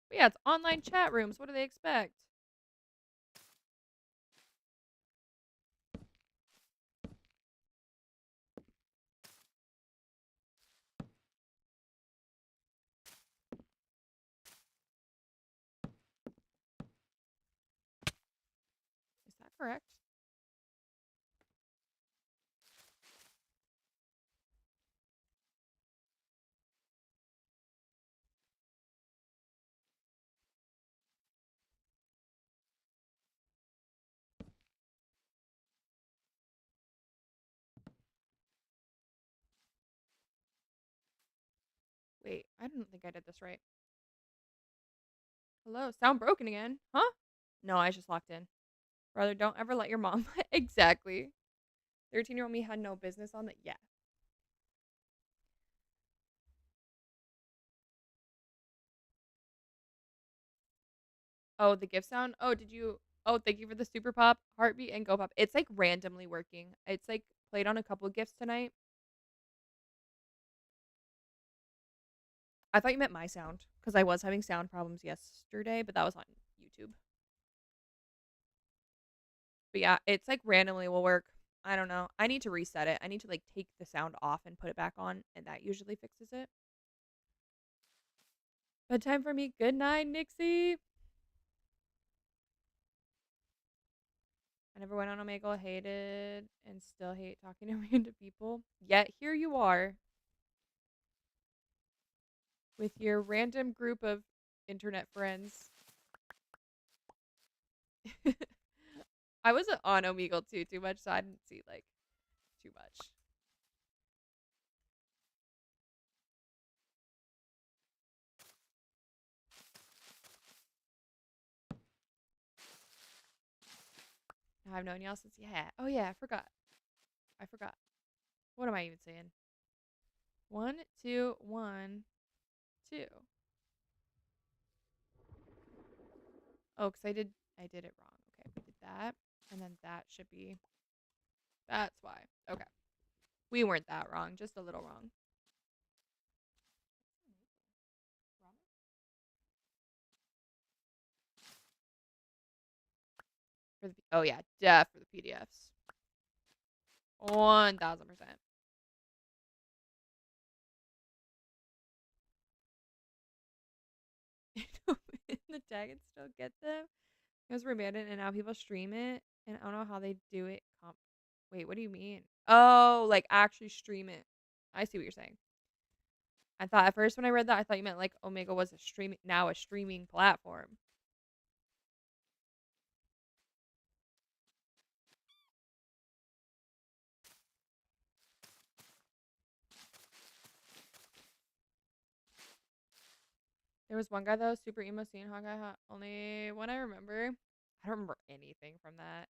But yeah, it's online chat rooms. What do they expect? Is that correct? Wait, I don't think I did this right. Hello, sound broken again? Huh? No, I just locked in. Brother, don't ever let your mom. Exactly. 13-year-old me had no business on that. Yeah. Oh, the gift sound. Oh, did you? Oh, thank you for the super pop, heartbeat, and go pop. It's like randomly working. It's like played on a couple gifts tonight. I thought you meant my sound because I was having sound problems yesterday, but that was on YouTube. But yeah, it's like randomly will work. I don't know. I need to reset it. I need to like take the sound off and put it back on, and that usually fixes it. Bedtime for me. Good night, Nixie. I never went on Omegle, hated, and still hate talking to random people. Yet here you are. with your random group of internet friends. I wasn't on Omegle too much, so I didn't see like too much. I've known y'all since Oh yeah, I forgot. I forgot. What am I even saying? 1, 2, 1, 2. Oh, because I did it wrong. Okay, we did that, and then that should be. That's why. Okay, we weren't that wrong, just a little wrong. For the oh yeah, def for the PDFs. 1000%. The tag and still get them. It was abandoned and now people stream it, and I don't know how they do it. Wait, what do you mean? Oh, like actually stream it. I see what you're saying. I thought at first when I read that, I thought you meant like Omega was a streaming platform. There was one guy that was super emo scene Hawkeye. Only one I remember. I don't remember anything from that.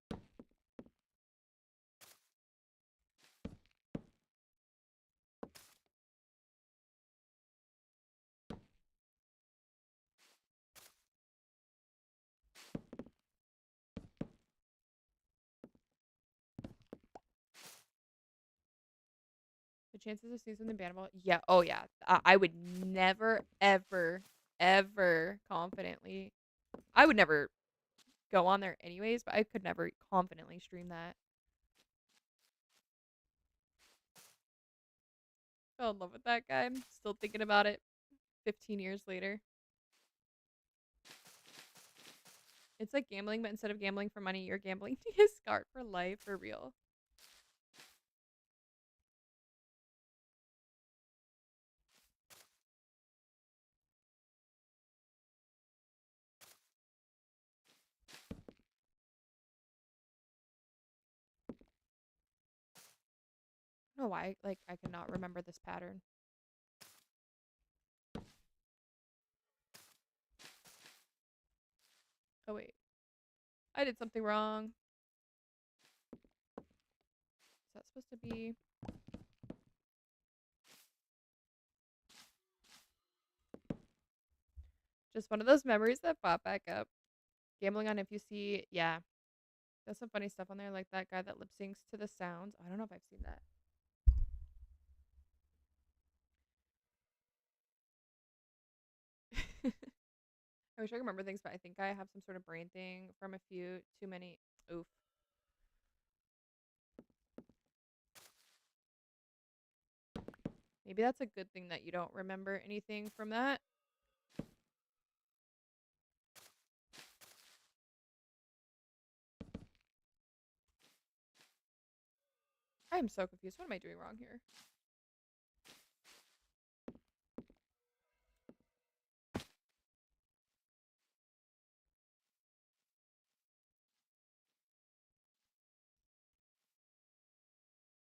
The chances of seeing something bannable. Yeah. Oh yeah. I would never, ever, ever confidently. I would never go on there anyways, but I could never confidently stream that. Fell in love with that guy. I'm still thinking about it 15 years later. It's like gambling, but instead of gambling for money, you're gambling to get scarred for life, for real. I don't know why, like, I cannot remember this pattern. Oh, wait. I did something wrong. Is that supposed to be? Just one of those memories that pop back up. Gambling on if you see, yeah. There's some funny stuff on there, like that guy that lip syncs to the sounds. I don't know if I've seen that. I wish I could remember things, but I think I have some sort of brain thing from a few too many. Oof. Maybe that's a good thing that you don't remember anything from that. I am so confused. What am I doing wrong here?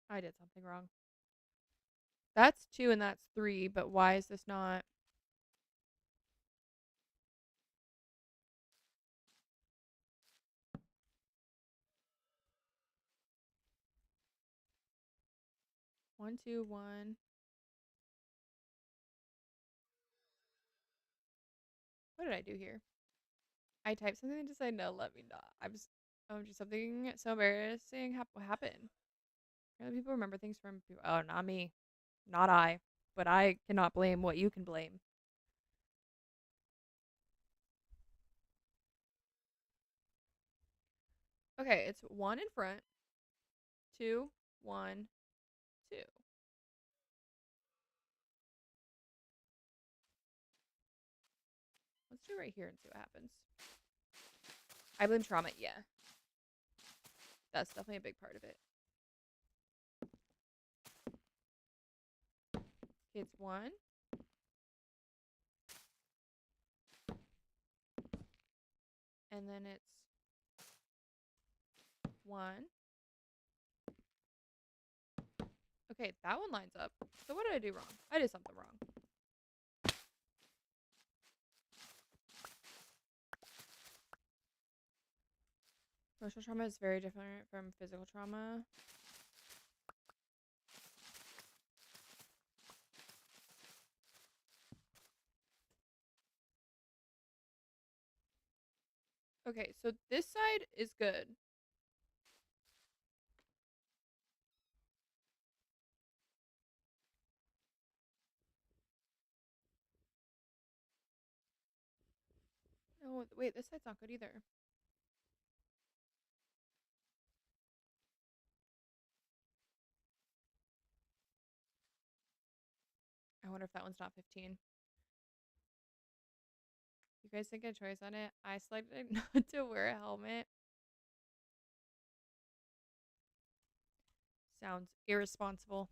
I did something wrong. That's 2 and that's 3, but why is this not? One, 2, 1. What did I do here? I typed something and decided no, let me not. Just something so embarrassing happened. Apparently people remember things from people. Oh, not me. Not I. But I cannot blame what you can blame. Okay, it's 1 in front, 2, 1, 2. Let's do it right here and see what happens. I blame trauma. Yeah. That's definitely a big part of it. Okay, it's 1. And then it's 1. Okay, that one lines up. So what did I do wrong? I did something wrong. Emotional trauma is very different from physical trauma. Okay, so this side is good. No, wait, this side's not good either. I wonder if that one's not 15. You guys think a choice on it? I selected not to wear a helmet. Sounds irresponsible.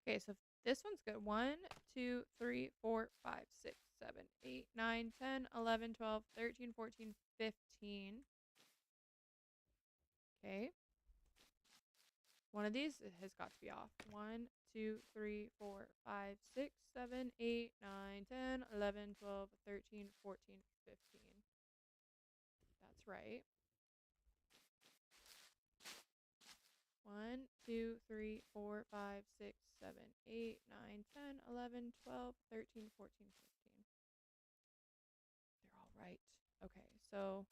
Okay, so this one's good. 1, 2, 3, 4, 5, 6, 7, 8, 9, 10, 11, 12, 13, 14, 15. Okay. One of these has got to be off. 1, 2, 3, 4, 5, 6, 7, 8, 9, 10, 11, 12, 13, 14, 15. That's right. 1, 2, 3, 4, 5, 6, 7, 8, 9, 10, 11, 12, 13, 14, 15. They're all right. Okay, so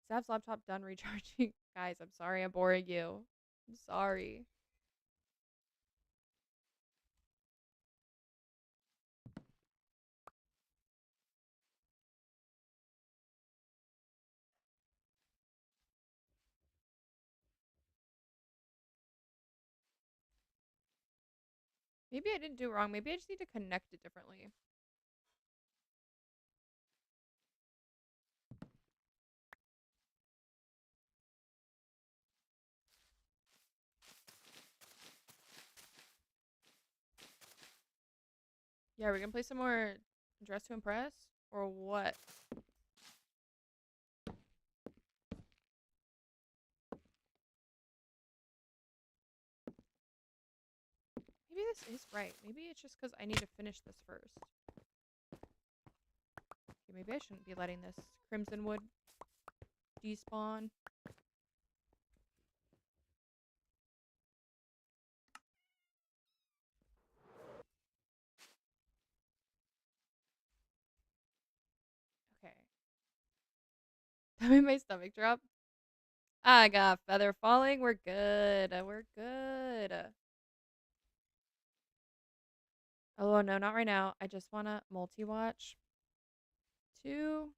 Sav's laptop done recharging. Guys, I'm sorry I'm boring you. I'm sorry. Maybe I didn't do it wrong. Maybe I just need to connect it differently. Yeah, we're gonna play some more Dress to Impress? Or what? Maybe this is right. Maybe it's just because I need to finish this first. Okay, maybe I shouldn't be letting this Crimson Wood despawn. Okay. That made my stomach drop. I got feather falling. We're good. We're good. Oh, no, not right now. I just want to multi-watch. 2.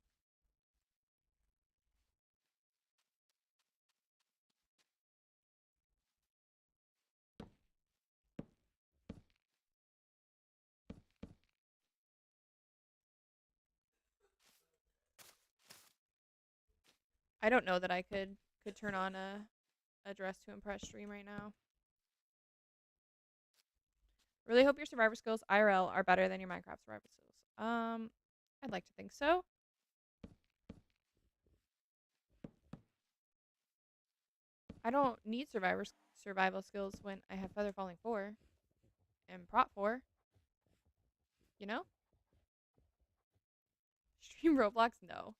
I don't know that I could turn on a Dress to Impress stream right now. Really hope your survivor skills IRL are better than your Minecraft survivor skills. I'd like to think so. I don't need survival skills when I have Feather Falling 4 and Prot 4. You know? Stream Roblox? No.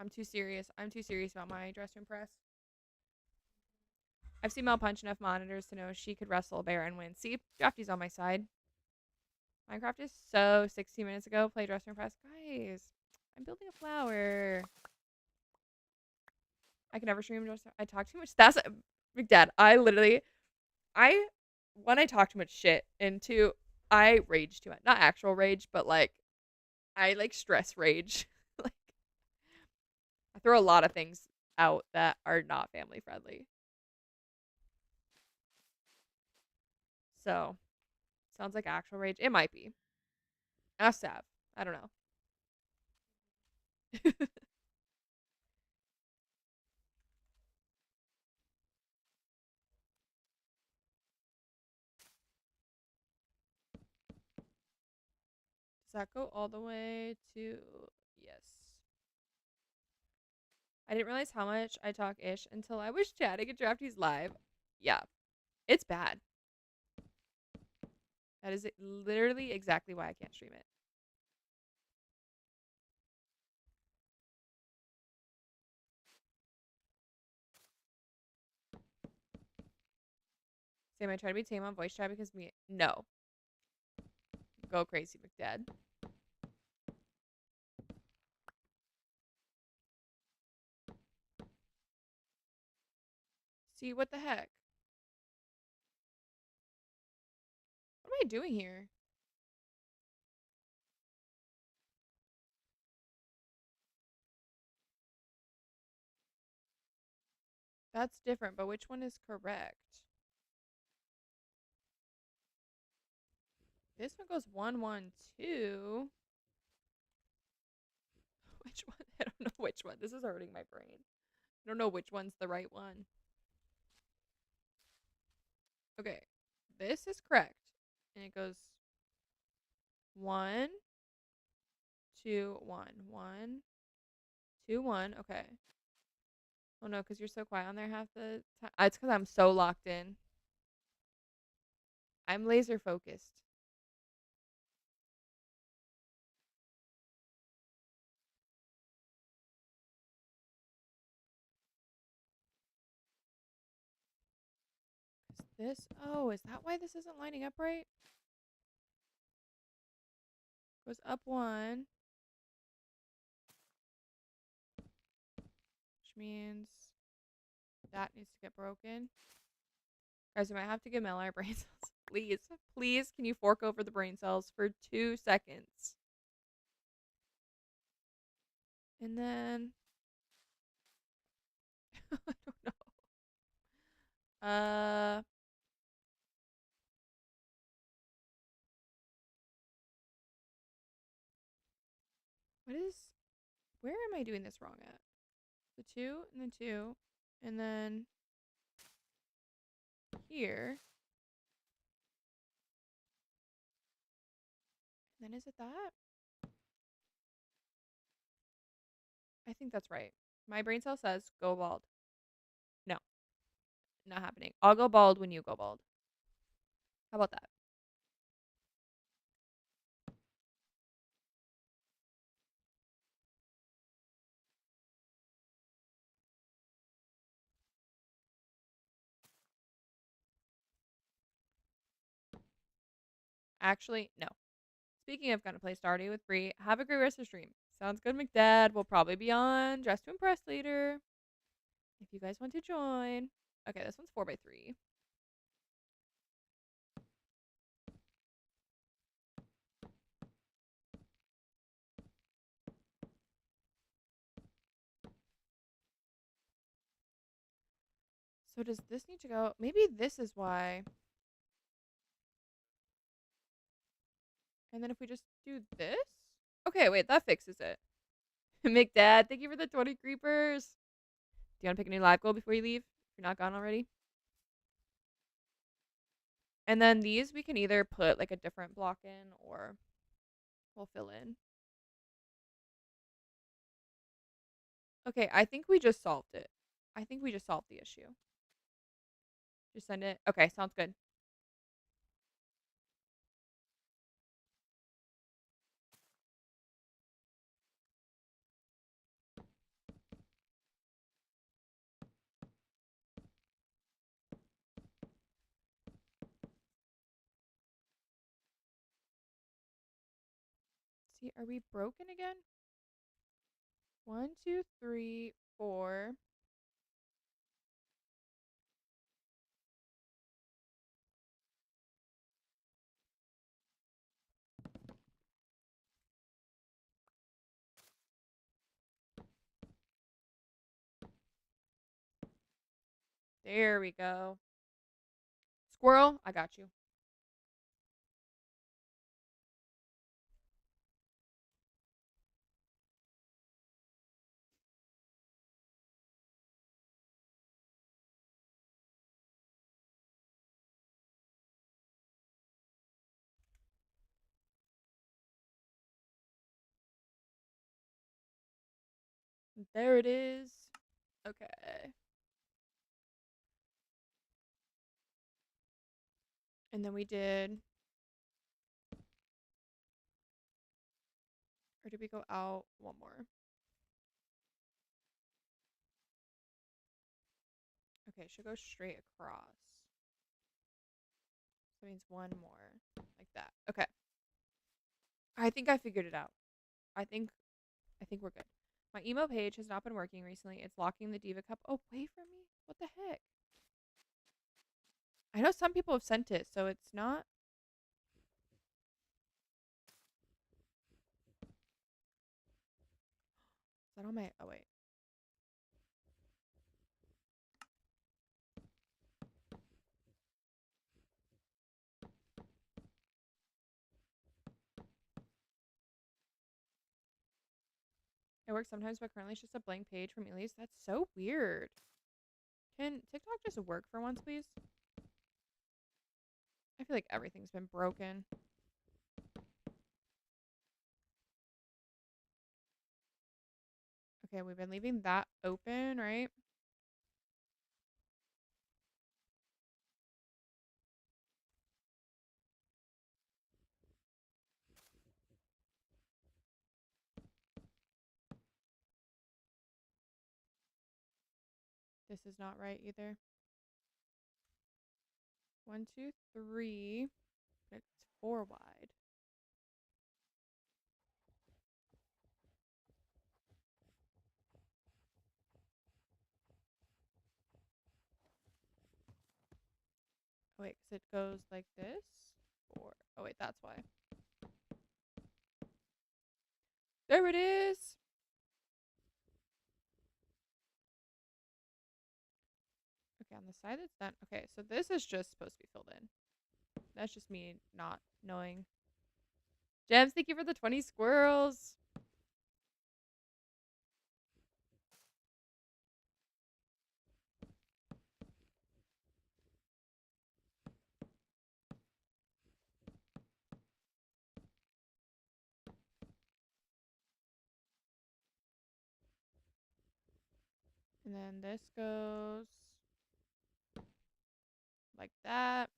I'm too serious. I'm too serious about my Dress to Impress. I've seen Mel punch enough monitors to know she could wrestle a bear and win. See, Drafty's on my side. Minecraft is so 16 minutes ago. Play Dress to Impress. Guys, I'm building a flower. I can never stream Dress to I talk too much. That's Dad. One, I talk too much shit, and 2, I rage too much. Not actual rage, but like I like stress rage. Like I throw a lot of things out that are not family friendly. So sounds like actual rage. It might be. Ask Sav. I don't know. that go all the way to... Yes. I didn't realize how much I talk ish until I was chatting at Drafty's live. Yeah. It's bad. That is literally exactly why I can't stream it. Sam, I try to be tame on voice chat because me... No. Go crazy, McDad. See, what the heck? What am I doing here? That's different, but which one is correct? This one goes 1, 1, 2. Which one? I don't know which one. This is hurting my brain. I don't know which one's the right one. Okay. This is correct. And it goes 1, 2, 1. 1, 2, 1. Okay. Oh no, because you're so quiet on there half the time. It's because I'm so locked in. I'm laser focused. Is this? Oh, is that why this isn't lining up right? Goes up 1. Which means that needs to get broken. Guys, we might have to give Mel our brain cells. Please, please, can you fork over the brain cells for 2 seconds? And then... I don't know. What is... Where am I doing this wrong at? The 2, and then 2, and then... Here. And then is it that? I think that's right. My brain cell says go bald. No, not happening. I'll go bald when you go bald. How about that? Actually, no. Speaking of gonna play Stardew with Bree, have a great rest of the stream. Sounds good, McDad. We'll probably be on Dress to Impress later. If you guys want to join. Okay, this one's 4x3. So does this need to go? Maybe this is why. And then if we just do this? Okay, wait, that fixes it. McDad, thank you for the 20 creepers. Do you want to pick a new live goal before you leave? If you're not gone already? And then these we can either put like a different block in or we'll fill in. Okay, I think we just solved it. I think we just solved the issue. Just send it. Okay, sounds good. See, are we broken again? 1, 2, 3, 4. There we go. Squirrel, I got you. There it is. Okay. And then we did, or did we go out one more? Okay, should go straight across. That means one more, like that. Okay. I think I figured it out. I think we're good. My emo page has not been working recently. It's locking the Diva Cup away from me. What the heck? I know some people have sent it, so it's not. Is that on my? Oh wait. It works sometimes, but currently it's just a blank page from Elise. That's so weird. Can TikTok just work for once, please? I feel like everything's been broken. Okay, we've been leaving that open, right? This is not right either. 1, 2, 3. It's 4 wide. Oh, wait, because it goes like this. 4. Oh, wait, that's why. There it is. Okay, on the side that's done. Okay, so this is just supposed to be filled in. That's just me not knowing. Gems, thank you for the 20 squirrels. And then this goes like that.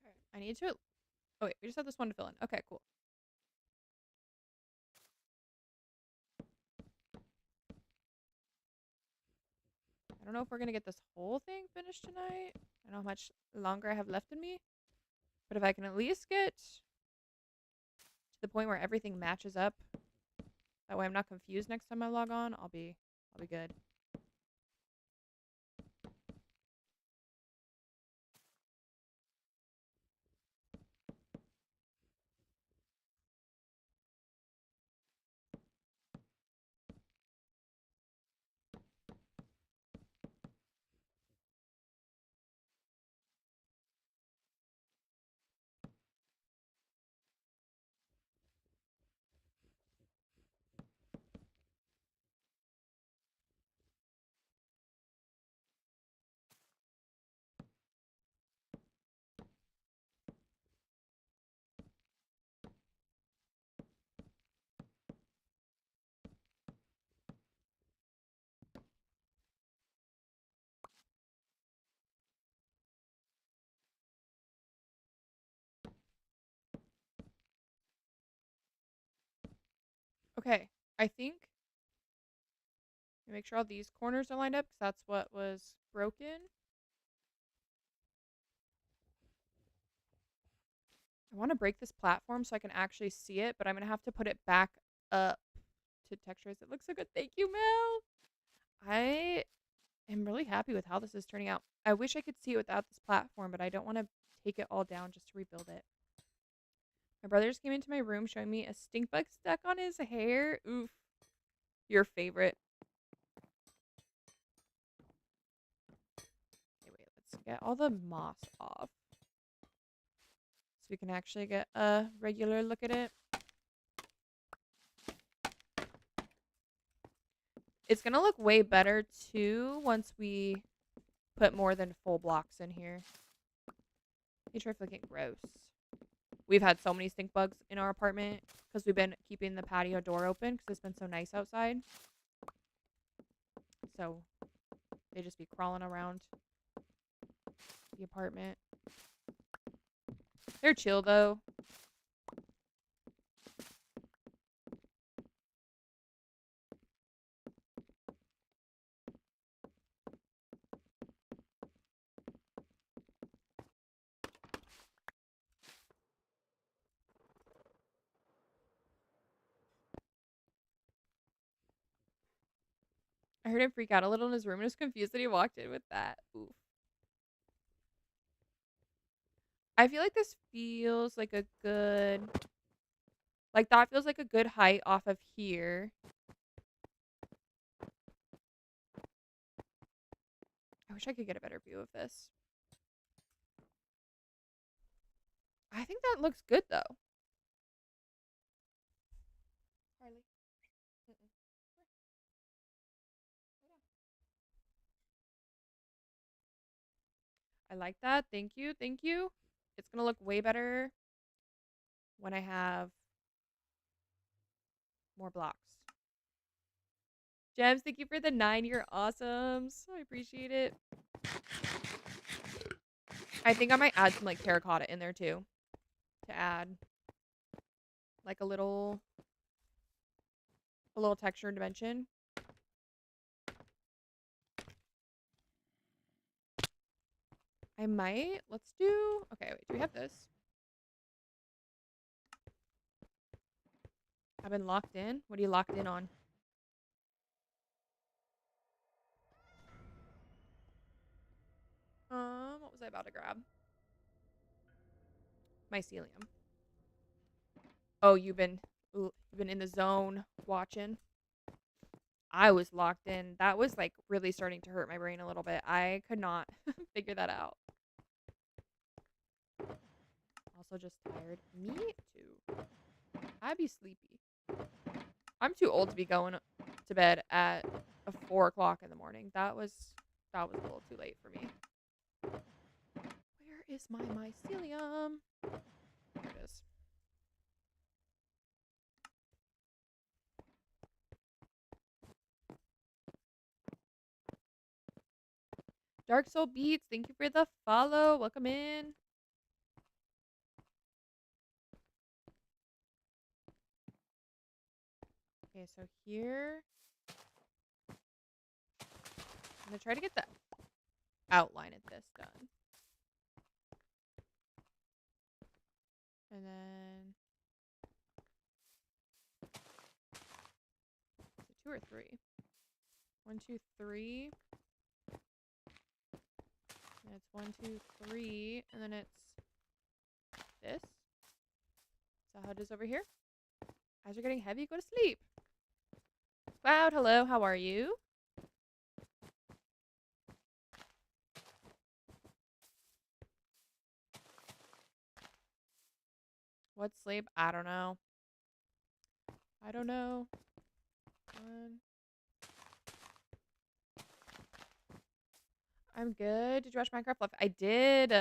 Okay. I need to. Oh, wait, we just have this one to fill in. Okay, cool. I don't know if we're going to get this whole thing finished tonight. I don't know how much longer I have left in me. But if I can at least get to the point where everything matches up, that way I'm not confused next time I log on, I'll be good. Okay, I think make sure all these corners are lined up because that's what was broken. I want to break this platform so I can actually see it, but I'm going to have to put it back up to texturize. It looks so good. Thank you, Mel. I am really happy with how this is turning out. I wish I could see it without this platform, but I don't want to take it all down just to rebuild it. My brother just came into my room showing me a stink bug stuck on his hair. Oof. Your favorite. Okay, wait, let's get all the moss off so we can actually get a regular look at it. It's going to look way better, too, once we put more than full blocks in here. You try looking gross. We've had so many stink bugs in our apartment because we've been keeping the patio door open because it's been so nice outside. So they just be crawling around the apartment. They're chill though. I heard him freak out a little in his room and was confused that he walked in with that. Oof. I feel like this feels like a good, like that feels like a good height off of here. I wish I could get a better view of this. I think that looks good though. Harley. Mm-mm. I like that. Thank you. Thank you. It's going to look way better when I have more blocks. Gems, thank you for the 9. You're awesome. So I appreciate it. I think I might add some like terracotta in there too. To add like a little texture and dimension. I might. Let's do. Okay, wait. Do we have this? I've been locked in. What are you locked in on? What was I about to grab? Mycelium. Oh, you've been in the zone watching. I was locked in. That was like really starting to hurt my brain a little bit. I could not figure that out. Also just tired. Me too. I'd be sleepy. I'm too old to be going to bed at 4 o'clock in the morning. That was a little too late for me. Where is my mycelium? There it is. Dark Soul Beats, thank you for the follow. Welcome in. Okay, so here I'm gonna try to get the outline of this done. And then is it 2 or 3? 1, 2, 3. And it's 1, 2, 3, and then it's this. Is that how it is over here? Eyes are getting heavy. Go to sleep. Cloud, hello. How are you? What sleep? I don't know. I don't know. I'm good. Did you watch Minecraft Live? I did.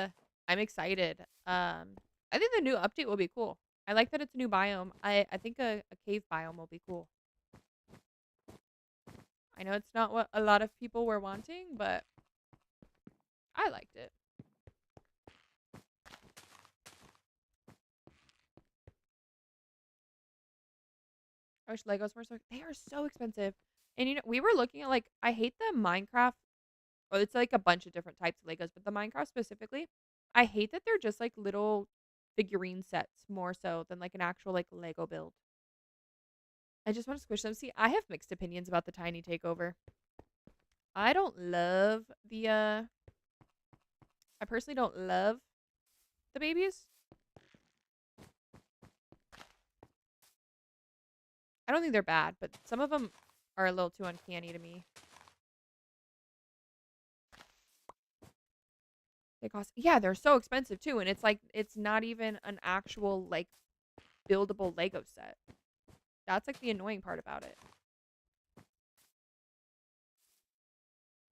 I'm excited. I think the new update will be cool. I like that it's a new biome. I think a cave biome will be cool. I know it's not what a lot of people were wanting, but I liked it. I wish Legos were so. They are so expensive. And we were looking at like I hate the Minecraft. Or it's like a bunch of different types of Legos, but the Minecraft specifically, I hate that they're just like little figurine sets more so than like an actual like Lego build. I just want to squish them. See, I have mixed opinions about the Tiny Takeover. I don't love the I personally don't love the babies. I don't think they're bad, but some of them are a little too uncanny to me. They cost, yeah, they're so expensive too, and it's like it's not even an actual like buildable Lego set. That's like the annoying part about it.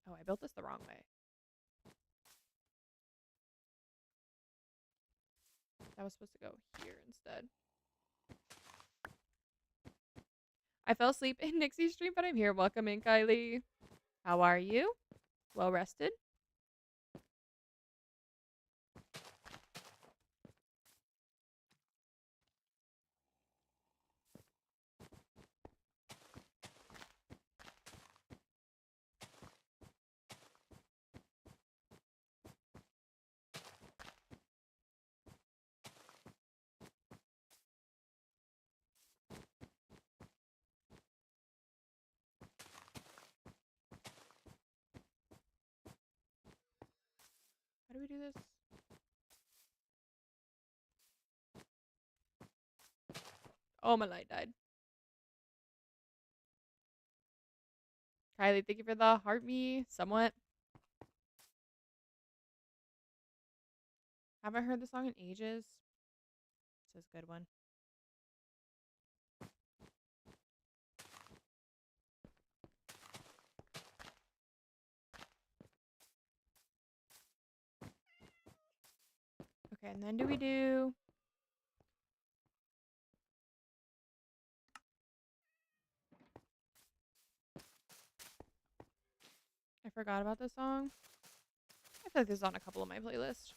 Oh, I built this the wrong way. That was supposed to go here instead. I fell asleep in Nixie's stream, but I'm here. Welcome in, Kylie. How are you? Well rested? How do we do this? Oh, my light died. Kylie, thank you for the heart me. Somewhat. Haven't heard the song in ages. This is a good one. Okay, and then do we do... I forgot about this song. I feel like this is on a couple of my playlists.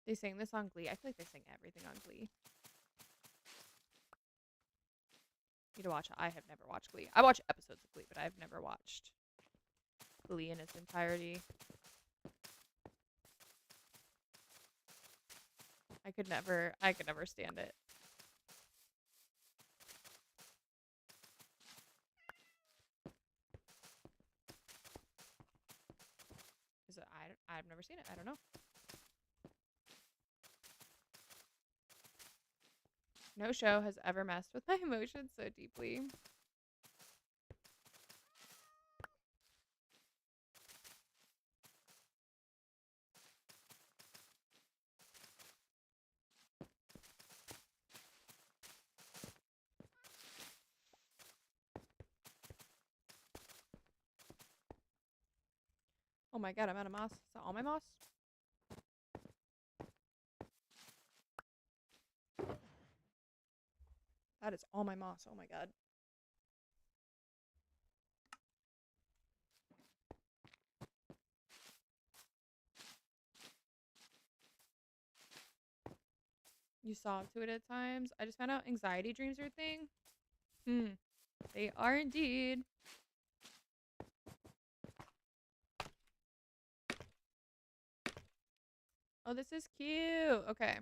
They sing this on Glee. I feel like they sing everything on Glee. Need to watch it. I have never watched Glee. I watch episodes of Glee, but I've never watched Glee in its entirety. I could never stand it. Is it? I've never seen it. I don't know. No show has ever messed with my emotions so deeply. Oh my god, I'm out of moss. Is that all my moss? That is all my moss. Oh my god. You sob to it at times. I just found out anxiety dreams are a thing. They are indeed. Oh, this is cute. Okay.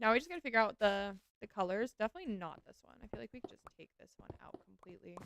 Now we just gotta figure out the colors. Definitely not this one. I feel like we could just take this one out completely.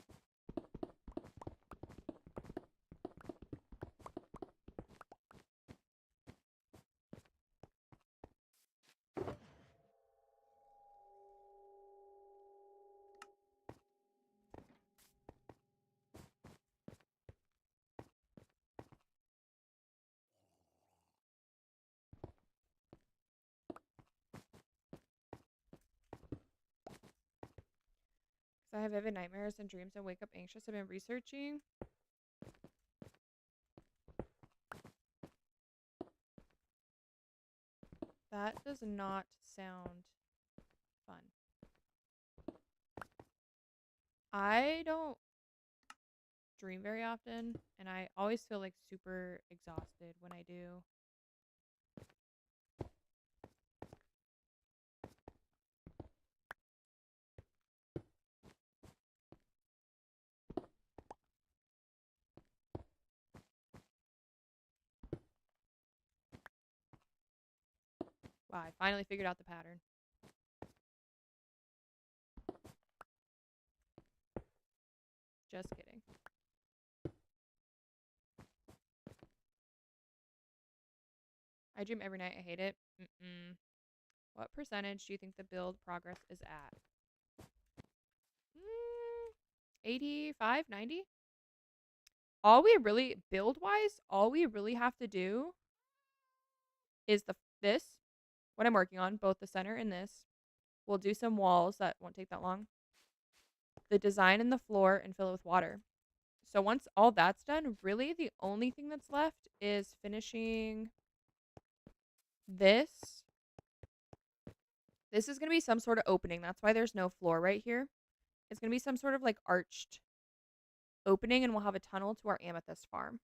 I have vivid nightmares and dreams and wake up anxious. I've been researching. That does not sound fun. I don't dream very often, and I always feel like super exhausted when I do. Wow, I finally figured out the pattern. Just kidding. I dream every night. I hate it. What percentage do you think the build progress is at? 85, 90. All we really, build-wise, all we really have to do is this, what I'm working on, both the center and this. We'll do some walls that won't take that long. The design in the floor and fill it with water. So once all that's done, really the only thing that's left is finishing this. This is going to be some sort of opening. That's why there's no floor right here. It's going to be some sort of like arched opening, and we'll have a tunnel to our amethyst farm.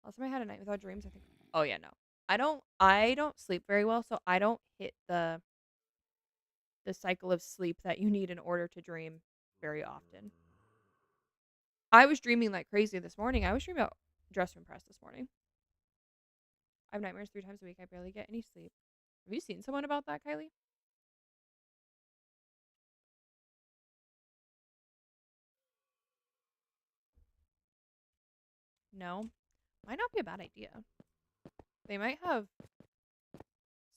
Last time I had a night without dreams, I think. Oh yeah, no. I don't sleep very well, so I don't hit the cycle of sleep that you need in order to dream very often. I was dreaming like crazy this morning. I was dreaming about dress room press this morning. I have nightmares 3 times a week. I barely get any sleep. Have you seen someone about that, Kylie? No. Might not be a bad idea. They might have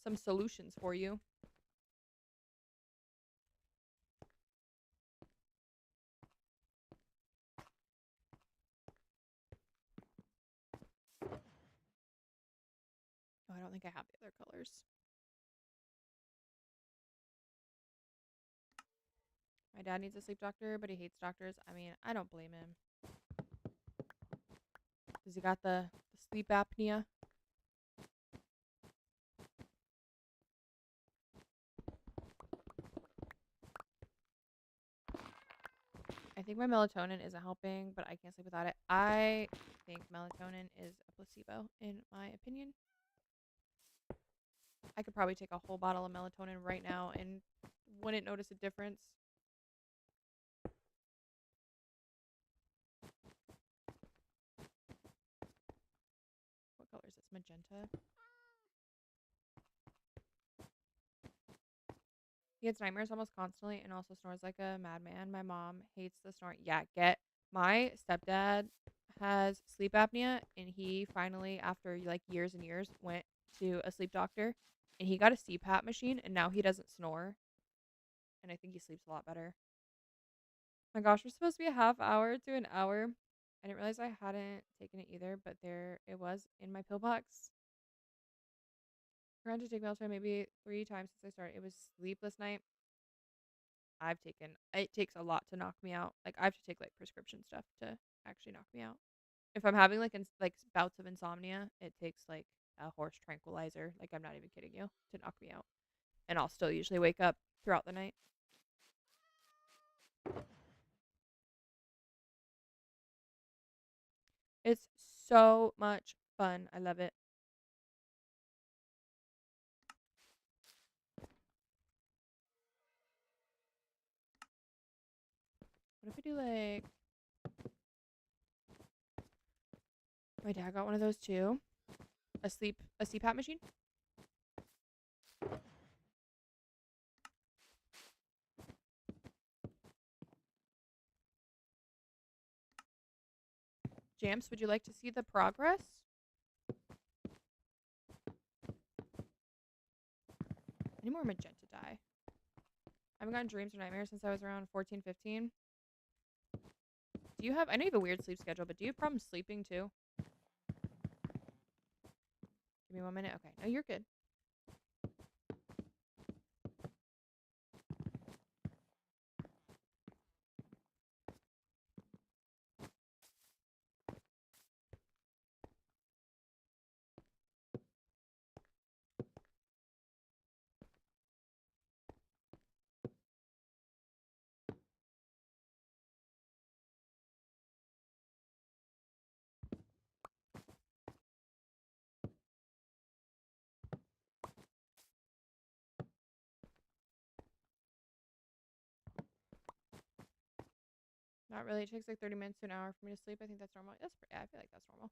some solutions for you. Oh, I don't think I have the other colors. My dad needs a sleep doctor, but he hates doctors. I mean, I don't blame him. Does he got the sleep apnea? I think my melatonin isn't helping, but I can't sleep without it. I think melatonin is a placebo, in my opinion. I could probably take a whole bottle of melatonin right now and wouldn't notice a difference. What color is this? Magenta? He gets nightmares almost constantly and also snores like a madman. My mom hates the snort. Yeah, my stepdad has sleep apnea, and he finally, after like years and years, went to a sleep doctor, and he got a CPAP machine, and now he doesn't snore, and I think he sleeps a lot better. My gosh, we're supposed to be a half hour to an hour. I didn't realize I hadn't taken it either, but there it was in my pill box. Trying to take melatonin maybe 3 times since I started. It was sleepless night. It takes a lot to knock me out. Like I have to take like prescription stuff to actually knock me out. If I'm having like bouts of insomnia, it takes like a horse tranquilizer. Like I'm not even kidding you, to knock me out. And I'll still usually wake up throughout the night. It's so much fun. I love it. What if we do like my dad got one of those too? A CPAP machine? Jamps, would you like to see the progress? Any more magenta dye? I haven't gotten dreams or nightmares since I was around 14, 15. I know you have a weird sleep schedule, but do you have problems sleeping too? Give me 1 minute. Okay. No, you're good. Not really. It takes like 30 minutes to an hour for me to sleep. I think that's normal. Yeah, I feel like that's normal.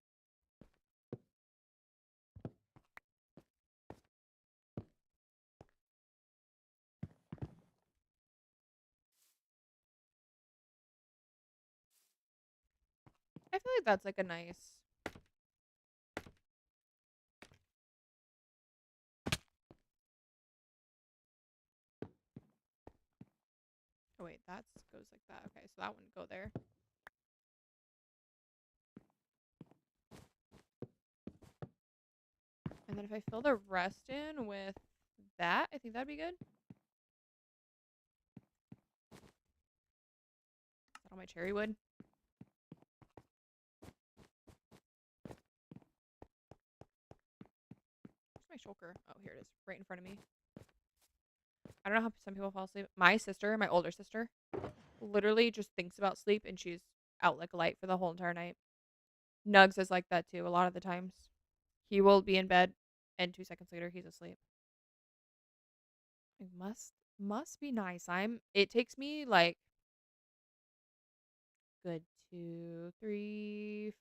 I feel like that's like a nice. Oh wait, that goes like that. Okay, so that wouldn't go there. And then if I fill the rest in with that, I think that'd be good. Is that all my cherry wood? Where's my shulker? Oh, here it is, right in front of me. I don't know how some people fall asleep. My sister, my older sister, literally just thinks about sleep and she's out like a light for the whole entire night. Nugs is like that too a lot of the times. He will be in bed and 2 seconds later he's asleep. It must be nice. It takes me like good 2, 3,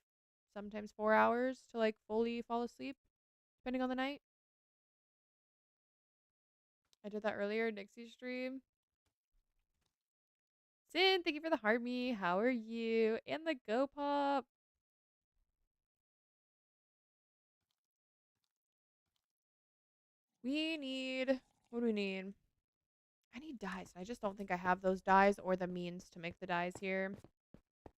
sometimes 4 hours to like fully fall asleep, depending on the night. I did that earlier, Nixie's stream. Sin, thank you for the heart me. How are you? And the go pop. We need, what do we need? I need dyes. I just don't think I have those dyes or the means to make the dyes here.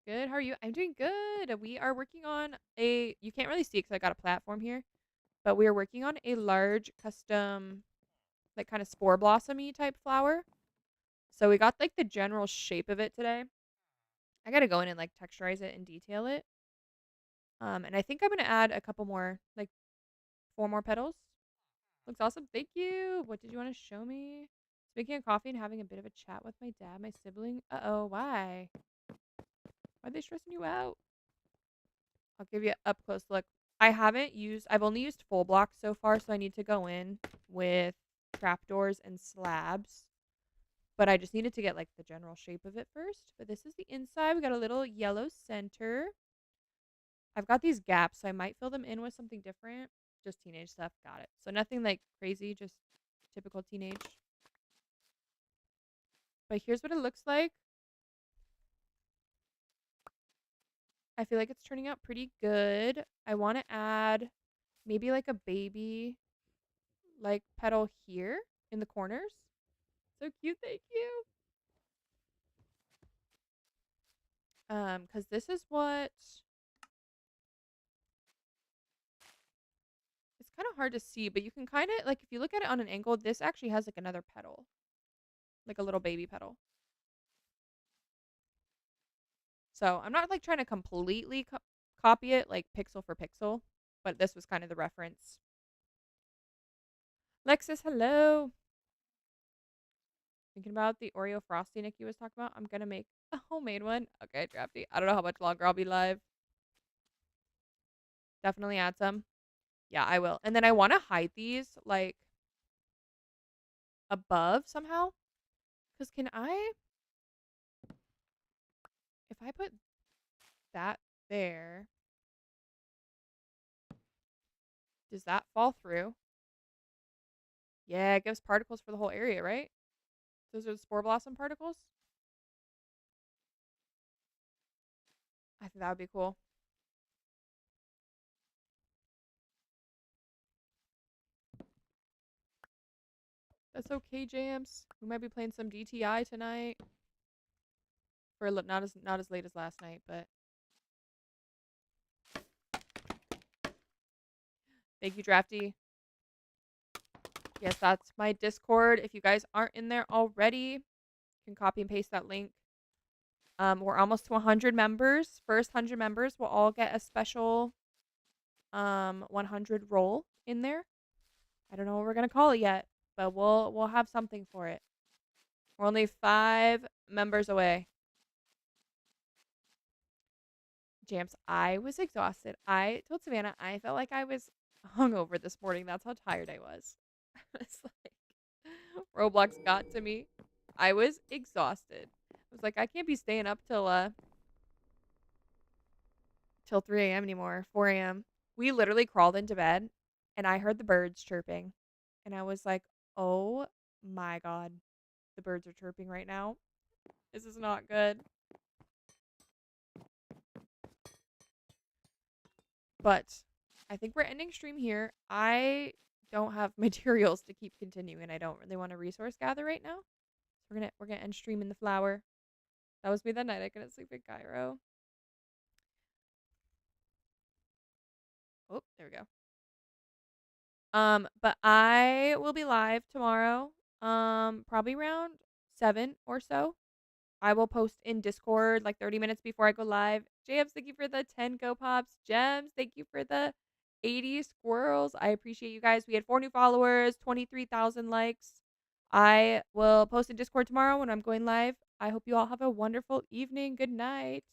Good. How are you? I'm doing good. We are working on you can't really see because I got a platform here, but we are working on a large custom, like kind of spore blossomy type flower. So we got like the general shape of it today. I got to go in and like texturize it and detail it. And I think I'm going to add a couple more, like 4 more petals. Looks awesome. Thank you. What did you want to show me? Making a coffee and having a bit of a chat with my dad, my sibling. Uh-oh, why? Why are they stressing you out? I'll give you an up close look. I've only used full blocks so far, so I need to go in with trapdoors and slabs. But I just needed to get like the general shape of it first. But this is the inside. We got a little yellow center. I've got these gaps, so I might fill them in with something different. Just teenage stuff. Got it. So nothing like crazy, just typical teenage. But here's what it looks like. I feel like it's turning out pretty good. I want to add maybe like a baby like petal here in the corners. So cute, thank you. Cuz this is what it's kind of hard to see, but you can kind of like if you look at it on an angle, this actually has like another petal. Like a little baby petal. So, I'm not like trying to completely copy it like pixel for pixel, but this was kind of the reference. Lexus, hello. Thinking about the Oreo Frosty Nikki was talking about. I'm going to make a homemade one. Okay, Drafty. I don't know how much longer I'll be live. Definitely add some. Yeah, I will. And then I want to hide these like above somehow. Because if I put that there, does that fall through? Yeah, it gives particles for the whole area, right? Those are the spore blossom particles. I think that would be cool. That's okay, Jams. We might be playing some DTI tonight. For not as late as last night, but thank you, Drafty. Yes, that's my Discord. If you guys aren't in there already, you can copy and paste that link. We're almost to 100 members. First 100 members will all get a special 100 roll in there. I don't know what we're gonna call it yet, but we'll have something for it. We're only 5 members away. Jams, I was exhausted. I told Savannah I felt like I was hungover this morning. That's how tired I was. It's like Roblox got to me. I was exhausted. I was like, I can't be staying up till 3 a.m. anymore. 4 a.m. We literally crawled into bed, and I heard the birds chirping, and I was like, oh my god, the birds are chirping right now. This is not good. But I think we're ending stream here. I don't have materials to keep continuing. I don't really want to resource gather right now. So We're gonna end stream in the flower. That was me that night. I couldn't sleep in Cairo. Oh, there we go. But I will be live tomorrow. Probably around 7 or so. I will post in Discord like 30 minutes before I go live. JMs, thank you for the 10 Go Pops. Gems, thank you for the 80 squirrels. I appreciate you guys. We had 4 new followers, 23,000 likes. I will post in Discord tomorrow when I'm going live. I hope you all have a wonderful evening. Good night.